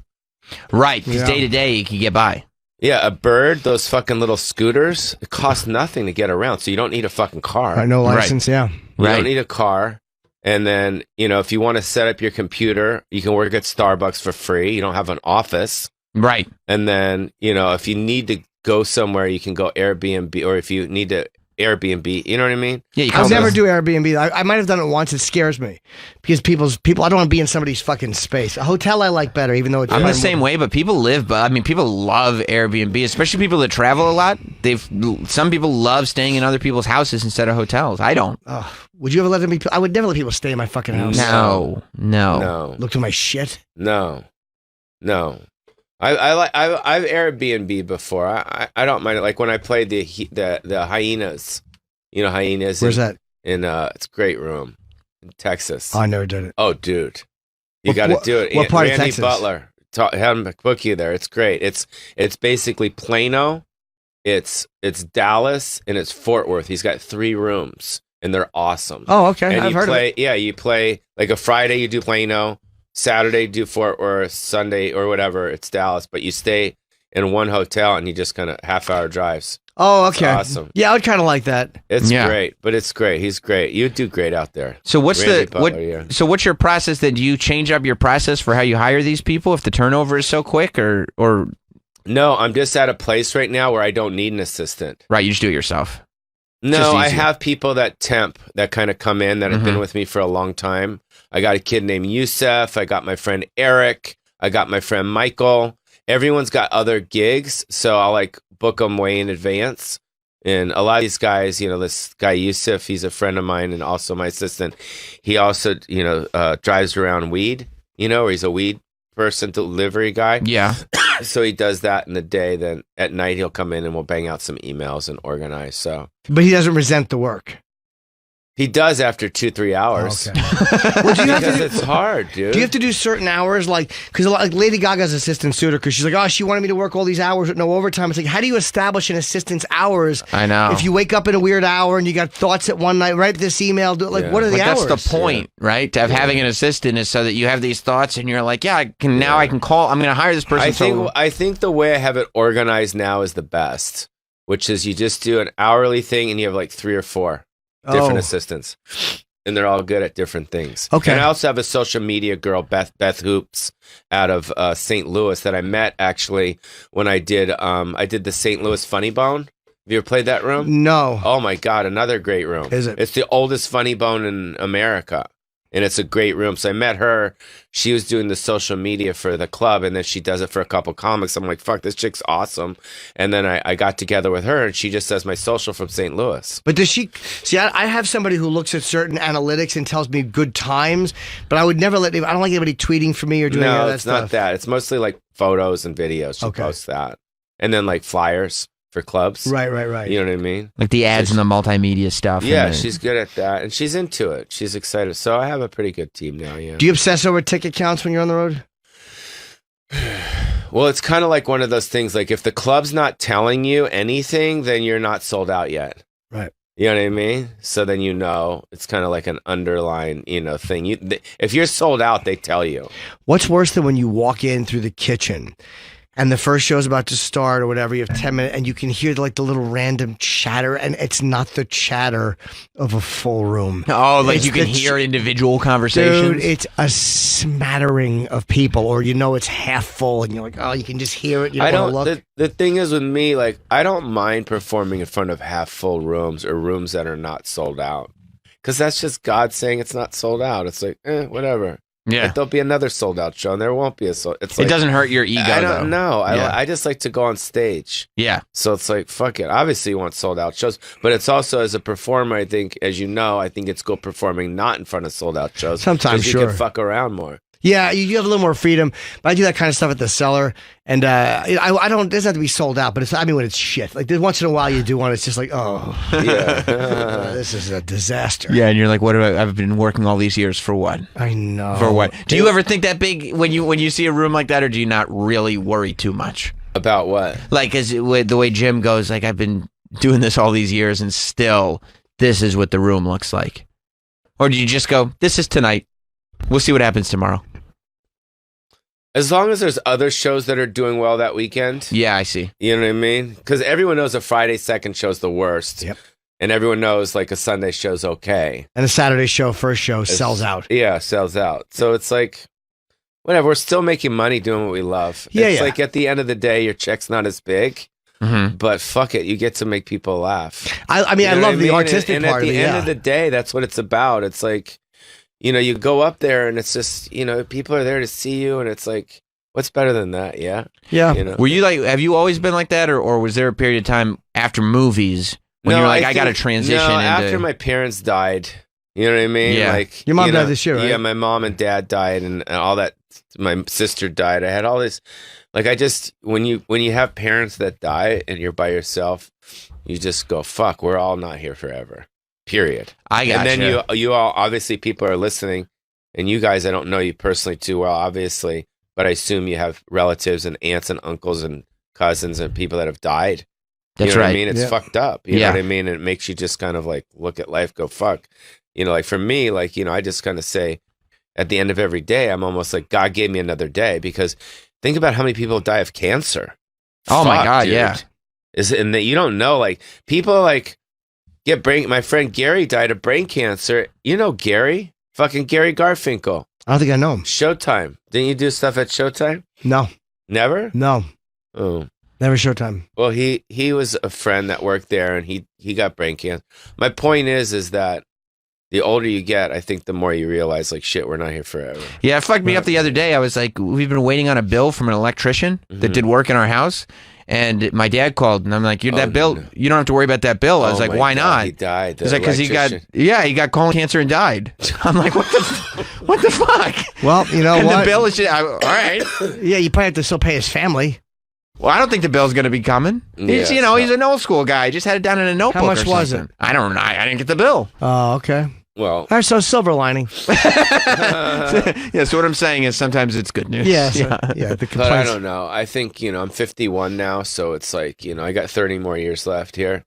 Right. Because day to day, you can get by. Yeah, a bird, those fucking little scooters, it costs nothing to get around. So you don't need a fucking car. No license, yeah. You don't need a car. And then, if you want to set up your computer, you can work at Starbucks for free. You don't have an office. Right. And then, if you need to go somewhere, you can go Airbnb, or if you need to Airbnb, you know what I mean? Yeah, I'll never do Airbnb. I might have done it once. It scares me because people. I don't want to be in somebody's fucking space. A hotel I like better, even though it's. I'm the same way, but people people love Airbnb, especially people that travel a lot. Some people love staying in other people's houses instead of hotels. I don't. Oh, would you ever let them be? I would never let people stay in my fucking house. No. Look to my shit. No. I've Airbnb before. I don't mind it. Like when I played the Hyenas, Hyenas. Where's that? In it's a great room in Texas. I never did it. Oh, dude, you got to do it. What part Randy of Texas? Butler, have him book you there. It's great. It's basically Plano, it's Dallas, and it's Fort Worth. He's got 3 rooms, and they're awesome. Oh, okay. And I've heard of it. Yeah, you play like a Friday. You do Plano. Saturday do Fort Worth, Sunday or whatever, it's Dallas, but you stay in one hotel and you just kind of half-hour drives. Oh, okay. It's awesome. Yeah, I would kind of like that. It's great, but it's great. He's great. You do great out there. So what's what's your process then? Do you change up your process for how you hire these people if the turnover is so quick or No, I'm just at a place right now where I don't need an assistant. Right, you just do it yourself. No, I have people that temp that kind of come in that have been with me for a long time. I got a kid named Youssef. I got my friend Eric. I got my friend Michael. Everyone's got other gigs, so I'll like book them way in advance. And a lot of these guys, this guy Youssef, he's a friend of mine and also my assistant. He also, drives around weed, or he's a weed person, delivery guy. Yeah. So he does that in the day. Then at night he'll come in and we'll bang out some emails and organize. So, but he doesn't resent the work. He does after 2-3 hours. Okay. Well, do you have to Because it's hard, dude. Do you have to do certain hours? Like, because like Lady Gaga's assistant sued her because she's like, oh, she wanted me to work all these hours with no overtime. It's like, how do you establish an assistant's hours? I know. If you wake up in a weird hour and you got thoughts at one night, write this email. What are the hours? That's the point, right? Of having an assistant is so that you have these thoughts and you're like, I can call. I'm going to hire this person. I think the way I have it organized now is the best, which is you just do an hourly thing and you have like 3 or 4 different assistants. And they're all good at different things. Okay. And I also have a social media girl, Beth Hoops, out of St. Louis that I met actually when I did the St. Louis Funny Bone. Have you ever played that room? No. Oh my God, another great room. Is it? It's the oldest Funny Bone in America. And it's a great room. So I met her. She was doing the social media for the club, and then she does it for a couple comics. I'm like, fuck, this chick's awesome. And then I got together with her, and she just does my social from St. Louis. But does she see? I have somebody who looks at certain analytics and tells me good times, but I would never I don't like anybody tweeting for me or doing any of that it's stuff. not that. It's mostly like photos and videos. She posts that, and then like flyers for clubs. Right. You know what I mean? Like the ads and the multimedia stuff. Yeah, she's good at that, and she's into it. She's excited. So I have a pretty good team now. Yeah. Do you obsess over ticket counts when you're on the road? Well, it's kind of like one of those things. Like if the club's not telling you anything, then you're not sold out yet. Right. You know what I mean? So then it's kind of like an underlying thing. If you're sold out, they tell you. What's worse than when you walk in through the kitchen and the first show's about to start or whatever, you have 10 minutes and you can hear like the little random chatter and it's not the chatter of a full room. Oh, like It's you can the hear individual conversations? Dude, it's a smattering of people, or it's half full and you're like, oh, you can just hear it. You don't want to look. The thing is with me, like, I don't mind performing in front of half full rooms or rooms that are not sold out. Because that's just God saying it's not sold out. It's like, whatever. Yeah. Like, there'll be another sold out show and there won't be a sold. It's It doesn't hurt your ego, I don't know. Yeah. I just like to go on stage. Yeah. So it's like, fuck it. Obviously you want sold out shows, but it's also as a performer, I think, as you know, I think it's good performing not in front of sold out shows. Sometimes, 'cause you can fuck around more. Yeah, you have a little more freedom. But I do that kind of stuff at the cellar, and I don't. It doesn't have to be sold out, but when it's shit. Like once in a while, you do one. It's just like, oh, yeah, this is a disaster. Yeah, and you're like, what? I've been working all these years for what? I know. For what? Do you ever think that big when you see a room like that, or do you not really worry too much about what? Like, the way Jim goes, like I've been doing this all these years, and still, this is what the room looks like. Or do you just go, this is tonight? We'll see what happens tomorrow. As long as there's other shows that are doing well that weekend. Yeah, I see. You know what I mean? Because everyone knows a Friday second show's the worst. Yep. And everyone knows like a Sunday show's okay. And a Saturday show, first show, sells out. Yeah, sells out. So it's like, whatever. We're still making money doing what we love. It's like at the end of the day, your check's not as big. Mm-hmm. But fuck it, you get to make people laugh. I love the artistic and part at of the it. end of the day, that's what it's about. It's like, you go up there and it's just, people are there to see you, and it's like, what's better than that? Yeah. Yeah. Were you have you always been like that, or was there a period of time after movies when you were like, I got to transition? No, into... after my parents died. You know what I mean? Yeah. Like your mom died this year, right? Yeah, my mom and dad died, and all that. My sister died. I had all this. Like I just when you have parents that die and you're by yourself, you just go, fuck. We're all not here forever. Period. I got. And then you all obviously people are listening, and you guys I don't know you personally too well, obviously, but I assume you have relatives and aunts and uncles and cousins and people that have died. That's you know right. What I mean, it's fucked up. You know Yeah. what I mean? And it makes you just kind of like look at life, go fuck. Like for me, like I just kind of say, at the end of every day, I'm almost like God gave me another day, because think about how many people die of cancer. Oh my Fuck, God, dude. yeah. And that you don't know, like people like get brain. My friend Gary died of brain cancer. You know Gary, fucking Gary Garfinkel. I don't think I know him. Showtime. Didn't you do stuff at Showtime? No. Never? No. Oh. Never Showtime. Well, he was a friend that worked there, and he got brain cancer. My point is that the older you get, I think the more you realize, like, shit, we're not here forever. Yeah, it fucked me up the other day. I was like, we've been waiting on a bill from an electrician that did work in our house. And my dad called, and I'm like, that bill, no. you don't have to worry about that bill. I was like, my why God, not? He died. He's like, because he got colon cancer and died. I'm like, what the fuck? Well, you know and what? the bill is just, all right. Yeah, you probably have to still pay his family. Well, I don't think the bill's going to be coming. He's, Yeah, he's an old school guy. He just had it down in a notebook. How much or was something. I don't know. I didn't get the bill. Oh, okay. Well, all right, so silver lining. Yeah, so what I'm saying is sometimes it's good news. Yeah, the but I complaints. don't know. I think, I'm 51 now, so it's like, I got 30 more years left here.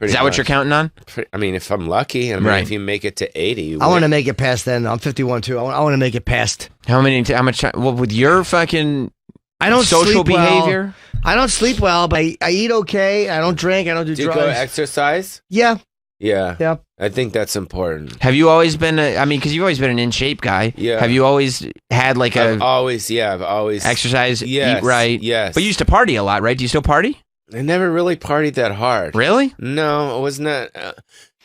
Is that what you're counting on? I mean, if I'm lucky, Right. if you make it to 80, you I want to win. make it past then. I'm 51 too. I want to make it past. How much time? Well, with your fucking I don't social sleep well. behavior? I don't sleep well, but I eat okay. I don't drink. I don't do Do you drugs. go exercise? Yeah. Yeah. Yeah. I think that's important. Have you always been because you've always been an in-shape guy. Yeah. Have you always had like I've always exercise, Yes, eat right? yes. But you used to party a lot, right? Do you still party? I never really partied that hard. Really? No, it was not.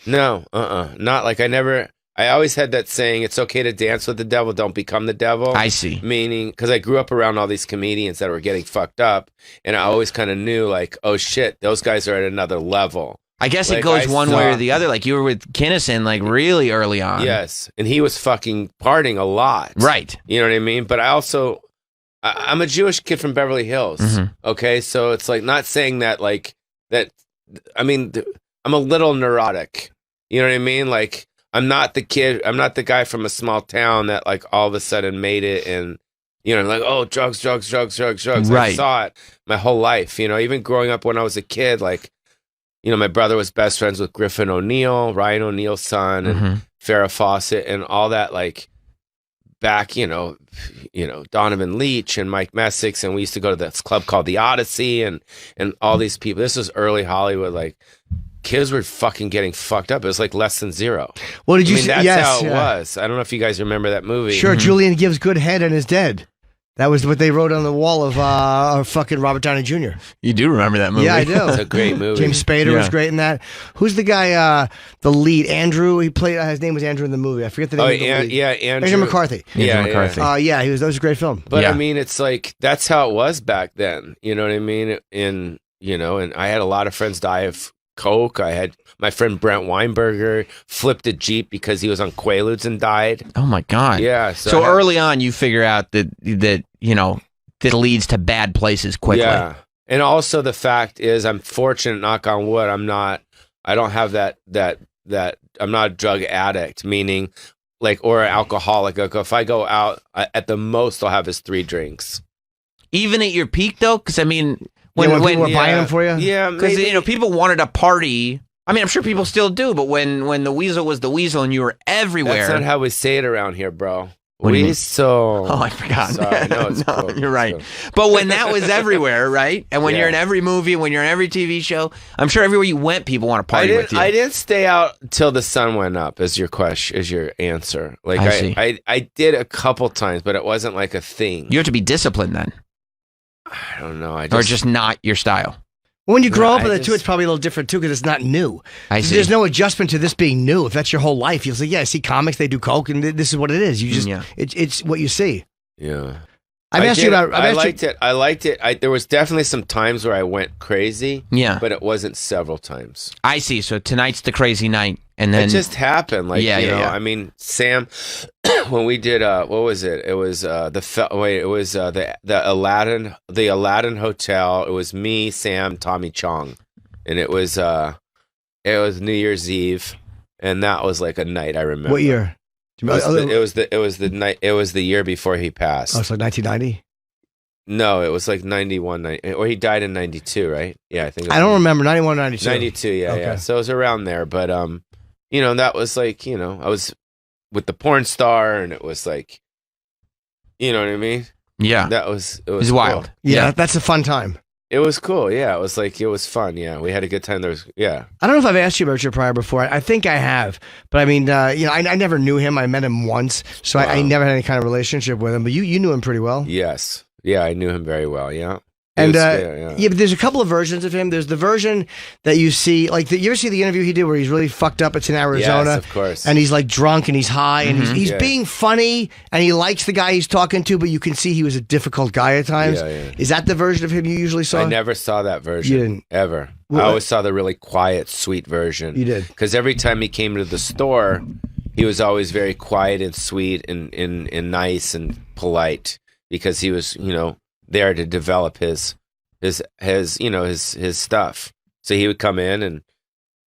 Not like I always had that saying, it's okay to dance with the devil, don't become the devil. I see. Meaning, because I grew up around all these comedians that were getting fucked up, and I always kind of knew, like, oh shit, those guys are at another level. I guess Like, it goes I one way or saw- the other. Like you were with Kinnison, like really early on. Yes, and he was fucking partying a lot. Right. You know what I mean? But I also, I'm a Jewish kid from Beverly Hills. Mhm. Okay, so it's like not saying that like that. I mean, I'm a little neurotic. You know what I mean? Like I'm not the kid. I'm not the guy from a small town that like all of a sudden made it and. Like, oh, drugs. I Right. saw it my whole life. Even growing up when I was a kid, like, my brother was best friends with Griffin O'Neill, Ryan O'Neill's son, and Farrah Fawcett, and all that. Like back, Donovan Leach and Mike Messick, and we used to go to this club called the Odyssey, and all these people. This was early Hollywood, like. Kids were fucking getting fucked up. It was like less than zero. What did you say? That's Yes, how it yeah. was. I don't know if you guys remember that movie. Sure, Julian gives good head and is dead. That was what they wrote on the wall of fucking Robert Downey Jr. You do remember that movie? Yeah, I do. It's a great movie. James Spader was Yeah. great in that. Who's the guy? The lead, Andrew. He played. His name was Andrew in the movie. I forget the name. Oh, of the lead. yeah, Andrew. Andrew McCarthy. Andrew McCarthy. Yeah, he was. That was a great film. But Yeah. I mean, it's like that's how it was back then. You know what I mean? And I had a lot of friends die of coke. I had my friend Brent Weinberger flipped a Jeep because he was on Quaaludes and died. Oh my God. Yeah. So early on, you figure out that that leads to bad places quickly. Yeah. And also the fact is, I'm fortunate. Knock on wood. I don't have that. I'm not a drug addict. Meaning, like, or an alcoholic. Like, if I go out, at the most I'll have is 3 drinks. Even at your peak, though, because I mean, When people were buying them for you. Yeah, because maybe. people wanted to party. I mean, I'm sure people still do, but when the weasel was the weasel and you were everywhere. That's not how we say it around here, bro. What do you mean? Weasel. Oh, I forgot. Sorry, no, it's No, cool. you're right. But when that was everywhere, right? And when Yeah. you're in every movie, when you're in every TV show, I'm sure everywhere you went, people want to party with you. I didn't stay out till the sun went up. Is your question? Is your answer? Like I see. I did a couple times, but it wasn't like a thing. You have to be disciplined then, I don't know. or just not your style. When you grow No, up with I it too, just- it's probably a little different too because it's not new. I see. There's no adjustment to this being new. If that's your whole life, you'll say, "Yeah, I see comics. They do coke, and this is what it is." You just, Yeah. it's what you see. Yeah. I've asked you about. I liked it. I liked it. There was definitely some times where I went crazy. Yeah. But it wasn't several times. I see. So tonight's the crazy night, and then It just happened. Like, Yeah, you yeah, know, yeah. I mean, Sam, when we did, what was it? It was the Aladdin Hotel. It was me, Sam, Tommy Chong, and it was New Year's Eve, and that was like a night I remember. What year? Do you remember- It was the night. It was the year before he passed. Oh, it's like 1990. No, it was like 91, or he died in 92, right? Yeah, I think. It was I don't remember 91, 92. 92, yeah, Okay. yeah. So it was around there, but that was like, I was with the porn star, and it was like, you know what I mean? yeah, That was it it was was cool. wild. Yeah, that's a fun time. It was cool, yeah. It was like it was fun, yeah. We had a good time. There was, yeah. I don't know if I've asked you about your prior before. I think I have, but I mean, I never knew him. I met him once, so I Wow. never had any kind of relationship with him. But you knew him pretty well. Yes, yeah. I knew him very well. Yeah. He And was- yeah, but there's a couple of versions of him. There's the version that you see, like you ever see the interview he did where he's really fucked up? It's in Arizona, Yes, of course. and he's like drunk and he's high and he's Yeah. being funny and he likes the guy he's talking to, but you can see he was a difficult guy at times. Yeah, yeah. Is that the version of him you usually saw? I never saw that version. You didn't? Ever. Well, I always saw the really quiet, sweet version. You did? Because every time he came to the store, he was always very quiet and sweet and nice and polite because he was, there to develop his his stuff. So he would come in and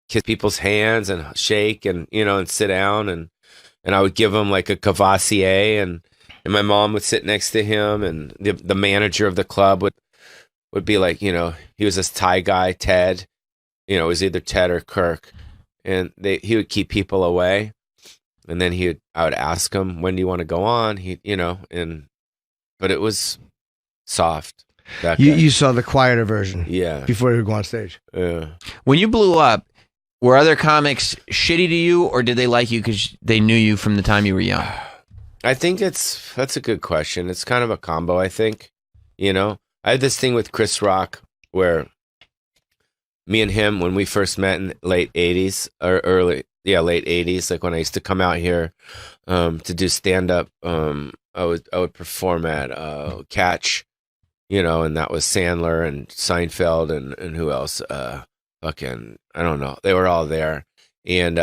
kiss people's hands and shake and and sit down and I would give him like a Cavassier and my mom would sit next to him and the manager of the club would be like, he was this Thai guy, Ted, it was either Ted or Kirk, and he would keep people away, and then I would ask him, when do you want to go on? But it was soft. You saw the quieter version, before you would go on stage. Yeah. When you blew up, were other comics shitty to you, or did they like you because they knew you from the time you were young? I think that's a good question. It's kind of a combo, I think. I had this thing with Chris Rock where me and him, when we first met in late 80s or late 80s, like when I used to come out here to do stand up, I would perform at Catch, and that was Sandler and Seinfeld and who else? Fucking, I don't know. They were all there. And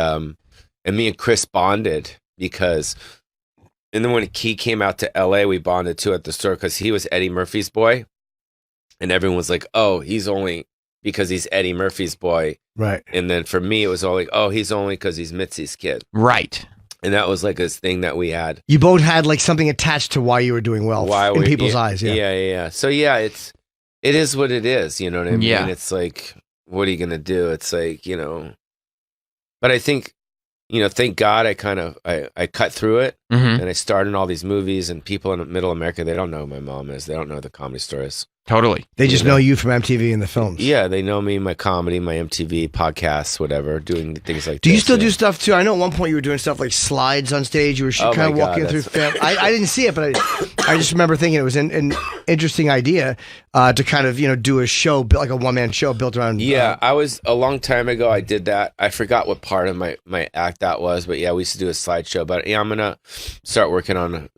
me and Chris bonded and then when he came out to LA, we bonded too at the store because he was Eddie Murphy's boy. And everyone was like, oh, he's only because he's Eddie Murphy's boy. Right. And then for me, it was all like, oh, he's only because he's Mitzi's kid. Right. And that was like this thing that we had. You both had like something attached to why you were doing well in people's eyes. Yeah. Yeah. So yeah, it is what it is. You know what I mean? Yeah. It's like, what are you going to do? It's like, but I think, thank God I cut through it and I starred in all these movies, and people in middle America, they don't know who my mom is. They don't know who the Comedy Store is. Totally. They just know you from MTV and the films. Yeah, they know me, my comedy, my MTV podcasts, whatever, doing things like that. Do you still do stuff too? I know at one point you were doing stuff like slides on stage. You were kind of walking through film. I didn't see it, but I just remember thinking it was an interesting idea to kind of do a show, like a one-man show built around. Yeah, I was a long time ago. I did that. I forgot what part of my act that was, but yeah, we used to do a slideshow. But yeah, I'm gonna start working on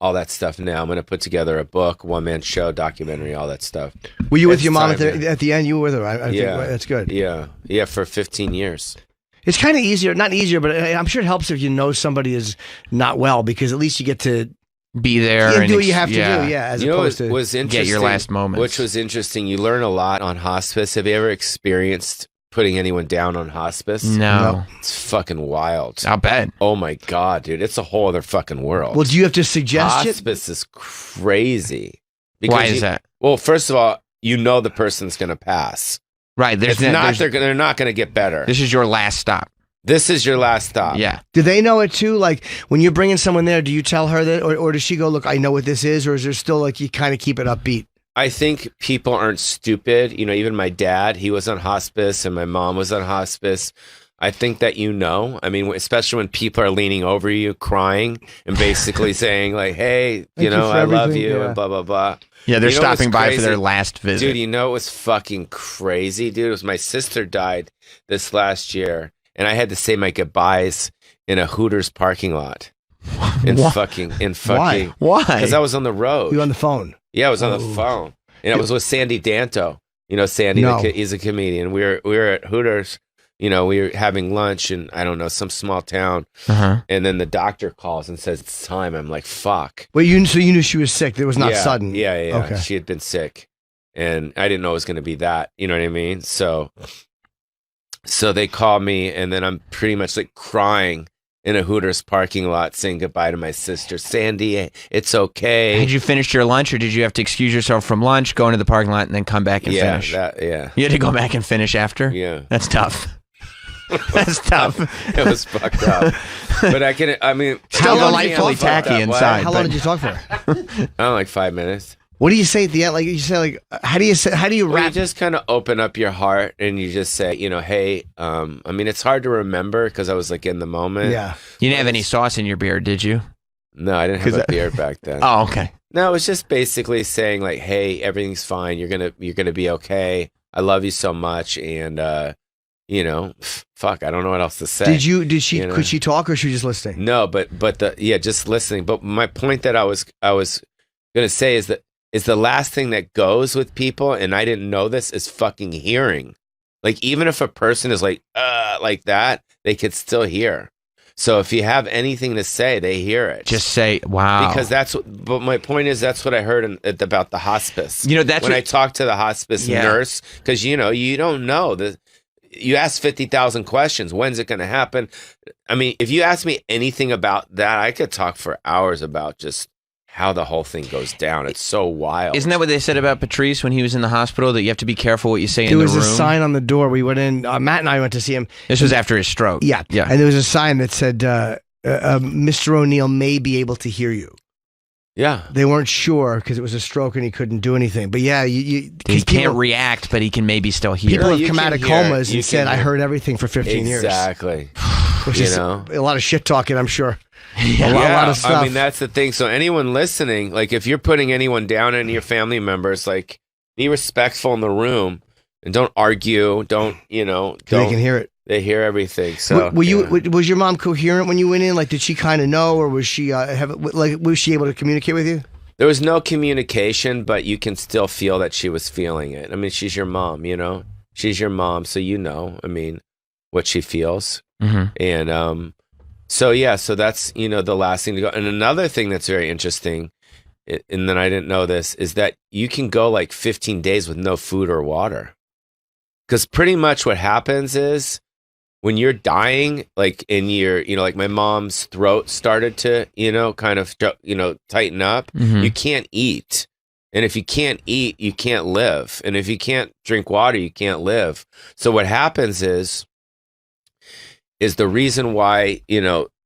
all that stuff now. I'm gonna put together a book, one-man show, documentary, all that stuff. Were you with your mom at the end? You were with her. I think that's good. Yeah, for 15 years. It's kind of easier, not easier, but I'm sure it helps if you know somebody is not well, because at least you get to be there and do what you have to do. Yeah, as opposed to was interesting, get your last moments. Which was interesting. You learn a lot on hospice. Have you ever experienced putting anyone down on hospice? No. It's fucking wild. I'll bet. Oh my God, dude. It's a whole other fucking world. Well, do you have to suggest Hospice is crazy. Why is that? Well, first of all, the person's going to pass. Right. They're not going to get better. This is your last stop. This is your last stop. Yeah. Do they know it too? Like when you're bringing someone there, do you tell her that, or does she go, look, I know what this is, or is there still like you kind of keep it upbeat? I think people aren't stupid. Even my dad, he was on hospice, and my mom was on hospice. I think that I mean, especially when people are leaning over you, crying, and basically saying like, hey, I love you, and blah, blah, blah. Yeah, they're stopping by for their last visit. Dude, it was fucking crazy, dude. It was my sister died this last year, and I had to say my goodbyes in a Hooters parking lot. Why? Because I was on the road. You were on the phone? Yeah, I was on the phone. And I was with Sandy Danto. Sandy, he's a comedian. We were at Hooters. We were having lunch in, I don't know, some small town. Uh-huh. And then the doctor calls and says, it's time. I'm like, fuck. Well, so you knew she was sick. It was not sudden. Yeah. Okay. She had been sick. And I didn't know it was going to be that. You know what I mean? So they call me, and then I'm pretty much like crying in a Hooters parking lot saying goodbye to my sister. Sandy, it's okay. Had you finished your lunch, or did you have to excuse yourself from lunch, go into the parking lot, and then come back and finish? Yeah. You had to go back and finish after? Yeah. That's tough. That's tough. It was fucked up. But still delightfully tacky inside. How long did you talk for? Like 5 minutes. What do you say at the end? Like you say, like how do you wrap? You just kind of open up your heart and you just say, hey, it's hard to remember because I was like in the moment. Yeah. You didn't have any sauce in your beer, did you? No, I didn't have a beer back then. Oh, okay. No, it was just basically saying like, hey, everything's fine. You're gonna be okay. I love you so much, and fuck, I don't know what else to say. Could she talk, or was she just listening? No, but just listening. But my point that I was gonna say is the last thing that goes with people, and I didn't know this, is fucking hearing. Like even if a person is like that, they could still hear. So if you have anything to say, they hear it. Just say, wow. Because but my point is, that's what I heard about the hospice. That's when I talked to the hospice nurse, because, you don't know. You ask 50,000 questions. When's it going to happen? I mean, if you ask me anything about that, I could talk for hours about just how the whole thing goes down. It's so wild. Isn't that what they said about Patrice when he was in the hospital, that you have to be careful what you say in the room? There was a sign on the door. We went in, Matt and I went to see him. This was after his stroke. Yeah. And there was a sign that said, Mr. O'Neill may be able to hear you. Yeah. They weren't sure because it was a stroke and he couldn't do anything. But yeah, he can't react, but he can maybe still hear. People have come out of comas and said, I heard everything for 15 years. Exactly. Which is a lot of shit talking, I'm sure. Yeah. A lot of stuff. I mean, that's the thing. So anyone listening, like if you're putting anyone down, any of your family members, like be respectful in the room and don't argue. They can hear it. They hear everything. So was your mom coherent when you went in? Like, did she kind of know, or was she was she able to communicate with you? There was no communication, but you can still feel that she was feeling it. I mean, she's your mom, she's your mom, so I mean, what she feels. Mm-hmm. And so that's the last thing to go. And another thing that's very interesting, and then I didn't know this, is that you can go like 15 days with no food or water, because pretty much what happens is when you're dying, like like my mom's throat started to kind of tighten up. Mm-hmm. You can't eat. And if you can't eat, you can't live. And if you can't drink water, you can't live. So what happens is the reason why,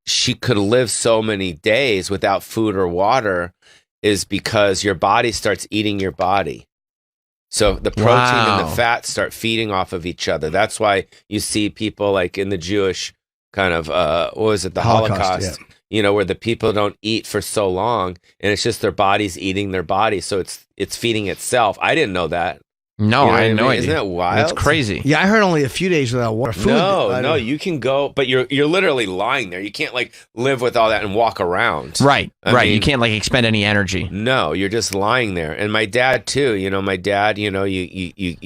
she could live so many days without food or water is because your body starts eating your body. So the protein and the fat start feeding off of each other. That's why you see people like in the Jewish kind of, the Holocaust, where the people don't eat for so long and it's just their bodies eating their body. So it's feeding itself. I didn't know that. No, I had no idea. Isn't that wild? That's crazy. Yeah, I heard only a few days without water. Food. No, you can go, but you're literally lying there. You can't like live with all that and walk around. Right, I right. mean, you can't like expend any energy. No, you're just lying there. And my dad too. You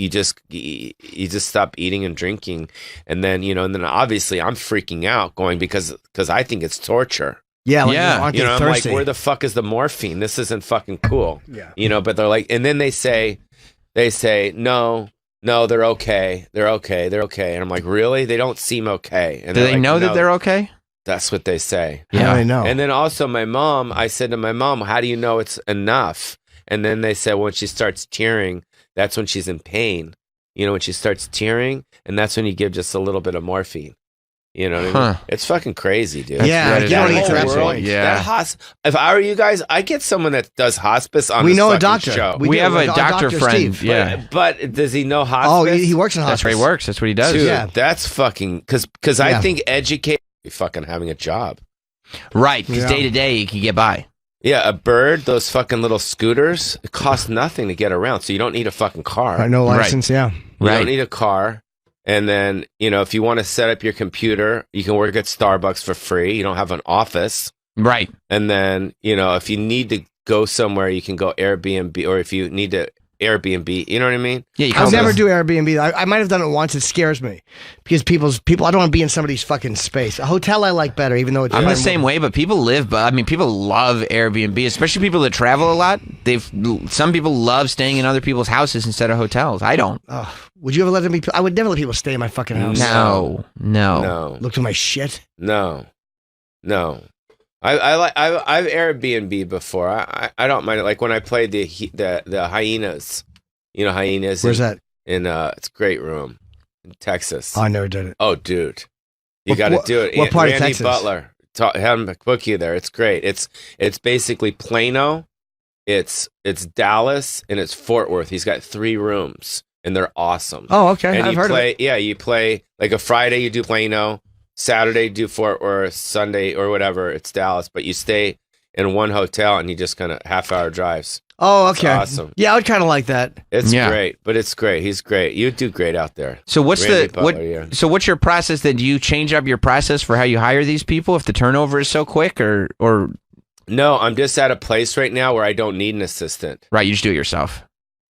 just stop eating and drinking, and then obviously I'm freaking out, going because I think it's torture. Yeah, I'm like, where the fuck is the morphine? This isn't fucking cool. Yeah, but they're like, and then they say, no, they're okay. They're okay. And I'm like, really? They don't seem okay. And do they like, know that they're okay? That's what they say. Yeah, I know. And then also I said to my mom, how do you know it's enough? And then they said, when she starts tearing, that's when she's in pain. When she starts tearing, and that's when you give just a little bit of morphine. You know what I mean? It's fucking crazy, dude. Yeah, you don't that eat to that whole world. point. Yeah. If I were you guys, I get someone that does hospice on. We this know a fucking doctor. Show. We have a doctor friend. Steve. Yeah, but does he know hospice? Oh, he works in hospice. that's where he works. That's what he does. Dude, Yeah. that's fucking because I think educate fucking having a job. Right, because Yeah. day to day you can get by. Yeah, a bird, those fucking little scooters, it costs nothing to get around, so you don't need a fucking car. No license. Yeah. You Right. don't need a car. And then, if you want to set up your computer, you can work at Starbucks for free. You don't have an office. Right. And then, if you need to go somewhere, you can go Airbnb, or if you need to Airbnb, you know what I mean? Yeah, you I'll can never do Airbnb. I might have done it once. It scares me because people. I don't want to be in somebody's fucking space. A hotel I like better, even though it's. I'm the same way, but people love Airbnb, especially people that travel a lot. Some people love staying in other people's houses instead of hotels. I don't. Would you ever let them be? I would never let people stay in my fucking house. No. Look to my shit. No. I've Airbnb before. I don't mind it. Like when I played the Hyenas, Hyenas. Where's that? In it's a great room in Texas. I never did it. Oh, dude, you got to do it. What part Randy of Texas? Butler, have him book you there. It's great. It's basically Plano, it's Dallas, and it's Fort Worth. He's got 3 rooms, and they're awesome. Oh, okay. And I've heard of it. Yeah, you play like a Friday, you do Plano. Saturday do Fort Worth, Sunday or whatever, it's Dallas, but you stay in one hotel and you just kind of half-hour drives. Oh, okay. It's awesome. Yeah, I would kind of like that. It's great, but it's great. He's great. You do great out there. So what's Randy Butler, So what's your process? Then do you change up your process for how you hire these people if the turnover is so quick, or? No, I'm just at a place right now where I don't need an assistant. Right, you just do it yourself.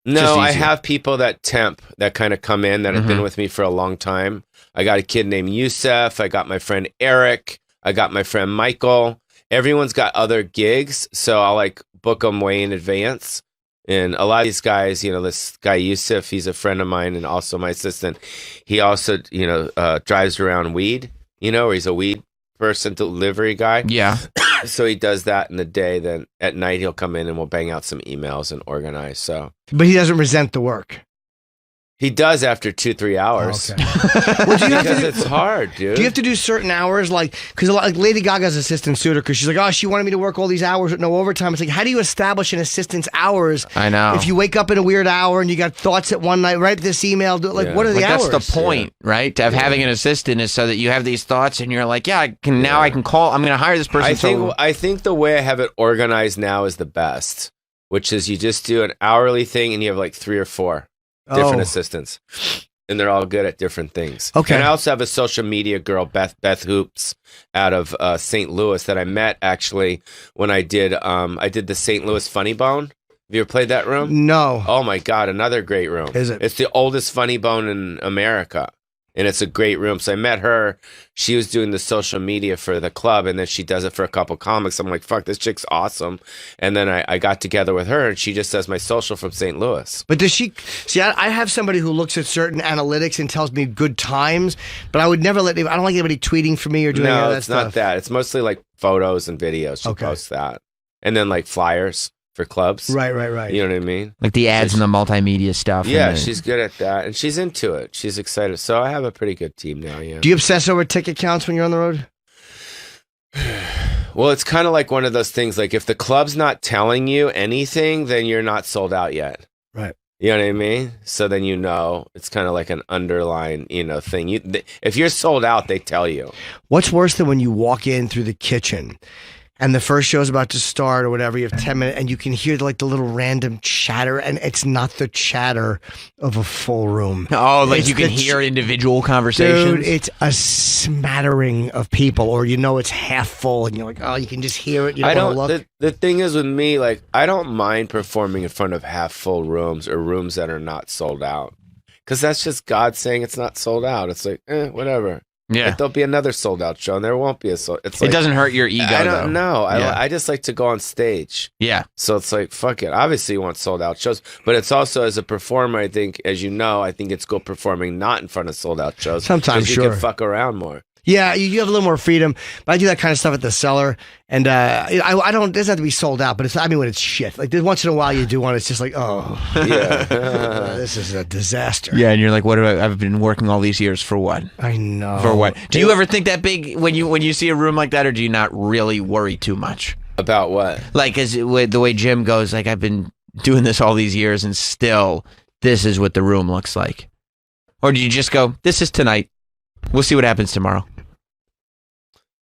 No, I have people that temp that kind of come in that have Mm-hmm. been with me for a long time. I got a kid named Youssef. I got my friend Eric. I got my friend Michael. Everyone's got other gigs, so I'll like book them way in advance. And a lot of these guys, this guy Yusuf, he's a friend of mine and also my assistant. He also, drives around weed, or he's a weed person, delivery guy. Yeah. So he does that in the day. Then at night he'll come in and we'll bang out some emails and organize. So, but he doesn't resent the work. He does after 2-3 hours. Okay. Because it's hard, dude. Do you have to do certain hours? Because like Lady Gaga's assistant sued her because she's like, oh, she wanted me to work all these hours with no overtime. It's like, how do you establish an assistant's hours? I know. If you wake up in a weird hour and you got thoughts at one night, write this email. What are the hours? That's the point, right? Of having an assistant is so that you have these thoughts and you're like, I can call. I'm going to hire this person. I think the way I have it organized now is the best, which is you just do an hourly thing and you have like 3 or 4. Different assistants, and they're all good at different things. Okay. And I also have a social media girl, Beth Hoops, out of St. Louis that I met actually when I did the St. Louis Funny Bone. Have you ever played that room? No. Oh my God, another great room. Is it? It's the oldest Funny Bone in America. And it's a great room. So I met her. She was doing the social media for the club, and then she does it for a couple comics. I'm like, fuck, this chick's awesome. And then I got together with her, and she just does my social from St. Louis. But does she see? I have somebody who looks at certain analytics and tells me good times, but I would never I don't like anybody tweeting for me or doing any of that it's stuff. not that. It's mostly like photos and videos. She posts that, and then like flyers for clubs. Right. You know what I mean? Like the ads and the multimedia stuff. Yeah, she's good at that, and she's into it. She's excited. So I have a pretty good team now. Yeah. Do you obsess over ticket counts when you're on the road? Well, it's kind of like one of those things. Like if the club's not telling you anything, then you're not sold out yet. Right. You know what I mean? So then it's kind of like an underlying thing. If you're sold out, they tell you. What's worse than when you walk in through the kitchen and the first show's about to start or whatever, you have 10 minutes and you can hear like the little random chatter and it's not the chatter of a full room. Oh, like you can hear individual conversations? Dude, it's a smattering of people or it's half full and you're like, oh, you can just hear it. You don't want to look. The thing is with me, like I don't mind performing in front of half full rooms or rooms that are not sold out. Because that's just God saying it's not sold out. It's like, whatever. Yeah, like there'll be another sold out show, and there won't be a sold. It doesn't hurt your ego. I don't know. Yeah. I just like to go on stage. Yeah. So it's like fuck it. Obviously, you want sold out shows, but it's also as a performer. I think, as you know, I think it's good performing not in front of sold out shows. Sometimes, you can fuck around more. Yeah, you have a little more freedom. But I do that kind of stuff at the cellar, and I don't. It doesn't have to be sold out, but when it's shit. Like once in a while you do one, it's just like, oh, yeah, this is a disaster. Yeah, and you're like, what? I've been working all these years for what? I know. For what? Do you ever think that big when you see a room like that, or do you not really worry too much about what? Like, the way Jim goes, like I've been doing this all these years, and still, this is what the room looks like. Or do you just go, this is tonight? We'll see what happens tomorrow.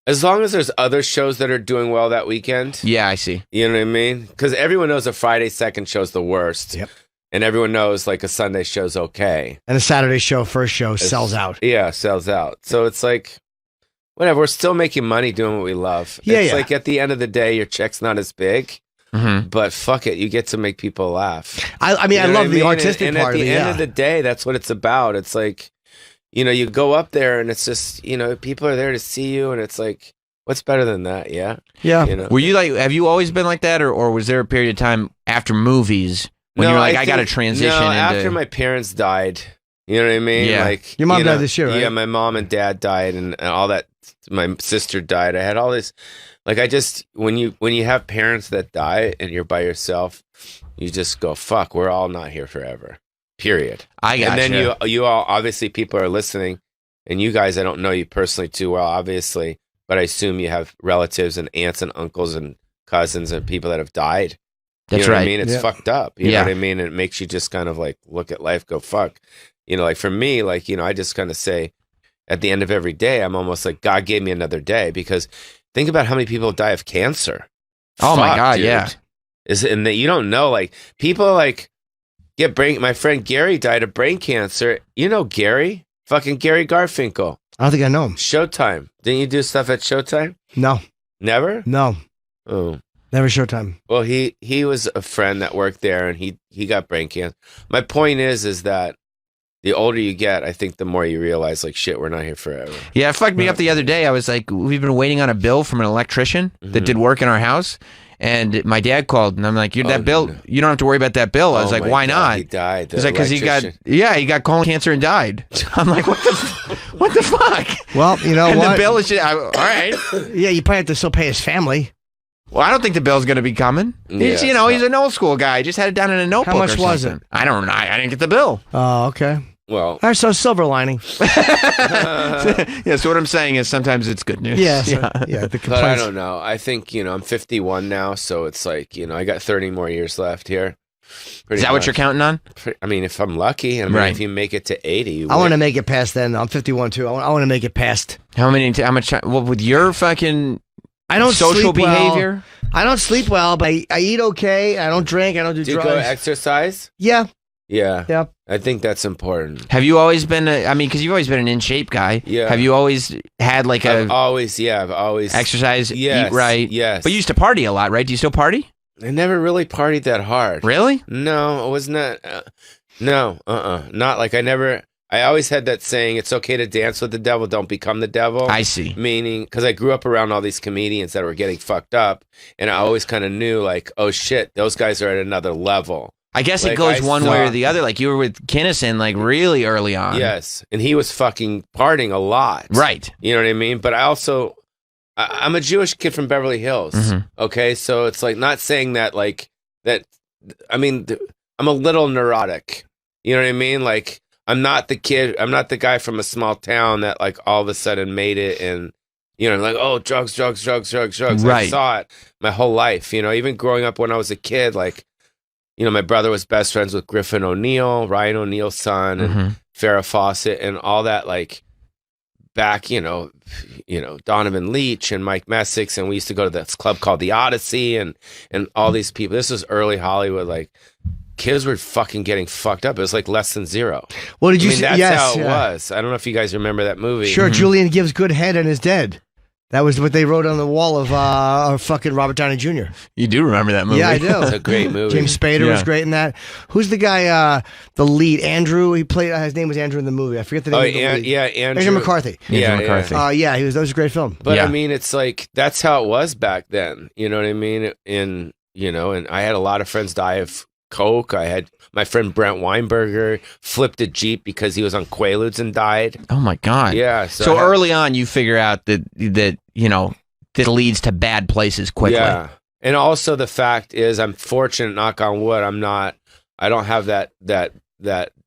As long as there's other shows that are doing well that weekend. Yeah, I see. You know what I mean? Because everyone knows a Friday second show's the worst. Yep. And everyone knows like a Sunday show's okay. And a Saturday show, first show, sells out. Yeah, sells out. So it's like, whatever. We're still making money doing what we love. Yeah, it's like at the end of the day, your check's not as big. Mm-hmm. But fuck it, you get to make people laugh. I mean, I love the artistic and part of it. And at the end of the day, that's what it's about. It's like, you go up there and it's just, people are there to see you, and it's like, what's better than that? Yeah. Yeah. Were you have you always been like that, or was there a period of time after movies when you're like, I got to transition? No, into... after my parents died. You know what I mean? Yeah. Like your mom died this year, right? Yeah, my mom and dad died, and all that. My sister died. I had all this. Like I just when you have parents that die and you're by yourself, you just go, fuck. We're all not here forever. Period. I got. And then you all obviously people are listening, and you guys I don't know you personally too well, obviously, but I assume you have relatives and aunts and uncles and cousins and people that have died. That's you know right. What I mean, it's fucked up. You know what I mean? And it makes you just kind of like look at life, go fuck. Like for me, like I just kind of say, at the end of every day, I'm almost like God gave me another day, because think about how many people die of cancer. Oh my God, dude. yeah. And that you don't know, like people like get brain. My friend Gary died of brain cancer. You know Gary, fucking Gary Garfinkel. I don't think I know him. Showtime. Didn't you do stuff at Showtime? No. Never? No. Oh. Never Showtime. Well, he was a friend that worked there, and he got brain cancer. My point is that the older you get, I think the more you realize, like, shit, we're not here forever. Yeah, it fucked me up the other day. I was like, we've been waiting on a bill from an electrician that did work in our house. And my dad called, and I'm like, that bill, no. You don't have to worry about that bill. I was like, why not? He died. He's like, because he got colon cancer and died. I'm like, what the fuck? Well, you know and what? the bill is all right. Yeah, you probably have to still pay his family. Well, I don't think the bill's going to be coming. He's, he's an old school guy. He just had it down in a notebook. How much was it? I don't know. I didn't get the bill. Oh, okay. Well, all right, so silver lining. Yeah, so what I'm saying is sometimes it's good news. Yeah, the but I don't know. I think, I'm 51 now, so it's like, I got 30 more years left here. Is that what you're counting on? I mean, if I'm lucky, if you make it to 80, I want to make it past then. I'm 51 too. I want to make it past. How much time? Well, with your fucking I don't social sleep well. behavior? I don't sleep well, but I eat okay. I don't drink. I don't do drugs. Do you go exercise? Yeah. Yeah. I think that's important. Have you always been because you've always been an in shape guy. Yeah. Have you always had like I've always exercise, yes, eat right? Yes. But you used to party a lot, right? Do you still party? I never really partied that hard. Really? No, I was not. Not like I always had that saying, it's okay to dance with the devil, don't become the devil. I see. Meaning, because I grew up around all these comedians that were getting fucked up, and I always kind of knew, like, oh shit, those guys are at another level. I guess it goes one way or the other. Like you were with Kinnison, like really early on. Yes, and he was fucking partying a lot. Right. You know what I mean? But I also, I'm a Jewish kid from Beverly Hills. Mm-hmm. Okay, so it's like not saying that like that. I mean, I'm a little neurotic. You know what I mean? Like I'm not the kid. I'm not the guy from a small town that like all of a sudden made it and. Like, oh, drugs. Right. I saw it my whole life. Even growing up when I was a kid, like. My brother was best friends with Griffin O'Neill, Ryan O'Neill's son, and Farrah Fawcett, and all that. Like back, Donovan Leach and Mike Messick, and we used to go to this club called the Odyssey, and all these people. This was early Hollywood. Like kids were fucking getting fucked up. It was like Less Than Zero. What did you say? That's Yes, how it was. I don't know if you guys remember that movie. Sure, Julian gives good head and is dead. That was what they wrote on the wall of fucking Robert Downey Jr. You do remember that movie? Yeah, I do. It's a great movie. James Spader was great in that. Who's the guy, the lead? Andrew. He played. His name was Andrew in the movie. I forget the name. Of the lead. Yeah, Andrew McCarthy. Yeah, McCarthy. Yeah, that was a great film. But I mean, it's like that's how it was back then. You know what I mean? And I had a lot of friends die of coke. I had my friend Brent Weinberger flipped a Jeep because he was on Quaaludes and died. Oh my God. Yeah. So early on, you figure out that that leads to bad places quickly. Yeah. And also the fact is, I'm fortunate, knock on wood, I don't have that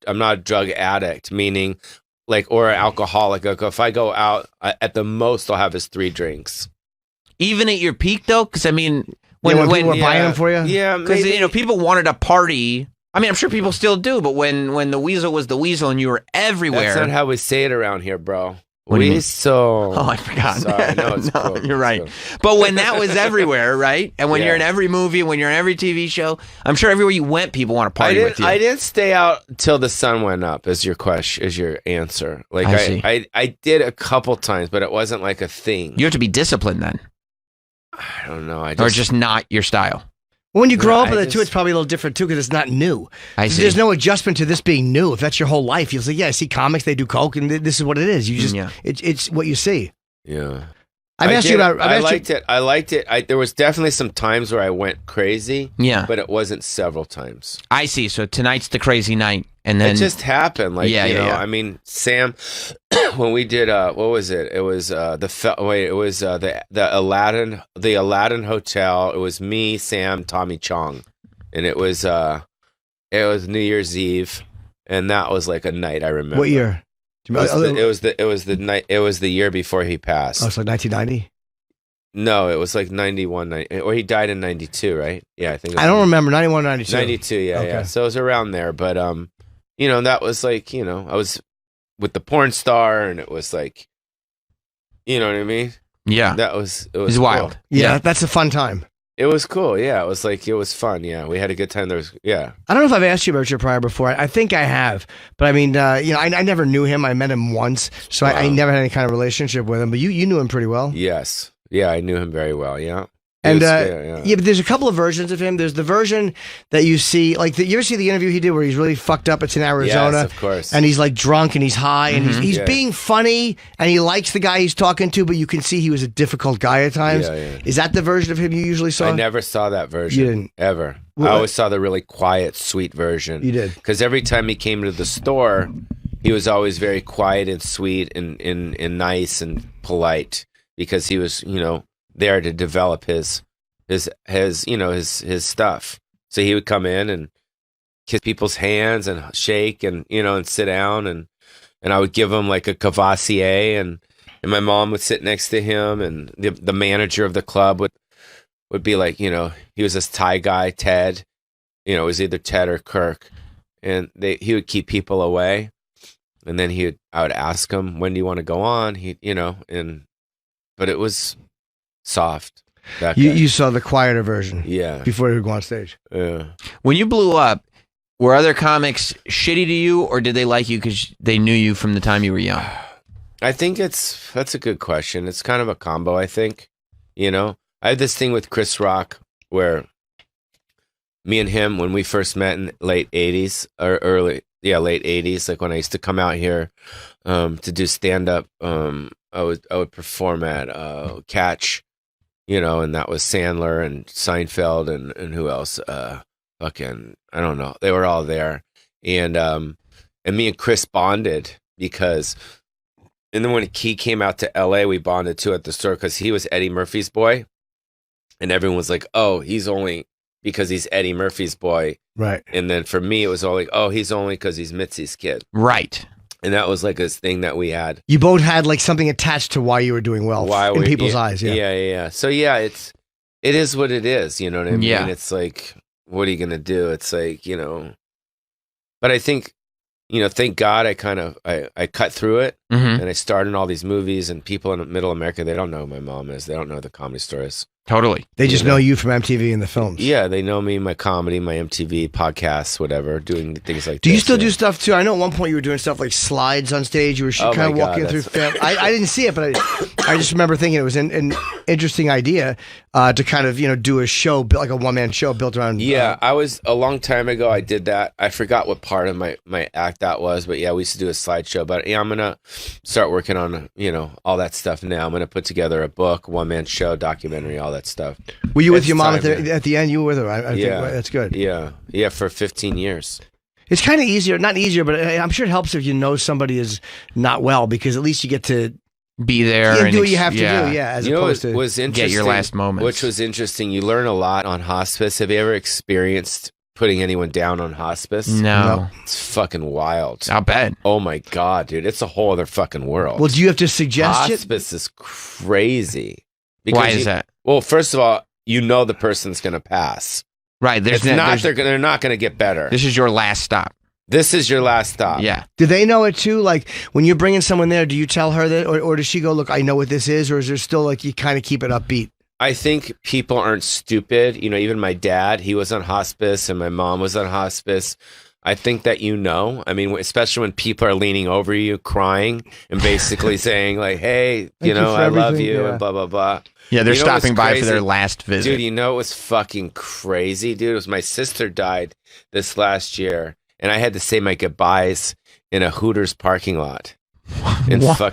I'm not a drug addict, meaning or an alcoholic. Like if I go out, at the most I'll have is 3 drinks. Even at your peak though? Because I mean, when people were buying them for you? Yeah. Because, people wanted to party. I mean, I'm sure people still do, but when the weasel was the weasel and you were everywhere. That's not how we say it around here, bro. Weasel. Oh, I forgot. Sorry, no, cool. You're right. But when that was everywhere, right? And when you're in every movie, when you're in every TV show, I'm sure everywhere you went, people want to party with you. I didn't stay out till the sun went up. Is your question? Is your answer? Like I did a couple times, but it wasn't like a thing. You have to be disciplined then. I don't know. Or just not your style. When you grow up with it too, it's probably a little different too because it's not new. I see. There's no adjustment to this being new. If that's your whole life, you'll say, "Yeah, I see comics. They do coke, and this is what it is." You just, it's what you see. Yeah. I liked it. There was definitely some times where I went crazy. Yeah. But it wasn't several times. I see. So tonight's the crazy night, and then it just happened. Like yeah. I mean, Sam, when we did what was it? It was the Aladdin Hotel. It was me, Sam, Tommy Chong, and it was New Year's Eve, and that was like a night I remember. What year? It was the night. It was the year before he passed. Oh, it's like 1990. No, it was like 91, or he died in 92, right? Yeah, I think. I don't remember 91, 92. 92, yeah. So it was around there, but that was like I was with the porn star, and it was like, you know what I mean? Yeah, it was cool. Wild. Yeah, that's a fun time. It was cool. Yeah, it was fun. Yeah, we had a good time. I don't know if I've asked you about your prior before. I think I have, but I mean, I never knew him. I met him once, so I never had any kind of relationship with him. But you knew him pretty well. Yes. Yeah, I knew him very well. Yeah. And yeah. but there's a couple of versions of him. There's the version that you see, like you ever see the interview he did where he's really fucked up? It's in Arizona, Yes, of course. and he's like drunk and he's high and he's Yeah. being funny and he likes the guy he's talking to, but you can see he was a difficult guy at times. Yeah. Is that the version of him you usually saw? I never saw that version. You didn't? Ever. What? I always saw the really quiet, sweet version. You did? Because every time he came to the store, he was always very quiet and sweet and nice and polite because he was, there to develop his stuff. So he would come in and kiss people's hands and shake and, and sit down and I would give him like a Cavassier and my mom would sit next to him and the manager of the club would be like, he was this Thai guy, Ted, it was either Ted or Kirk, and he would keep people away. And then I would ask him, when do you want to go on? But it was soft. You saw the quieter version. Yeah. Before he would go on stage. Yeah. When you blew up, were other comics shitty to you, or did they like you because they knew you from the time you were young? I think that's a good question. It's kind of a combo, I think. I had this thing with Chris Rock where me and him, when we first met in late 80s, or late 80s, like when I used to come out here to do stand-up, I would perform at Catch, and that was Sandler and Seinfeld and who else? Fucking, I don't know. They were all there. And me and Chris bonded because, and then when he came out to LA, we bonded too at the store because he was Eddie Murphy's boy. And everyone was like, oh, he's only because he's Eddie Murphy's boy. Right. And then for me, it was all like, oh, he's only because he's Mitzi's kid. Right. And that was like this thing that we had. You both had like something attached to why you were doing well in people's eyes. Yeah. Yeah. So yeah, it is what it is. You know what I mean? Yeah. It's like, what are you going to do? It's like, but I think, thank God I cut through it and I starred in all these movies and people in middle America, they don't know who my mom is. They don't know who the Comedy Store is. Totally. They just know you from MTV and the films. Yeah, they know me, my comedy, my MTV podcasts, whatever, doing things like that. Do you still do stuff too? I know at one point you were doing stuff like slides on stage. You were kind of walking through family. I didn't see it, but I just remember thinking it was an interesting idea to kind of, do a show, like a one-man show built around. Yeah, I was, a long time ago, I did that. I forgot what part of my act that was, but yeah, we used to do a slideshow. But yeah, I'm going to start working on, all that stuff now. I'm going to put together a book, one-man show, documentary, all that stuff. Were you with your mom at the end? You were with her. I think that's good. Yeah, for 15 years. It's kind of easier, not easier, but I'm sure it helps if you know somebody is not well because at least you get to be there and do what you have to do. Yeah, as opposed to was interesting, get your last moments. Which was interesting. You learn a lot on hospice. Have you ever experienced putting anyone down on hospice? No. It's fucking wild. I'll bet. Oh my God, dude. It's a whole other fucking world. Well, do you have to suggest it? Hospice is crazy. Why is that? Well, first of all, the person's going to pass. Right. They're not going to get better. This is your last stop. This is your last stop. Yeah. Do they know it too? Like when you're bringing someone there, do you tell her that, or does she go, look, I know what this is, or is there still like you kind of keep it upbeat? I think people aren't stupid. Even my dad, he was on hospice, and my mom was on hospice. I think that I mean, especially when people are leaning over you, crying, and basically saying like, hey, I love you, and blah, blah, blah. Yeah, they're stopping by for their it visit. Dude, it was fucking crazy, dude. It was my sister died this last year, and I had to say my goodbyes in a Hooters parking lot. Why? Because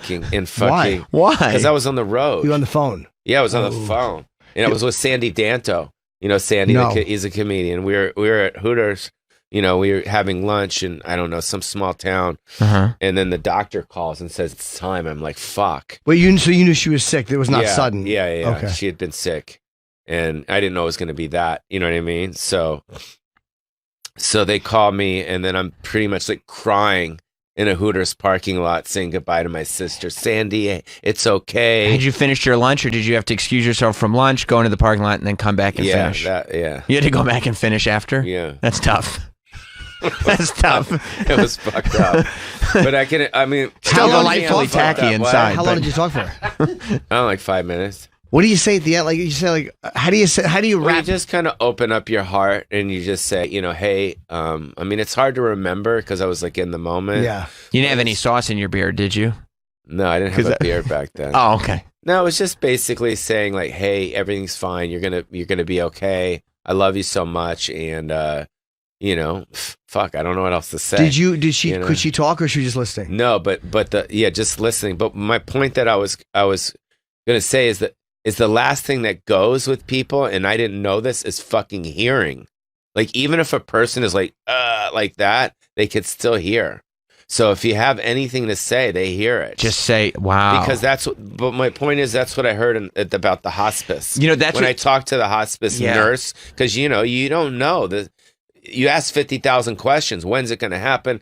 I was on the road. You on the phone? Yeah, I was on the phone. And I was with Sandy Danto. Sandy, he's a comedian. We were at Hooters. We were having lunch in, I don't know, some small town. Uh-huh. And then the doctor calls and says, it's time. I'm like, fuck. Well, so you knew she was sick. It was not sudden. Yeah. Okay. She had been sick. And I didn't know it was going to be that. You know what I mean? So they call me, and then I'm pretty much like crying in a Hooters parking lot saying goodbye to my sister. Sandy, it's okay. Did you finish your lunch, or did you have to excuse yourself from lunch, go into the parking lot, and then come back and finish? Yeah. You had to go back and finish after? Yeah. That's tough. That's tough. It was fucked up. But still delightfully tacky inside. How long did you talk for? I don't like 5 minutes. What do you say at the end? Like you say, like how do you wrap? You just kind of open up your heart and you just say, hey, it's hard to remember because I was like in the moment. Yeah. You didn't have any sauce in your beer, did you? No, I didn't have a beer back then. Oh, okay. No, it was just basically saying like, "Hey, everything's fine. You're gonna be okay. I love you so much." And fuck, I don't know what else to say. Did she? Could she talk, or was she just listening? No, but just listening. But my point that I was gonna say is the last thing that goes with people, and I didn't know this, is fucking hearing. Like, even if a person is like that, they could still hear. So if you have anything to say, they hear it. Just say, wow. Because but my point is, that's what I heard about the hospice. That's when I talked to the hospice nurse, because, you don't know. You ask 50,000 questions. When's it going to happen?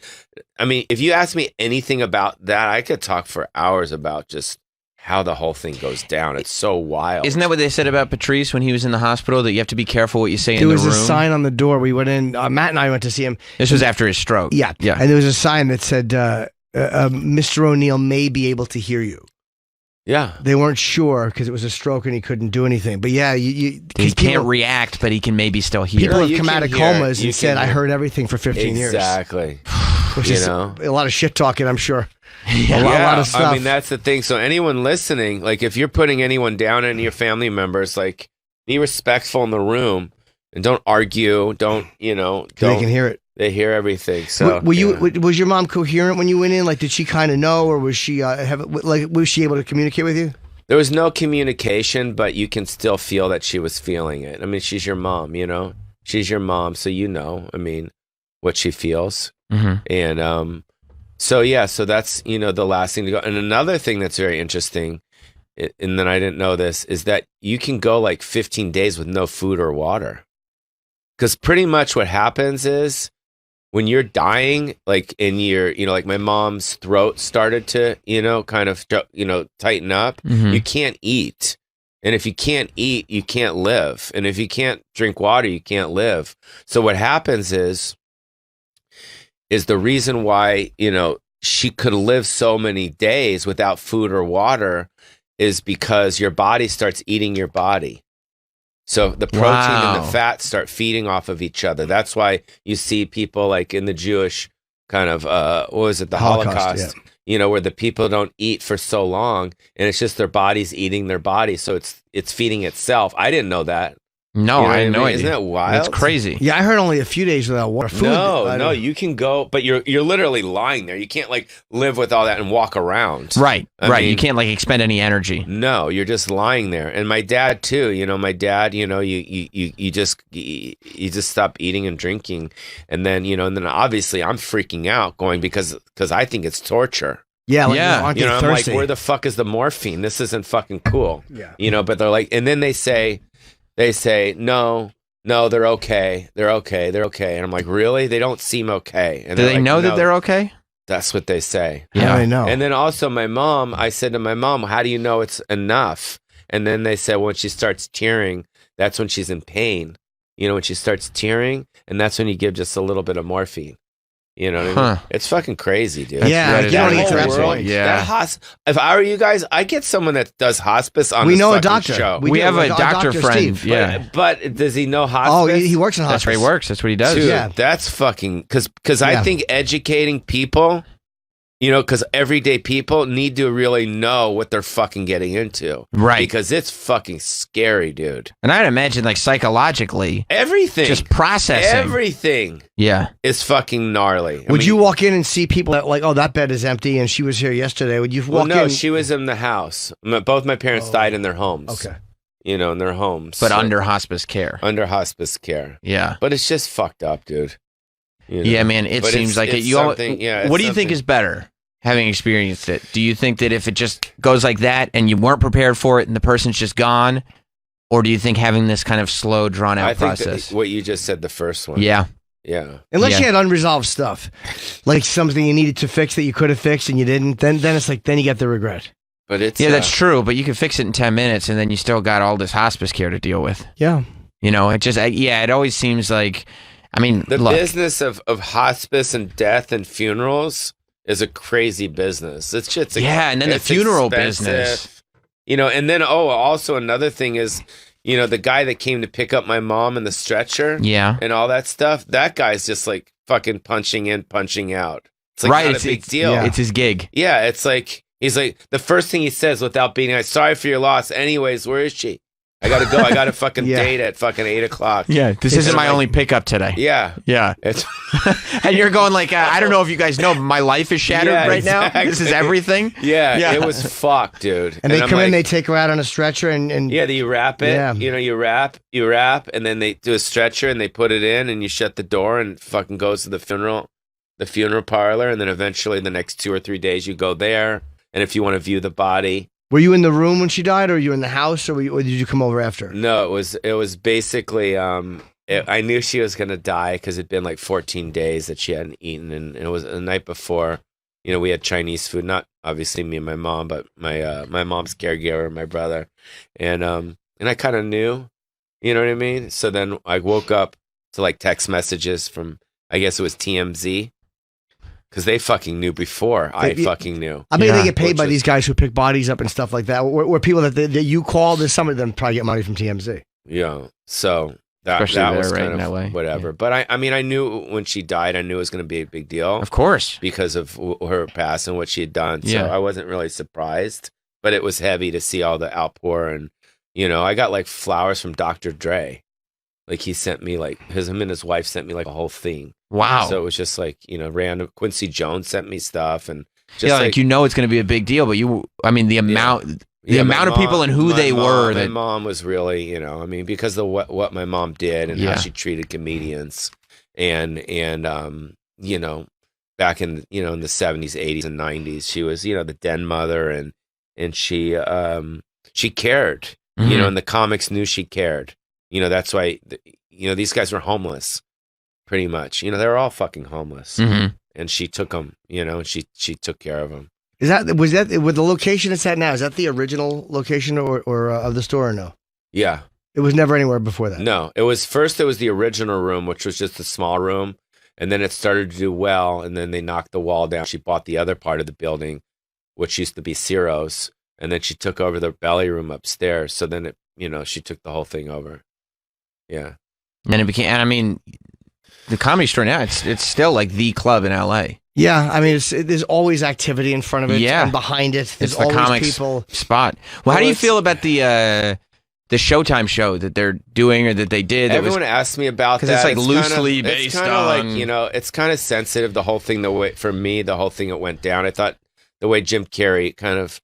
I mean, if you ask me anything about that, I could talk for hours about just how the whole thing goes down. It's so wild. Isn't that what they said about Patrice when he was in the hospital, that you have to be careful what you say in the room? There was a sign on the door. We went in, Matt and I went to see him. This was after his stroke. Yeah. And there was a sign that said, Mr. O'Neill may be able to hear you. Yeah. They weren't sure because it was a stroke and he couldn't do anything. But yeah, he can't react, but he can maybe still hear. People have come out of comas and said, I heard everything for 15 years. Exactly. Which is a lot of shit talking, I'm sure. Yeah. A lot of stuff. I mean, that's the thing. So anyone listening, like, if you're putting anyone down, any of your family members, like, be respectful in the room and don't argue. Don't. They can hear it. They hear everything. So was your mom coherent when you went in? Like, did she kind of know, or was she was she able to communicate with you? There was no communication, but you can still feel that she was feeling it. I mean, she's your mom. She's your mom, so I mean, what she feels. Mm-hmm. And so that's the last thing to go. And another thing that's very interesting, and then I didn't know this, is that you can go like 15 days with no food or water. Because pretty much what happens is, when you're dying, like, and you're, like, my mom's throat started to, kind of, tighten up, you can't eat. And if you can't eat, you can't live. And if you can't drink water, you can't live. So what happens is the reason why, she could live so many days without food or water is because your body starts eating your body. So the protein and the fat start feeding off of each other. That's why you see people like in the Jewish kind of, what was it, the Holocaust, where the people don't eat for so long, and it's just their bodies eating their body. So it's feeding itself. I didn't know that. No, I had no idea. Isn't that wild? It's crazy. Yeah, I heard only a few days without water. Food. No, you can go, but you're literally lying there. You can't like live with all that and walk around. Right. You can't like expend any energy. No, you're just lying there. And my dad too. My dad. You just stop eating and drinking, and then obviously I'm freaking out, going because I think it's torture. Yeah, I'm like, where the fuck is the morphine? This isn't fucking cool. Yeah, but they're like, and then they say, no, they're okay. They're okay. And I'm like, really? They don't seem okay. And do they know that they're okay? That's what they say. Yeah, I know. And then also my mom, I said to my mom, how do you know it's enough? And then they said, when she starts tearing, that's when she's in pain. When she starts tearing, and that's when you give just a little bit of morphine. You know what I mean? It's fucking crazy, dude. Yeah, you don't get to that point. point. Yeah. If I were you guys, I'd get someone that does hospice on this a fucking doctor. show. We have a doctor friend. Steve. Yeah. But does he know hospice? Oh, he works in hospice. That's where he works. That's what he does. Dude, Yeah. that's fucking... Because I think educating people... because everyday people need to really know what they're fucking getting into. Right. Because it's fucking scary, dude. And I'd imagine, like, psychologically, everything. Just processing. Everything. Yeah. Is fucking gnarly. Would you walk in and see people that, like, oh, that bed is empty and she was here yesterday? Would you walk in? No, she was in the house. Both my parents died in their homes. Okay. In their homes. But under hospice care. Under hospice care. Yeah. But it's just fucked up, dude. Yeah, man, it seems like it. What do you think is better, having experienced it? Do you think that if it just goes like that and you weren't prepared for it and the person's just gone, or do you think having this kind of slow, drawn-out process? I think what you just said, the first one. Yeah. Yeah. Unless you had unresolved stuff, like something you needed to fix that you could have fixed and you didn't, then it's like, then you get the regret. But it's that's true, but you can fix it in 10 minutes and then you still got all this hospice care to deal with. Yeah. It just, it always seems like, the business of hospice and death and funerals is a crazy business. It's just and then the funeral business, and then also another thing is, the guy that came to pick up my mom in the stretcher, and all that stuff. That guy's just like fucking punching in, punching out. It's like not a big deal. It's his gig. Yeah, it's like He's like, the first thing he says without being like, sorry for your loss. Anyways, where is she? I got to go. I got a fucking date at fucking 8 o'clock. Yeah, this isn't my only pickup today. Yeah. Yeah. It's and you're going like, I don't know if you guys know, my life is shattered right now. This is everything. Yeah, it was fucked, dude. And they I'm come in, like, they take her out on a stretcher and yeah, you wrap it. Yeah. You know, you wrap, and then they do a stretcher and they put it in and you shut the door and it fucking goes to the funeral parlor. And then eventually the next 2 or 3 days you go there. And if you want to view the body. Were you in the room when she died, or were you in the house, or did you come over after? No, it was basically, I knew she was going to die because it'd been like 14 days that she hadn't eaten. And it was the night before, you know, we had Chinese food, not obviously me and my mom, but my mom's caregiver, my brother. And I kind of knew, you know what I mean? So then I woke up to like text messages from, I guess it was TMZ. Because they fucking knew before I fucking knew. I mean, they get paid by these guys who pick bodies up and stuff like that. Were people that you called, there's some of them probably get money from TMZ. Yeah. So that was kind of whatever. Yeah. But I mean, I knew when she died, I knew it was going to be a big deal. Of course. Because of her past and what she had done. So Yeah. I wasn't really surprised. But it was heavy to see all the outpour. And, you know, I got like flowers from Dr. Dre. Like he sent me like, him and his wife sent me like a whole thing. Wow. So it was just like, you know, random. Quincy Jones sent me stuff. And just like you know it's going to be a big deal, but the amount of people and who they were. My mom was really, you know, I mean, because of what my mom did and how she treated comedians. And you know, back in, you know, in the 70s, 80s, and 90s, she was, you know, the den mother and she cared, Mm-hmm. you know, and the comics knew she cared. You know, that's why, you know, these guys were homeless, pretty much. You know, they were all fucking homeless. Mm-hmm. And she took them, you know, and she took care of them. Was that with the location it's at now? Is that the original location or of the store or no? Yeah. It was never anywhere before that. No, it was the original room, which was just a small room. And then it started to do well. And then they knocked the wall down. She bought the other part of the building, which used to be Ciro's. And then she took over the belly room upstairs. So then she took the whole thing over. Yeah. And it became, and I mean, the Comedy Store now, it's still like the club in LA. Yeah, I mean, there's always activity in front of it and behind it. There's It's the always comics people. spot. Well, how do you feel about the Showtime show that they're doing or that they did? Everyone asked me about that. Because it's like loosely based it's kind of on... like, you know, it's kind of sensitive, the whole thing, for me, the whole thing that went down. I thought the way Jim Carrey kind of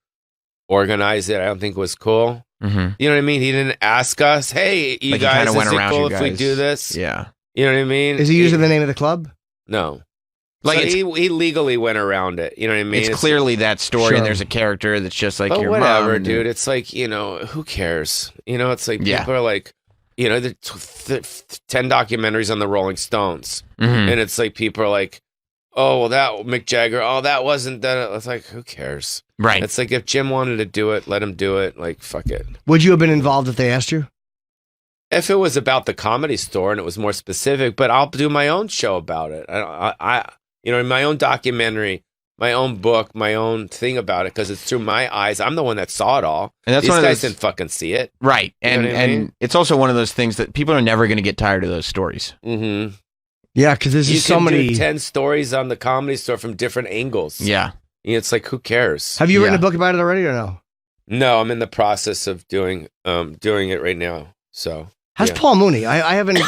organized it, I don't think was cool. Mm-hmm. You know what I mean? He didn't ask us, hey, you guys, is it cool if we do this? Yeah. You know what I mean? Is he using the name of the club? No. Like so he legally went around it. You know what I mean? It's clearly that story, and there's a character that's just like your whatever, mom. Dude. It's like, you know, who cares? You know, it's like people are like, you know, the 10 documentaries on the Rolling Stones. Mm-hmm. And it's like people are like, oh, well, that Mick Jagger, oh, that wasn't that. It's like, who cares? Right. It's like if Jim wanted to do it, let him do it. Like, fuck it. Would you have been involved if they asked you? If it was about the Comedy Store and it was more specific, but I'll do my own show about it. I you know, in my own documentary, my own book, my own thing about it, because it's through my eyes. I'm the one that saw it all. And that's These one of guys those, didn't fucking see it. Right. You know what I mean? And it's also one of those things that people are never going to get tired of those stories. Mm-hmm. Yeah, because there's just so many. You can do 10 stories on the Comedy Store from different angles. Yeah. It's like, who cares? Have you written a book about it already or no? No, I'm in the process of doing it right now. So how's Paul Mooney? I haven't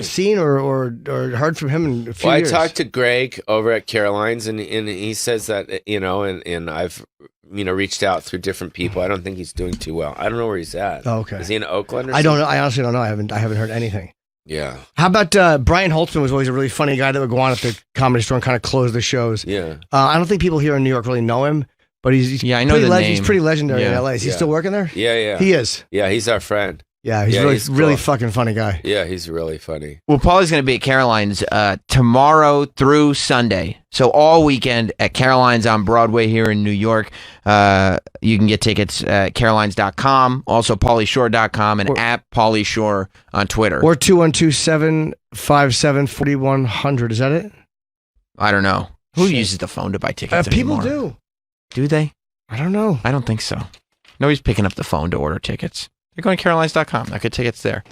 seen or heard from him in a few years. I talked to Greg over at Caroline's, and he says that, you know, and I've, you know, reached out through different people. I don't think he's doing too well. I don't know where he's at. Oh, okay. Is he in Oakland or I something? don't know. I honestly don't know. I haven't heard anything. Yeah. How about Brian Holtzman was always a really funny guy that would go on at the Comedy Store and kind of close the shows. Yeah. I don't think people here in New York really know him, but he's I know the name. He's pretty legendary in LA. Is he still working there? Yeah. He is. Yeah, he's our friend. Yeah, he's really fucking funny guy. Yeah, he's really funny. Well, Paulie's going to be at Caroline's tomorrow through Sunday. So all weekend at Caroline's on Broadway here in New York. You can get tickets at carolines.com, also paulieshore.com, and at Paulie Shore on Twitter. Or 212-757-4100. Is that it? I don't know. Who uses the phone to buy tickets people anymore? do. Do they? I don't know. I don't think so. Nobody's picking up the phone to order tickets. They're going to carolines.com. I get tickets there.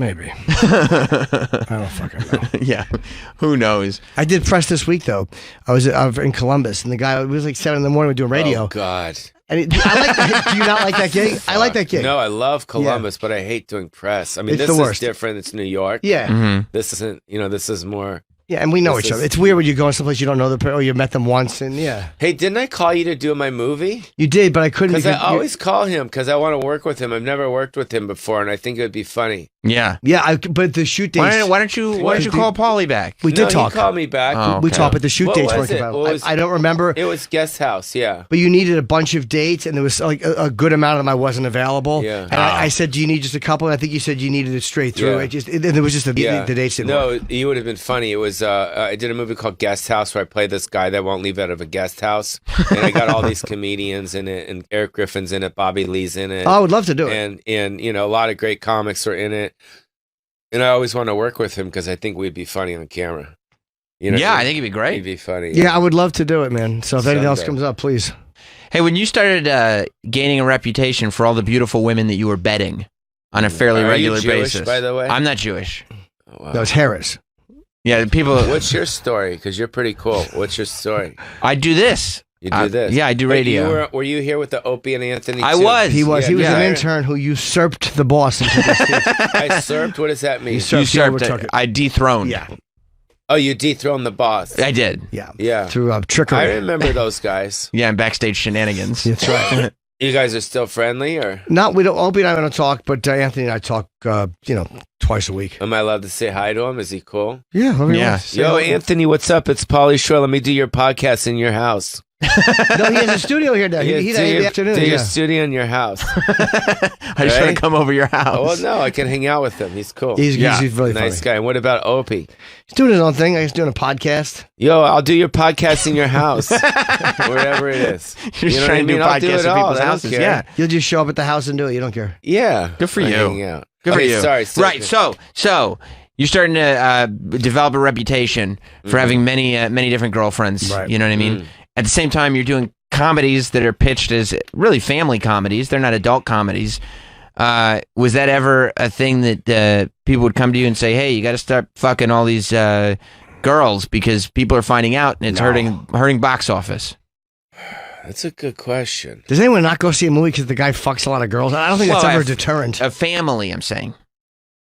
Maybe. I don't fucking know. Yeah, who knows? I did press this week though. I was in Columbus, and the guy, it was like 7 a.m. We're doing radio. Oh God. And I like that. Do you not like that gig? I like that gig. No, I love Columbus, but I hate doing press. I mean, It's this the is worst. different. It's New York. Yeah. This isn't. This is more. Yeah, and we know This each other. is- It's weird when you go someplace you don't know or you met them once, and yeah. Hey, didn't I call you to do my movie? You did, but I couldn't. Because I because always call him because I want to work with him. I've never worked with him before, and I think it would be funny. Yeah. Yeah, but the shoot dates. Why don't you call Paulie back? We did talk. He called me back. Oh, We okay. talked, but the shoot What dates was weren't it? available. What was- I don't remember. It was guest house, yeah. But you needed a bunch of dates, and there was like a good amount of them I wasn't available. Yeah. And I said, "Do you need just a couple?" And I think you said you needed it straight through. Yeah. There was just the dates didn't work. No, you would have been funny. It was I did a movie called Guest House where I played this guy that won't leave out of a guest house, and I got all these comedians in it, and Eric Griffin's in it, Bobby Lee's in it. Oh, I would love to do it. And a lot of great comics are in it, and I always want to work with him because I think we'd be funny on camera. Yeah, I think it'd be great. He'd be funny. Yeah, I would love to do it, man. So if anything else Someday. comes up, please. Hey, when you started gaining a reputation for all the beautiful women that you were bedding on a fairly Are you regular Jewish, basis, by the way? I'm not Jewish. Oh, wow. No, it's Harris. Yeah, people. What's your story? Because you're pretty cool. What's your story? I do this. You do this? Yeah, I do Wait, radio. were you here with the Opie and Anthony? I too? was. He was. Yeah, he was yeah. an intern who usurped the boss. And took his seat. I usurped? What does that mean? Usurped. Usurped. I dethroned. Yeah. Oh, you dethroned the boss. I did. Yeah. Yeah. Through trickery. I remember those guys. Yeah, and backstage shenanigans. That's right. You guys are still friendly, or Not we don't. Opie and I don't talk, but Anthony and I talk. Twice a week. am I allowed to say hi to him? Is he cool? Yeah. whatever you Yeah. want. Say Yo, hello. Anthony, what's up? It's Pauly Shore. Let me do your podcast in your house. No, he has a studio here now. Yeah, He's do in the your- afternoon. do your Yeah. studio in your house. I just want to come over your house. Oh, well, no, I can hang out with him. He's cool. He's really nice funny. guy. And what about Opie? He's doing his own thing. He's doing a podcast. Yo, I'll do your podcast in your house, wherever it is. You're You know trying what I to do mean? I'll do podcasts it in all. people's I don't houses. care. Yeah. You'll just show up at the house and do it. You don't care. Yeah. Good for I you. hang out. Good Okay, for you. Sorry. Right. So you're starting to develop a reputation for having many different girlfriends. Right. You know what I mean? At the same time, you're doing comedies that are pitched as really family comedies. They're not adult comedies. Was that ever a thing that people would come to you and say, "Hey, you got to start fucking all these girls because people are finding out and it's hurting box office"? That's a good question. Does anyone not go see a movie because the guy fucks a lot of girls? I don't think that's Well, ever a deterrent. A family, I'm saying.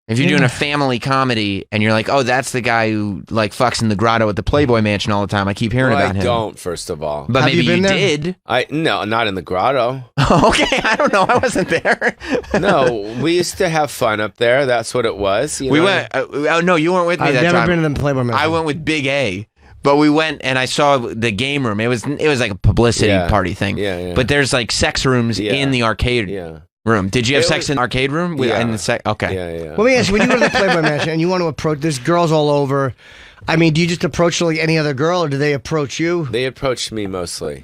If you're doing a family comedy and you're like, "Oh, that's the guy who like fucks in the grotto at the Playboy Mansion all the time," I keep hearing Well, about him. I don't, first of all. But Have maybe you been there? did. No, not in the grotto. Okay, I don't know. I wasn't there. No, we used to have fun up there. That's what it was. You We know? went. Oh no, you weren't with me I've that never time. been to the Playboy Mansion. I went with Big A, but we went and I saw the game room. It was like a publicity Yeah. party thing. Yeah. But there's like sex rooms Yeah. in the arcade Yeah. room. Did you have It sex was- in the arcade room? Yeah. In the okay. Yeah. Let me ask you: when you go to the Playboy Mansion and you want to approach, there's girls all over. I mean, do you just approach like any other girl, or do they approach you? They approached me mostly.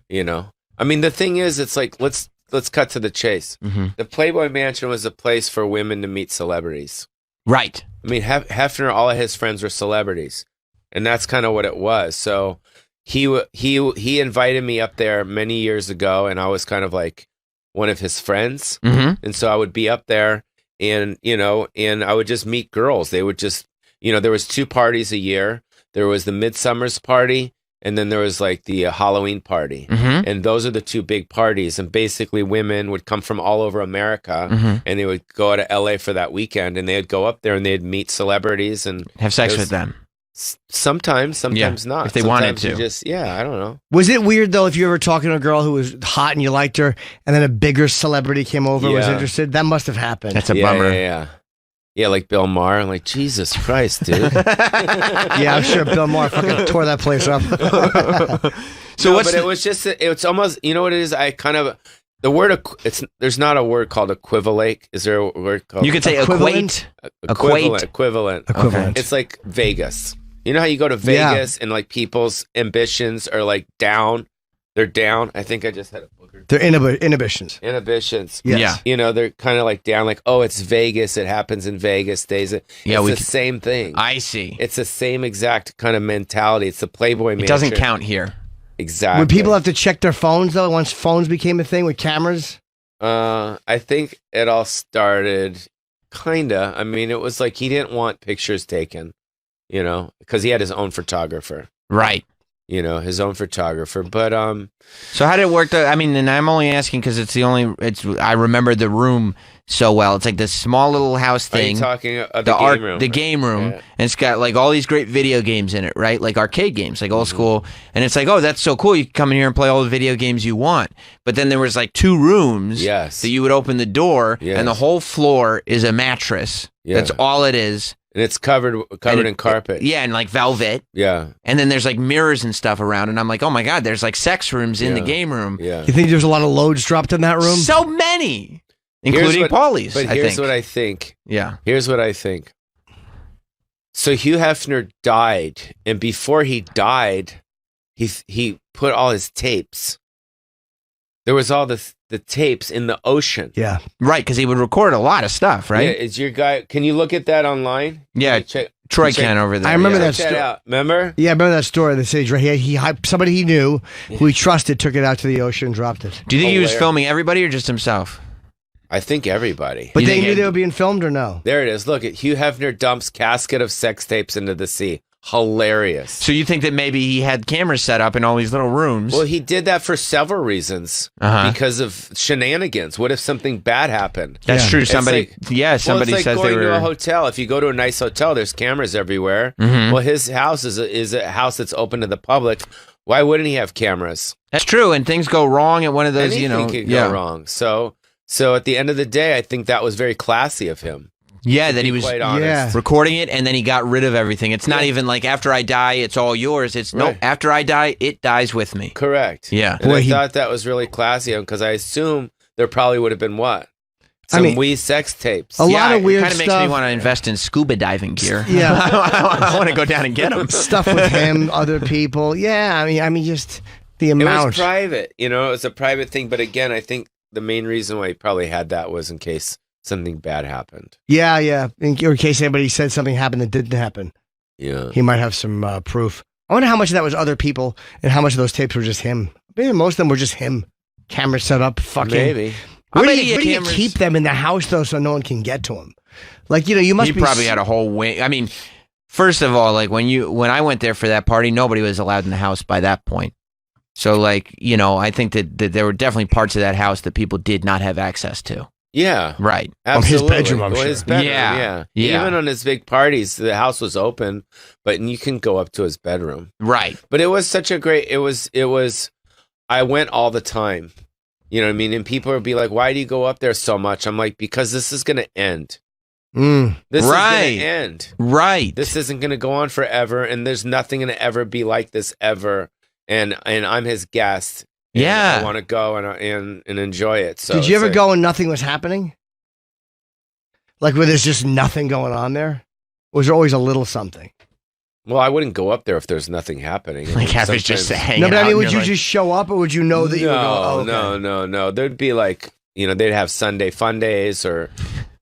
You know, I mean, the thing is, it's like let's cut to the chase. Mm-hmm. The Playboy Mansion was a place for women to meet celebrities. Right. I mean, Hefner, all of his friends were celebrities, and that's kind of what it was. So he invited me up there many years ago, and I was kind of like one of his friends, Mm-hmm. and so I would be up there, and and I would just meet girls. They would just, there was 2 parties a year. There was the Midsummer's party, and then there was like the Halloween party. Mm-hmm. And those are the 2 big parties. And basically women would come from all over America Mm-hmm. and they would go to LA for that weekend, and they'd go up there and they'd meet celebrities and Have sex it was- with them. Sometimes not. if they wanted Sometimes you to. just, I don't know. Was it weird though if you were talking to a girl who was hot and you liked her, and then a bigger celebrity came over and was Yeah. interested? That must have happened. That's a Yeah, bummer. Yeah, like Bill Maher. I'm like, Jesus Christ, dude. Yeah, I'm sure Bill Maher fucking tore that place up. So No, what's but it was just, it's almost, you know what it is? I kind of, the word, there's not a word called equivalate. Is there a word called? you could say Equivalent? equate. Equivalent. Equivalent. It's like Vegas. You know how you go to Yeah. Vegas and like people's ambitions are like down? They're down. I think I just had a booger. They're inhibitions. Inhibitions. Yes. Yeah. They're kind of like down, like, oh, it's Vegas. It happens in Vegas. Stays. Yeah, it's we the could- same thing. I see. It's the same exact kind of mentality. It's the Playboy It Mansion. doesn't count here. Exactly. Would people have to check their phones though once phones became a thing with cameras? I think it all started Kinda. I mean, it was like he didn't want pictures taken, because he had his own photographer. Right. His own photographer. But so how did it work though? I mean, and I'm only asking because I remember the room so well. It's like this small little house thing. Are you talking the game room? The game room, Yeah. and it's got like all these great video games in it, right? Like arcade games, like old school. And it's like, oh, that's so cool. You can come in here and play all the video games you want. But then there was like 2 rooms that you would open the door, and the whole floor is a mattress. Yeah. That's all it is. And it's covered in carpet. And like velvet. Yeah. And then there's like mirrors and stuff around, and I'm like, oh my god, there's like sex rooms in the game room. Yeah. You think there's a lot of loads dropped in that room? So many, including Paulie's. But here's what I think. Yeah. Here's what I think. So Hugh Hefner died, and before he died, he put all his tapes. There was all the tapes in the ocean. Yeah. Right, because he would record a lot of stuff, right? Yeah, is your guy? Can you look at that online? Yeah, Troy can over there. I remember Yeah, that check story. out. Remember? Yeah, I remember that story. They say he somebody he knew who he trusted took it out to the ocean and dropped it. Do you think he was filming everybody or just himself? I think everybody. But they knew they were being filmed or no? There it is. Look at Hugh Hefner dumps casket of sex tapes into the sea. Hilarious. So you think that maybe he had cameras set up in all these little rooms? Well, he did that for several reasons. Because of shenanigans. What if something bad happened? That's true. It's Somebody it's like says going they were to a hotel. If you go to a nice hotel, there's cameras everywhere. Mhm. Well, his house is a house that's open to the public. Why wouldn't he have cameras? That's true, and things go wrong at one of those. Anything could go wrong. So at the end of the day, I think that was very classy of him. Yeah, that he was quite honest. recording it, and then he got rid of everything. It's not even like after I die, it's all yours. It's no, after I die, it dies with me. Correct. Yeah. And I thought that was really classy because I assume there probably would have been what? Some wee sex tapes. A lot of weird It kind of makes me stuff. want to invest in scuba diving gear. Yeah. I want to go down and get them. Stuff with him, other people. Yeah, I mean, just the It amount. was private. It was a private thing. But again, I think the main reason why he probably had that was in case something bad happened. Yeah. In case anybody said something happened that didn't happen. Yeah. He might have some proof. I wonder how much of that was other people and how much of those tapes were just him. Maybe most of them were just him. Camera set up, fucking. Maybe. Where do you keep them in the house, though, so no one can get to them? Like, you must He be... probably had a whole wing. I mean, first of all, like when I went there for that party, nobody was allowed in the house by that point. So, like, I think that there were definitely parts of that house that people did not have access to. Yeah. Right. Absolutely. His bedroom, I'm sure. His bedroom, Yeah. Even on his big parties, the house was open, but you can go up to his bedroom. Right. But it was such a great, it was, I went all the time. You know what I mean? And people would be like, why do you go up there so much? I'm like, because this is going to end. This is going to end. Right. This isn't going to go on forever, and there's nothing going to ever be like this ever. And I'm his guest. And Yeah. I want to go and enjoy it. So Did you it's ever like- go and nothing was happening? Like where there's just nothing going on there? Or was there always a little something? Well, I wouldn't go up there if there's nothing happening. I Like mean, Happy's just sometimes- hanging No, but I out mean, and would you're you like- just show up or would you know that you would go, oh, okay. No. There'd be like, they'd have Sunday fun days, or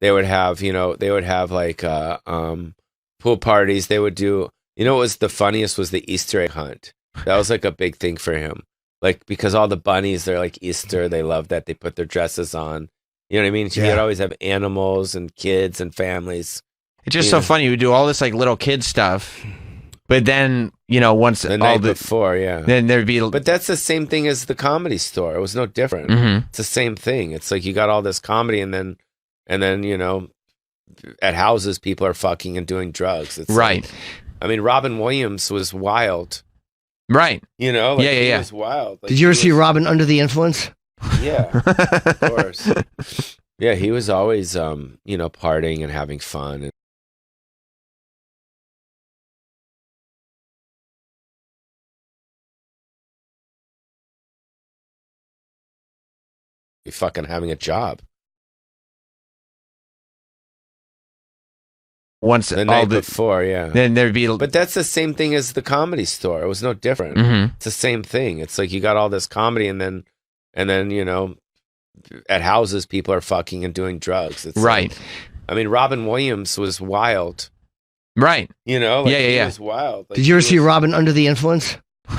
they would have, like pool parties. They would do, what was the funniest was the Easter egg hunt. That was like a big thing for him. Like, because all the bunnies, they're like Easter. They love that. They put their dresses on. You know what I mean? So Yeah. you'd always have animals and kids and families. It's just so funny. We do all this like little kid stuff, but then once The all night the before, yeah. then there'd be. But that's the same thing as the Comedy Store. It was no different. Mhm. It's the same thing. It's like you got all this comedy, and then at houses people are fucking and doing drugs. It's Right. like- I mean, Robin Williams was wild. Right. He Yeah. was wild. Like, Did you ever he see was- Robin Under the Influence? Yeah, of course. Yeah, he was always partying and having fun. And fucking having a job. Once The all night the before, yeah. then there'd be. But that's the same thing as the Comedy Store. It was no different. Mhm. It's the same thing. It's like you got all this comedy, and then at houses people are fucking and doing drugs. It's Right. like- I mean, Robin Williams was wild. Right. He Yeah. was wild. Like, Did you ever he see was- Robin Under the Influence?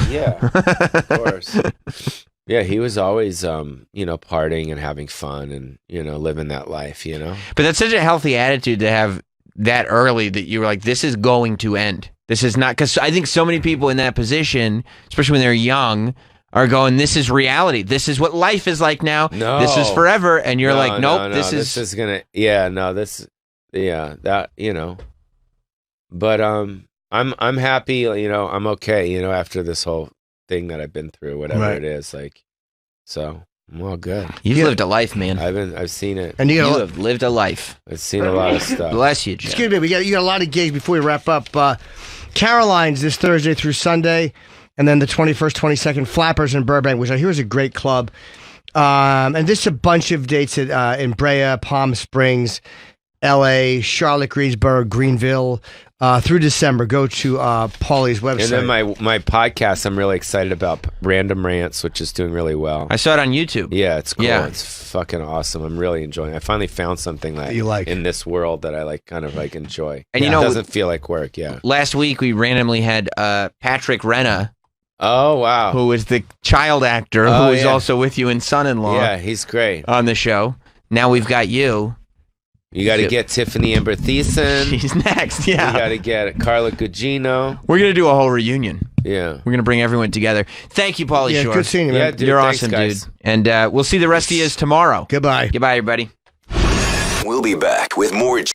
Yeah, of course. Yeah, he was always, partying and having fun and, living that life, But that's such a healthy attitude to have that early that you were like, this is going to end. This is not, because I think so many people in that position, especially when they're young, are going, this is reality. This is what life is like now. No. This is forever. And you're like, nope, no, this is going to, But I'm happy, I'm okay, after this whole thing that I've been through, whatever it is, so I'm all good. You've lived a life, man. I've seen it. And you have lived a life. I've seen a lot of stuff. Bless you, Jim. Excuse me, you got a lot of gigs before we wrap up. Caroline's this Thursday through Sunday, and then the 21st, 22nd, Flappers in Burbank, which I hear is a great club. And this is a bunch of dates in Brea, Palm Springs, L.A., Charlotte, Greensboro, Greenville, through December. Go to Paulie's website. And then my podcast, I'm really excited about Random Rants, which is doing really well. I saw it on YouTube. Yeah, it's cool. Yeah. It's fucking awesome. I'm really enjoying it. I finally found something that you like in this world that I kind of enjoy. And it doesn't feel like work, Last week, we randomly had Patrick Renna. Oh, wow. Who is the child actor who is also with you in Son-in-Law. Yeah, he's great. On the show. Now we've got you. You got to get Tiffany Amber Thiessen. She's next, yeah. You got to get Carla Gugino. We're going to do a whole reunion. Yeah. We're going to bring everyone together. Thank you, Paulie Shore. Good seeing you, man. Yeah, dude, You're thanks, awesome, guys. dude. And we'll see the rest of you tomorrow. Goodbye. Goodbye, everybody. We'll be back with more